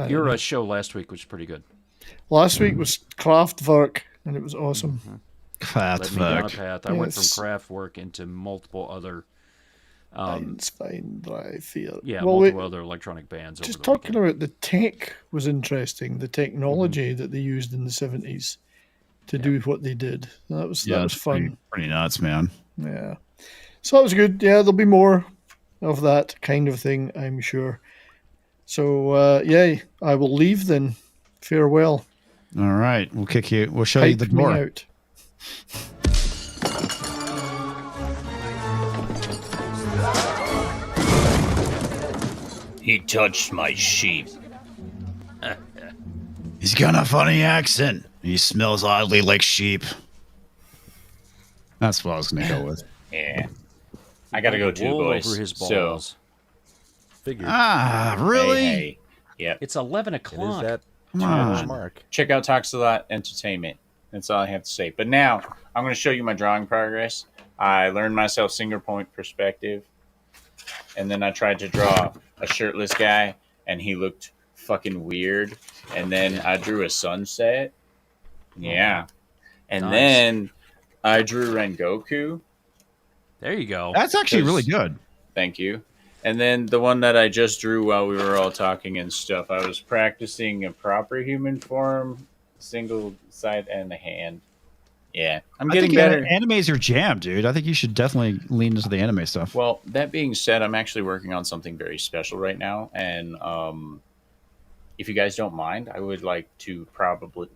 Your show last week was pretty good. Last week was Kraftwerk, and it was awesome. Led me down a path. I went from Yes. craft work into multiple other It's fine, I feel. Yeah, well, multiple other electronic bands. just over the talking weekend. about the tech was interesting. The technology that they used in the 70s to do what they did. That was it's fun. Pretty nuts, man. Yeah. So that was good. Yeah, there'll be more of that kind of thing, I'm sure. So yeah, I will leave then. Farewell. All right, we'll kick you. We'll show you the Pipe me door. out. He touched my sheep. He's got a funny accent. He smells oddly like sheep. That's what I was gonna go with. Yeah. I gotta go too, Wool boys. over his So, balls. Figured. Ah, really? hey. Yep. It's 11 It o'clock. is that Come challenge on. mark. Check out Toxalot Entertainment. That's all I have to say. But now, I'm going to show you my drawing progress. I learned myself single point perspective. And then I tried to draw a shirtless guy, and he looked fucking weird. And then I drew a sunset. Yeah. And Nice. then I drew Rengoku. There you go. That's actually really good. Thank you. And then the one that I just drew while we were all talking and stuff, I was practicing a proper human form, single side and a hand. Yeah, I'm I getting think better. Anime's your jam, dude. I think you should definitely lean into the anime stuff. Well, that being said, I'm actually working on something very special right now, and if you guys don't mind, I would like to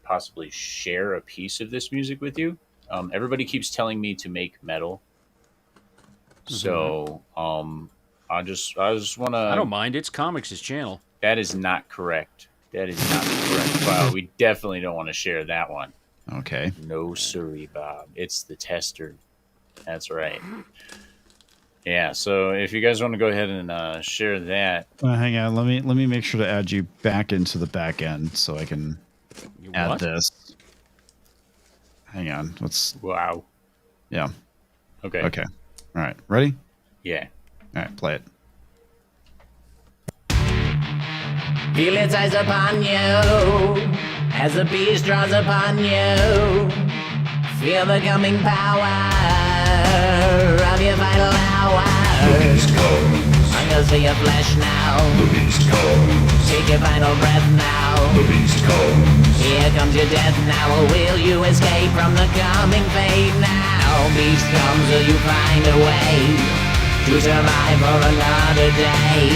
possibly share a piece of this music with you. Everybody keeps telling me to make metal, so I just want to. I don't mind. It's Comics' channel. That is not correct. That is not the correct file. We definitely don't want to share that one. Okay. No, sorry, Bob. It's the tester. That's right. Yeah. So if you guys want to go ahead and share that, Hang on. Let me make sure to add you back into the back end so I can You add what? this. Hang on. Let's. wow. Yeah. Okay. Okay. All right. Ready? Yeah. All right. Play it. Feel its eyes upon you as the beast draws upon you. Feel the coming power of your vital hour. The beast comes. Hunger for your flesh now. The beast comes. Take your final breath now. The beast comes. Here comes your death now. Or will you escape from the coming fate now? Beast comes, will you find a way to survive for another day?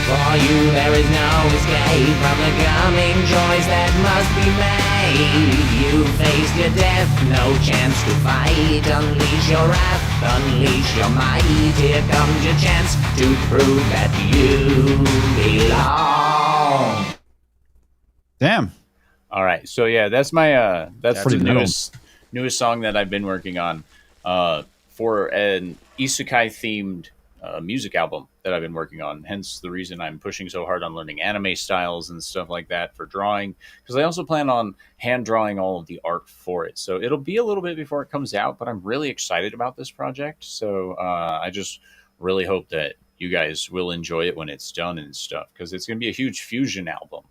For you there is no escape from the coming choice that must be made. You faced your death, no chance to fight. Unleash your wrath, unleash your might. Here comes your chance to prove that you belong. Damn. All right. So yeah, that's my that's the pretty new. newest song that I've been working on for an isekai themed music album that I've been working on. Hence the reason I'm pushing so hard on learning anime styles and stuff like that for drawing, because I also plan on hand drawing all of the art for it. So it'll be a little bit before it comes out, but I'm really excited about this project. So I just really hope that you guys will enjoy it when it's done and stuff, because it's going to be a huge fusion album.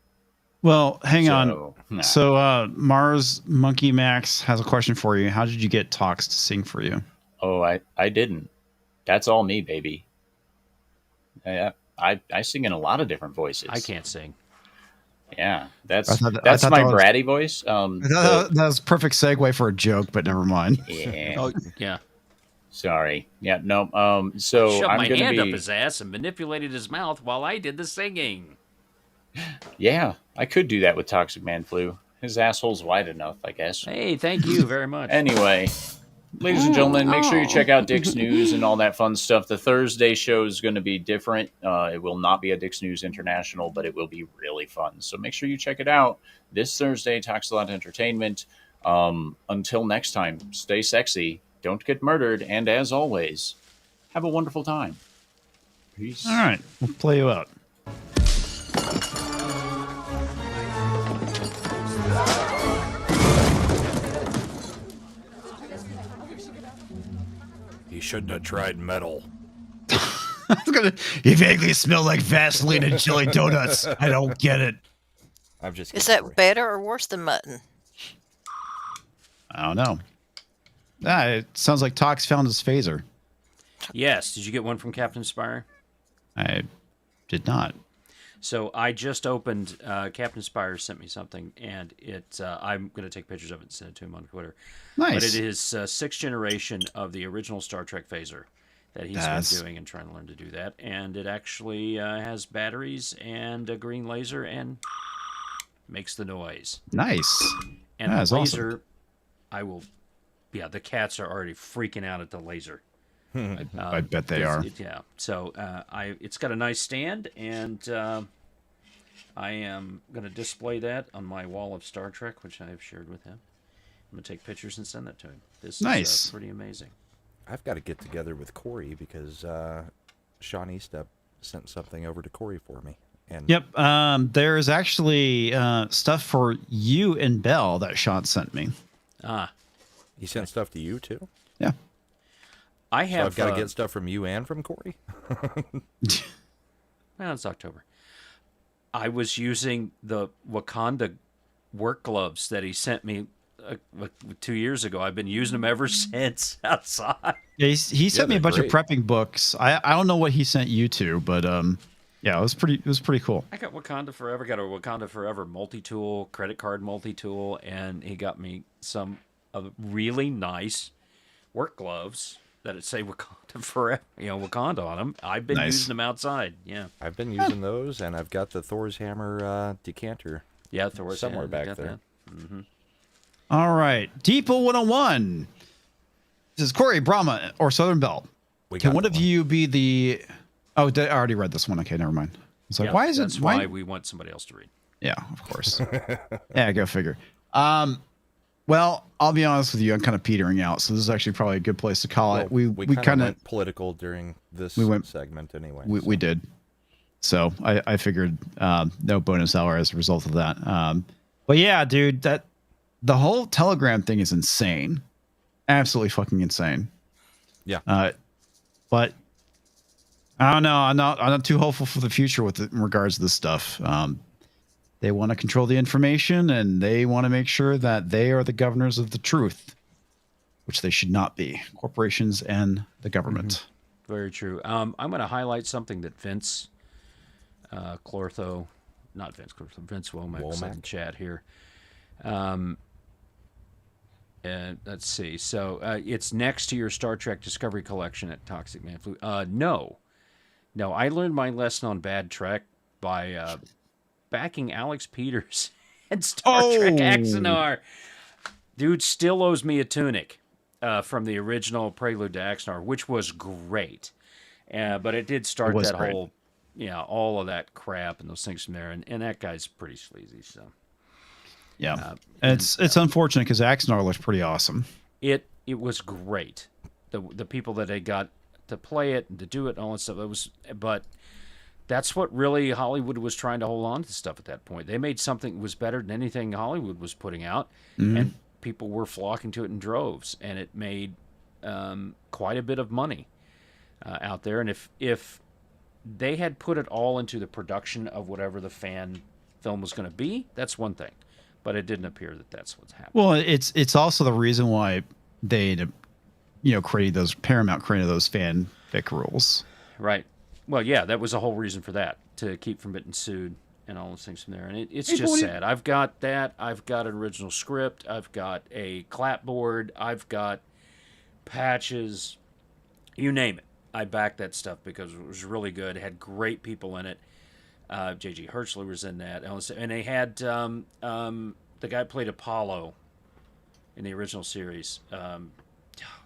Well, hang on. nah. So Mars Monkey Max has a question for you. How did you get Tox to sing for you? Oh, I didn't. That's all me, baby. I sing in a lot of different voices. I can't sing. Yeah, that's I thought my that was- bratty voice. That was a perfect segue for a joke, but never mind. Yeah. Oh, yeah. Sorry. Yeah. No. So Shoved I'm my gonna hand be. up his ass and manipulated his mouth while I did the singing. Yeah, I could do that with Toxic Man Flu. His asshole's wide enough, I guess. Hey, thank you very much. Anyway, ladies and gentlemen, make sure you check out Dick's News and all that fun stuff. The Thursday show is going to be different. It will not be a Dick's News International, but it will be really fun. So make sure you check it out this Thursday, Toxalot Entertainment. Until next time, stay sexy, don't get murdered, and as always, have a wonderful time. Peace. All right, we'll play you out. He shouldn't have tried metal. You vaguely smell like Vaseline and chili donuts. I don't get it. I'm just. Is that better or worse than mutton? I don't know. It sounds like Tox found his phaser. Yes. Did you get one from Captain Spire? I did not. So I just opened. Captain Spire sent me something, and I'm going to take pictures of it and send it to him on Twitter. Nice. But it is 6th generation of the original Star Trek phaser that he's been doing and trying to learn to do that. And it actually has batteries and a green laser and makes the noise. Nice. And That's the awesome. laser, yeah, the cats are already freaking out at the laser. I bet they are. Yeah. So it's got a nice stand, and I am going to display that on my wall of Star Trek, which I have shared with him. I'm going to take pictures and send that to him. This Nice. is pretty amazing. I've got to get together with Corey because Sean Eastep sent something over to Corey for me. And Yep. There's actually stuff for you and Belle that Sean sent me. he sent stuff to you too? Yeah. I So have I've got to get stuff from you and from Corey? Well, it's October. I was using the Wakanda work gloves that he sent me 2 years ago. I've been using them ever since outside. Yeah, he sent me a bunch of prepping books. I don't know what he sent you to, but yeah, it was pretty cool. I got Wakanda Forever. Got a Wakanda Forever multi-tool, credit card multi-tool, and he got me some really nice work gloves that say Wakanda Forever, Wakanda on them. I've been using them outside. Yeah, I've been using those, and I've got the Thor's Hammer decanter. Yeah, Thor's somewhere Hammer, back got there. that. All right, Deeple 101. This is Corey, Brahma, or Southern Belle. Can one of you be the? Oh, I already read this one. Okay, never mind. It's like, Yeah, why is that's it? why we want somebody else to read. Yeah, of course. Yeah, go figure. Well, I'll be honest with you. I'm kind of petering out, so this is actually probably a good place to call it. We kind of went political during this segment anyway. We did. So I figured no bonus hour as a result of that. But yeah, dude, the whole Telegram thing is insane. Absolutely fucking insane. Yeah. But I don't know. I'm not too hopeful for the future in regards to this stuff. They want to control the information, and they want to make sure that they are the governors of the truth, which they should not be. Corporations and the government. Very true. I'm going to highlight something that Vince Clortho, not Vince Clortho, Vince Womack said in chat here. And let's see. So it's next to your Star Trek Discovery Collection at Toxic Man Flu. No, I learned my lesson on Bad Trek by backing Alex Peters and Star Trek Axanar. Dude still owes me a tunic from the original Prelude to Axanar, which was great. But it did start that whole, all of that crap and those things from there. And that guy's pretty sleazy. So yeah, it's unfortunate because Axanar looks pretty awesome. It was great. The people that they got to play it and to do it and all that stuff. But that's what really Hollywood was trying to hold on to stuff at that point. They made something that was better than anything Hollywood was putting out, and people were flocking to it in droves, and it made quite a bit of money out there. And if they had put it all into the production of whatever the fan film was going to be, that's one thing. But it didn't appear that that's what's happening. Well, it's also the reason why they, Paramount created those fanfic rules. Right. Well, yeah, that was the whole reason for that, to keep from getting sued and all those things from there. And it's just sad. I've got that. I've got an original script. I've got a clapboard. I've got patches. You name it. I backed that stuff because it was really good. It had great people in it. J.G. Hertzler was in that. And they had the guy who played Apollo in the original series. Oh,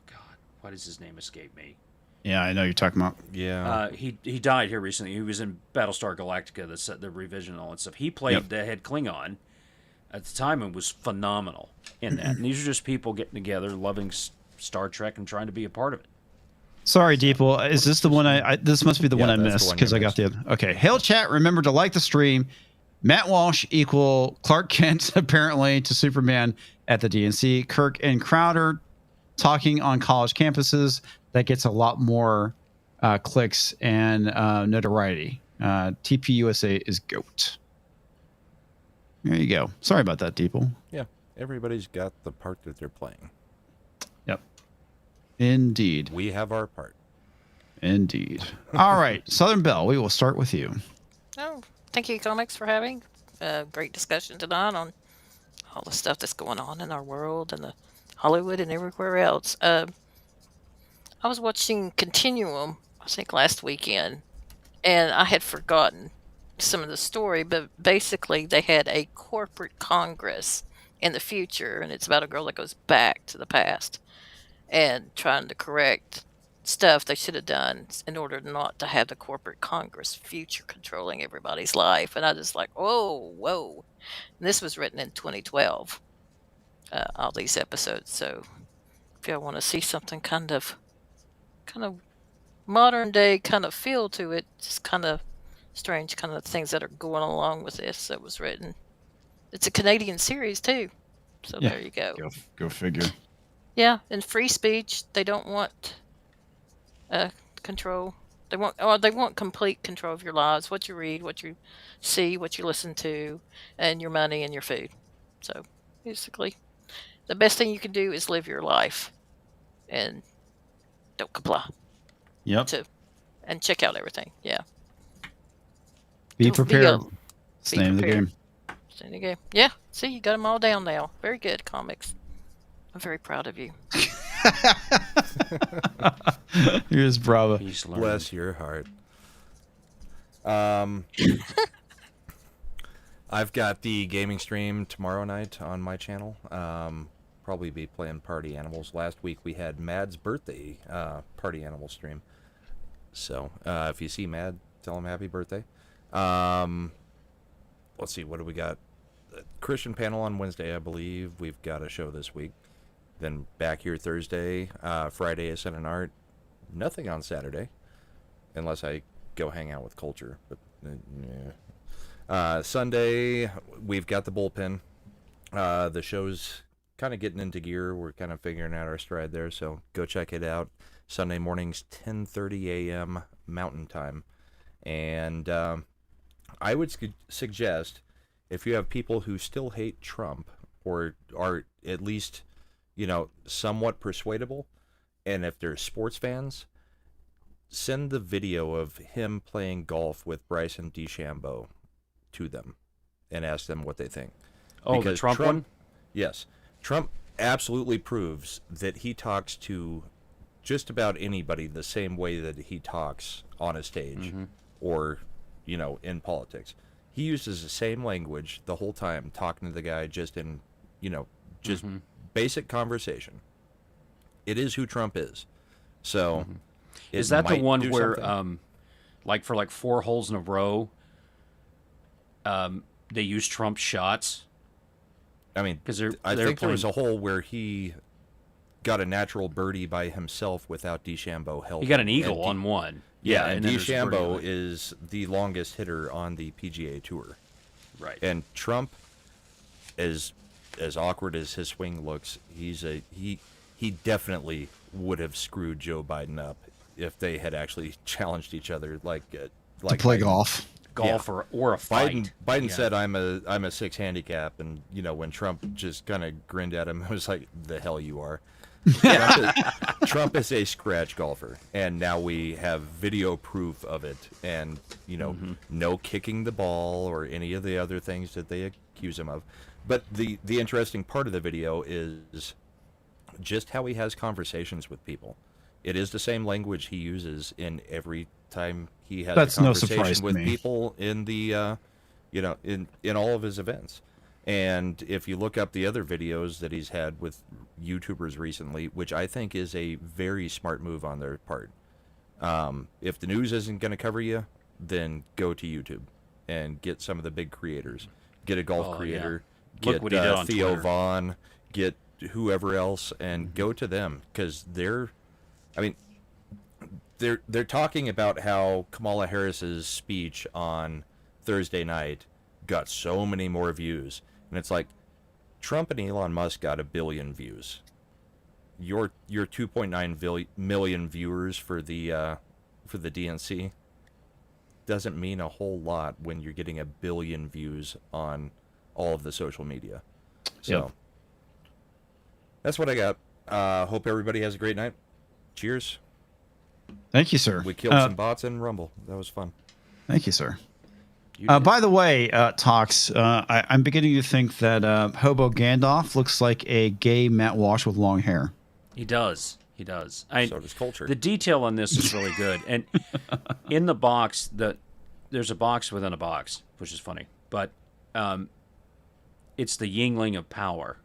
God. Why does his name escape me? Yeah, I know you're talking about. Yeah. He died here recently. He was in Battlestar Galactica, the revision and all that stuff. He played the head Klingon at the time and was phenomenal in that. And these are just people getting together, loving Star Trek and trying to be a part of it. Sorry, Deeple. Is this the one this must be the one I missed because I got the other. Okay. Hail chat. Remember to like the stream. Matt Walsh equal Clark Kent apparently to Superman at the DNC. Kirk and Crowder talking on college campuses. That gets a lot more clicks and notoriety. TPUSA is GOAT. There you go. Sorry about that, Deeple. Yeah, everybody's got the part that they're playing. Yep. Indeed. We have our part. Indeed. All right, Southern Belle, we will start with you. Oh, thank you, comics, for having a great discussion tonight on all the stuff that's going on in our world and the Hollywood and everywhere else. I was watching Continuum, I think last weekend, and I had forgotten some of the story, but basically they had a corporate congress in the future, and it's about a girl that goes back to the past and trying to correct stuff they should have done in order not to have the corporate congress future controlling everybody's life. And I just like, whoa. And this was written in 2012, all these episodes. So if y'all want to see something kind of modern day kind of feel to it, just kind of strange kind of things that are going along with this that was written. It's a Canadian series too, so there you go. Go figure. Yeah, and free speech. They don't want control. They want complete control of your lives, what you read, what you see, what you listen to, and your money and your food. So basically, the best thing you can do is live your life and don't comply. Yep. And check out everything. Yeah. Be prepared. Be It's the name of the prepared. game. It's in the game. Yeah. See, you got them all down now. Very good, comics. I'm very proud of you. Here's Bravo. Bless your heart. I've got the gaming stream tomorrow night on my channel. Probably be playing Party Animals. Last week we had Mad's birthday Party Animal stream. So if you see Mad, tell him happy birthday. Let's see, what do we got? Christian panel on Wednesday, I believe. We've got a show this week. Then back here Thursday. Friday is Sun and Art. Nothing on Saturday, unless I go hang out with Culture. But yeah. Sunday, we've got the bullpen. The show's kind of getting into gear. We're kind of figuring out our stride there, so go check it out. Sunday mornings, 10:30 a.m. Mountain Time. And I would suggest, if you have people who still hate Trump, or are at least, somewhat persuadable, and if they're sports fans, send the video of him playing golf with Bryson DeChambeau to them and ask them what they think. Oh, because the Trump one? Yes. Trump absolutely proves that he talks to just about anybody the same way that he talks on a stage or, in politics. He uses the same language the whole time, talking to the guy just in, just basic conversation. It is who Trump is. So, is that the one do where, something. for 4 holes in a row, they use Trump shots? I mean, because I think there was a hole where he got a natural birdie by himself without DeChambeau helping. He got an eagle on one. Yeah, and and then there's a birdie DeChambeau on it. is the longest hitter on the PGA Tour. Right. And Trump, as awkward as his swing looks, he definitely would have screwed Joe Biden up if they had actually challenged each other like To play golf. Or a fight. Biden said I'm a 6 handicap, and when Trump just kind of grinned at him, it was like, the hell you are. Trump is a scratch golfer, and now we have video proof of it, and no kicking the ball or any of the other things that they accuse him of. But the interesting part of the video is just how he has conversations with people. It is the same language he uses in every time he has That's a no conversation surprise to with me. people in the in all of his events. And if you look up the other videos that he's had with YouTubers recently, which I think is a very smart move on their part, if the news isn't going to cover you, then go to YouTube and get some of the big creators. Get a golf creator, Look get what he did on Theo Twitter. Vaughn, get whoever else, and go to them, because they're talking about how Kamala Harris's speech on Thursday night got so many more views, and it's like, Trump and Elon Musk got 1 billion views. Your 2.9 million viewers for the DNC doesn't mean a whole lot when you're getting 1 billion views on all of the social media. So that's what I got. Hope everybody has a great night. Cheers. Thank you, sir. We killed some bots in Rumble. That was fun. Thank you, sir. By the way, Tox, I'm beginning to think that Hobo Gandalf looks like a gay Matt Walsh with long hair. He does. He does. So does Culture. The detail on this is really good. And in the box, there's a box within a box, which is funny. But it's the Yingling of power.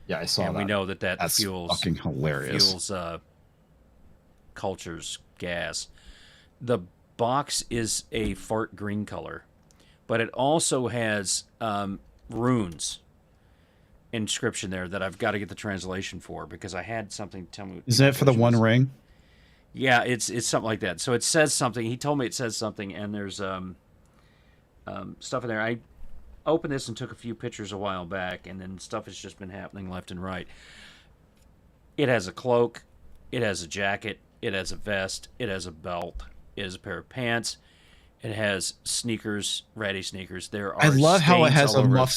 Yeah, I saw that. And we know that's fuels fucking hilarious. Fuels Culture's gas. The box is a fart green color, but it also has runes inscription there that I've got to get the translation for because I had something tell me. Is that for the One Ring? Yeah, it's something like that. So it says something. He told me it says something, and there's stuff in there. I opened this and took a few pictures a while back, and then stuff has just been happening left and right. It has a cloak, it has a jacket, it has a vest, it has a belt, it has a pair of pants, it has sneakers, ratty sneakers. There are. I love how it stains has all a over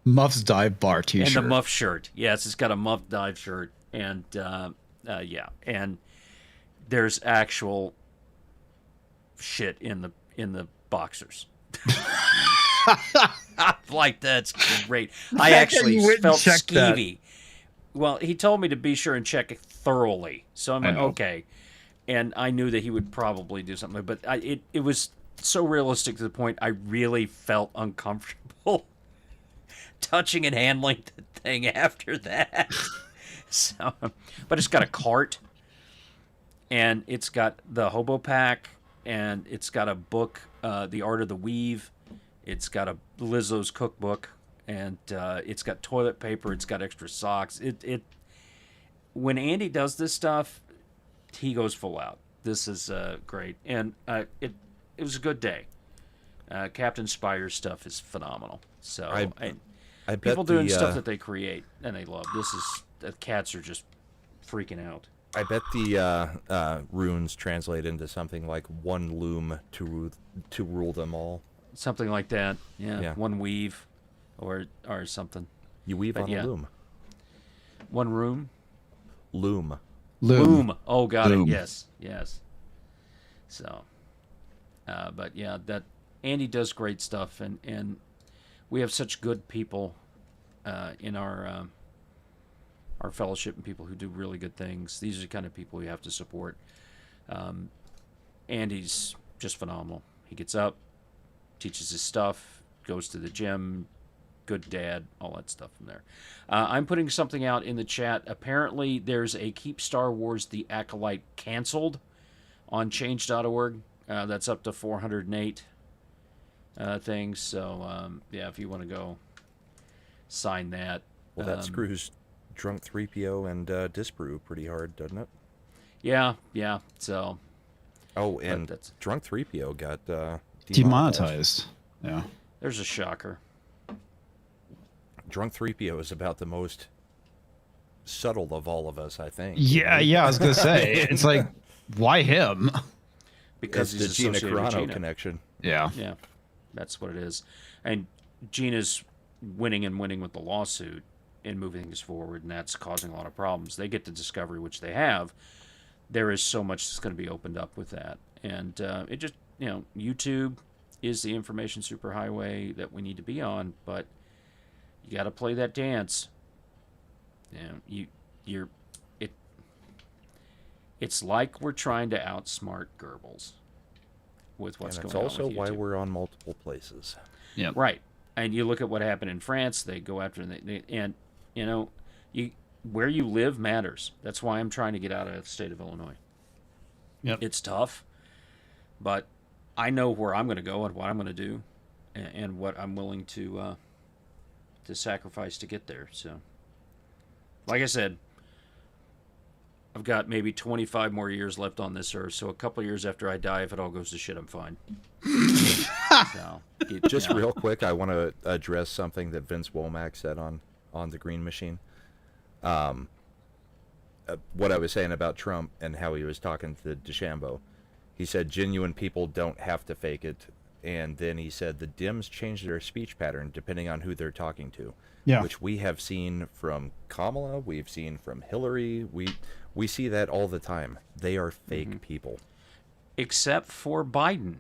Muff's Dive Bar T-shirt. and the Muff shirt. Yes, it's got a Muff dive shirt, and yeah, and there's actual shit in the boxers. Like, that's great. I actually felt skeevy. Well, he told me to be sure and check it thoroughly, so I'm like, okay. And I knew that he would probably do something, but it was so realistic to the point I really felt uncomfortable touching and handling the thing after that. So, but it's got a cart, and it's got the hobo pack, and it's got a book, The Art of the Weave. It's got a Lizzo's cookbook, and it's got toilet paper. It's got extra socks. When Andy does this stuff, he goes full out. This is great, and it was a good day. Captain Spire's stuff is phenomenal. So I bet people doing stuff that they create and they love. The cats are just freaking out. I bet the runes translate into something like one loom to rule them all. Something like that. Yeah. One weave or something. You weave on a loom. One room? Loom. Oh, got Loom. it. Yes. So, but yeah, that Andy does great stuff, and we have such good people in our fellowship and people who do really good things. These are the kind of people we have to support. Andy's just phenomenal. He gets up, teaches his stuff, goes to the gym, good dad, all that stuff from there. I'm putting something out in the chat. Apparently, there's a Keep Star Wars The Acolyte canceled on change.org. That's up to 408 things. So, yeah, if you want to go sign that. Well, that screws Drunk 3PO and Disbrew pretty hard, doesn't it? Yeah. So. Oh, and Drunk 3PO got demonetized. Yeah. There's a shocker. Drunk 3PO is about the most subtle of all of us, I think. Yeah, I was gonna say it's like, why him? Because it's he's the Gina associated with Carano Gina. connection. Yeah, that's what it is. And Gina's winning with the lawsuit and moving things forward, and that's causing a lot of problems. They get to Discovery, which they have. There is so much that's going to be opened up with that, and it just YouTube is the information superhighway that we need to be on, but you got to play that dance. It's like we're trying to outsmart Goebbels with what's going on. It's also with why YouTube. we're on multiple places. Yeah, right. And you look at what happened in France. They go after where you live matters. That's why I'm trying to get out of the state of Illinois. Yep. It's tough, but I know where I'm going to go and what I'm going to do, and what I'm willing to sacrifice to get there. So, like I said, I've got maybe 25 more years left on this earth. So a couple of years after I die, if it all goes to shit, I'm fine. So, Just real quick, I want to address something that Vince Womack said on the Green Machine. What I was saying about Trump and how he was talking to DeChambeau. He said genuine people don't have to fake it. And then he said the Dems change their speech pattern depending on who they're talking to. Yeah. Which we have seen from Kamala, we've seen from Hillary, We see that all the time. They are fake Mm-hmm. people. Except for Biden.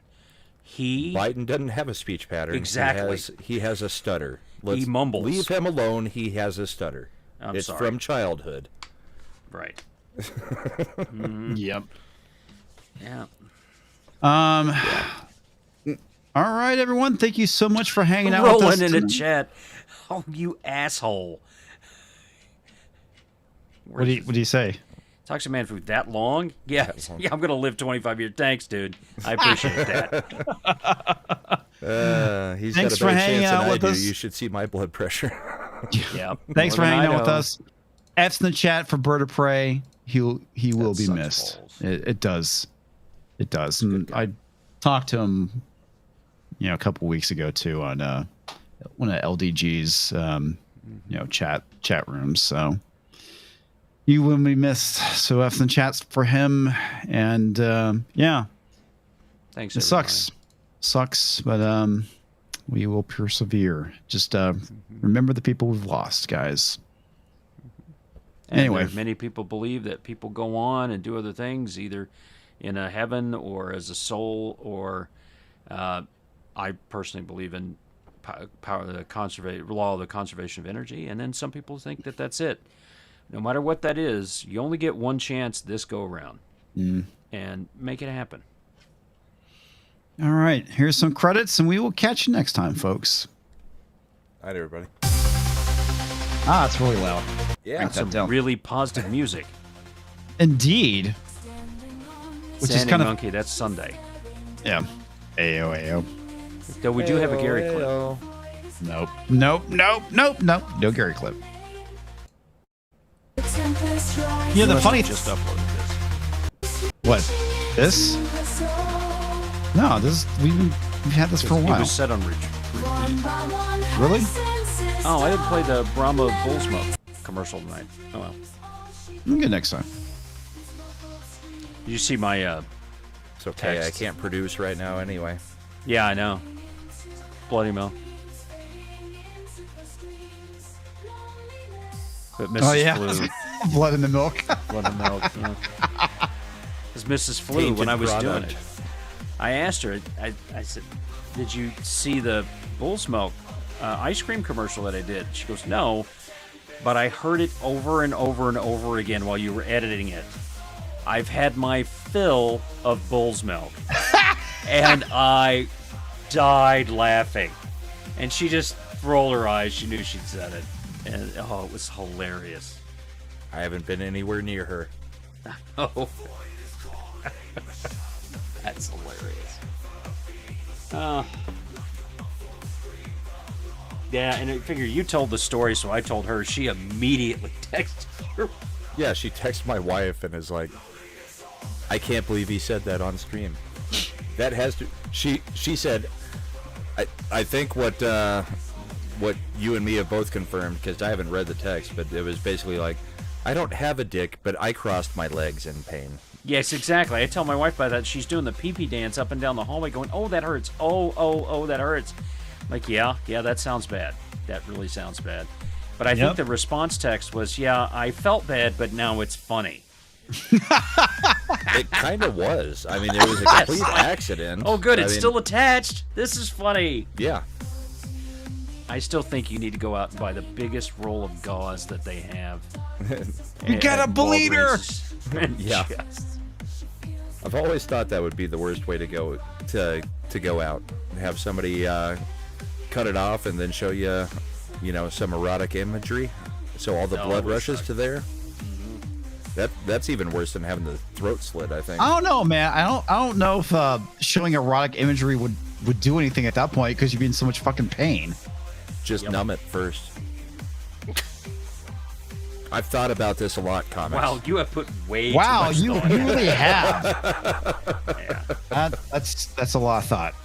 Biden doesn't have a speech pattern. Exactly. He has a stutter. He mumbles. Leave him alone. He has a stutter. It's sorry. from childhood. Right. Yep. Yeah. All right, everyone. Thank you so much for hanging out with us. Rolling in the tonight. chat. Oh, you asshole. What do you say? Toxic Man Food that long? Yeah. Yeah, I'm going to live 25 years. Thanks, dude. I appreciate that. He's Thanks got a for better hanging chance out than I with do. us. You should see my blood pressure. Yeah. Thanks for More than hanging I out with know. us. F's in the chat for Bird of Prey. He will be sucks missed. balls. It does. It does. And I talked to him, a couple weeks ago too on one of LDG's chat rooms. So you will be missed. So F's in the chats for him. And yeah, Thanks, it everybody. sucks, but we will persevere. Just remember the people we've lost, guys. And Anyway. many people believe that people go on and do other things, either in a heaven or as a soul, or I personally believe in power, the law of the conservation of energy. And then some people think that that's it. No matter what that is, you only get one chance this go around, and make it happen. All right, here's some credits, and we will catch you next time, folks. Night, everybody. It's really loud. Yeah. Crank that Some down. really positive music. Indeed. Which is Standing kind of Monkey, that's Sunday. yeah. Ayo. Though we do have a Gary clip. Nope. No Gary clip. Yeah, the funny. Just uploaded this. What? This? No, we've had this for a It while. was set on repeat. Really? Oh, I didn't play the Brahma Bull Smoke commercial tonight. Oh well. We'll get next time. Did you see my It's okay. Text. I can't produce right now anyway. Yeah, I know. Bloody Mel. But Mrs. Oh yeah, Flew. blood in the milk. Blood and milk. Yeah. As Mrs. Flew Tainted when I was doing product. it. I asked her. I said, "Did you see the Bull Smoke ice cream commercial that I did?" She goes, "No, but I heard it over and over and over again while you were editing it. I've had my fill of bull's milk." And I died laughing. And she just rolled her eyes. She knew she'd said it. And oh, it was hilarious. I haven't been anywhere near her. Oh. That's hilarious. Yeah, and I figure you told the story, so I told her. She immediately texted her. Yeah, she texted my wife and is like, "I can't believe he said that on stream." That has to. She said, I think what you and me have both confirmed, because I haven't read the text, but it was basically like, "I don't have a dick, but I crossed my legs in pain." Yes, exactly. I tell my wife by that. She's doing the pee-pee dance up and down the hallway going, "Oh, that hurts. Oh, that hurts." Like, yeah, that sounds bad. That really sounds bad. But I think the response text was, "Yeah, I felt bad, but now it's funny." It kind of was. I mean, it was a complete accident. Oh, good. I It's mean, still attached. This is funny. Yeah. I still think you need to go out and buy the biggest roll of gauze that they have. You got a bleeder. Yeah. I've always thought that would be the worst way to go out and have somebody cut it off and then show you, some erotic imagery, so all the blood rushes to there. That's even worse than having the throat slit, I think. I don't know, man. I don't know if showing erotic imagery would do anything at that point, because you'd be in so much fucking pain. Just numb it first. I've thought about this a lot, comics. Wow, you have put way Wow, too you much thought into really it. have. Yeah. That's a lot of thought.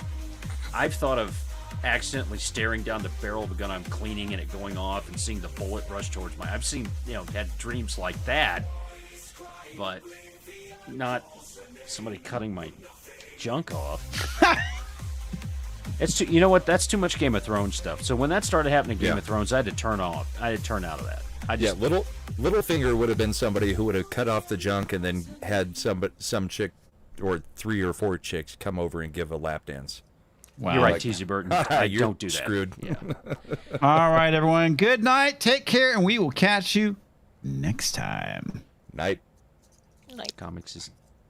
I've thought of accidentally staring down the barrel of a gun I'm cleaning and it going off and seeing the bullet rush towards my... I've seen, had dreams like that, but not somebody cutting my junk off. It's too, you know what? That's too much Game of Thrones stuff. So when that started happening in Game of Thrones, I had to turn out of that. Yeah, Littlefinger would have been somebody who would have cut off the junk and then had some chick or 3 or 4 chicks come over and give a lap dance. You're right, T.Z. Burton. I don't do that. Screwed. Yeah. All right, everyone. Good night. Take care, and we will catch you next time. Night. Like, Comics is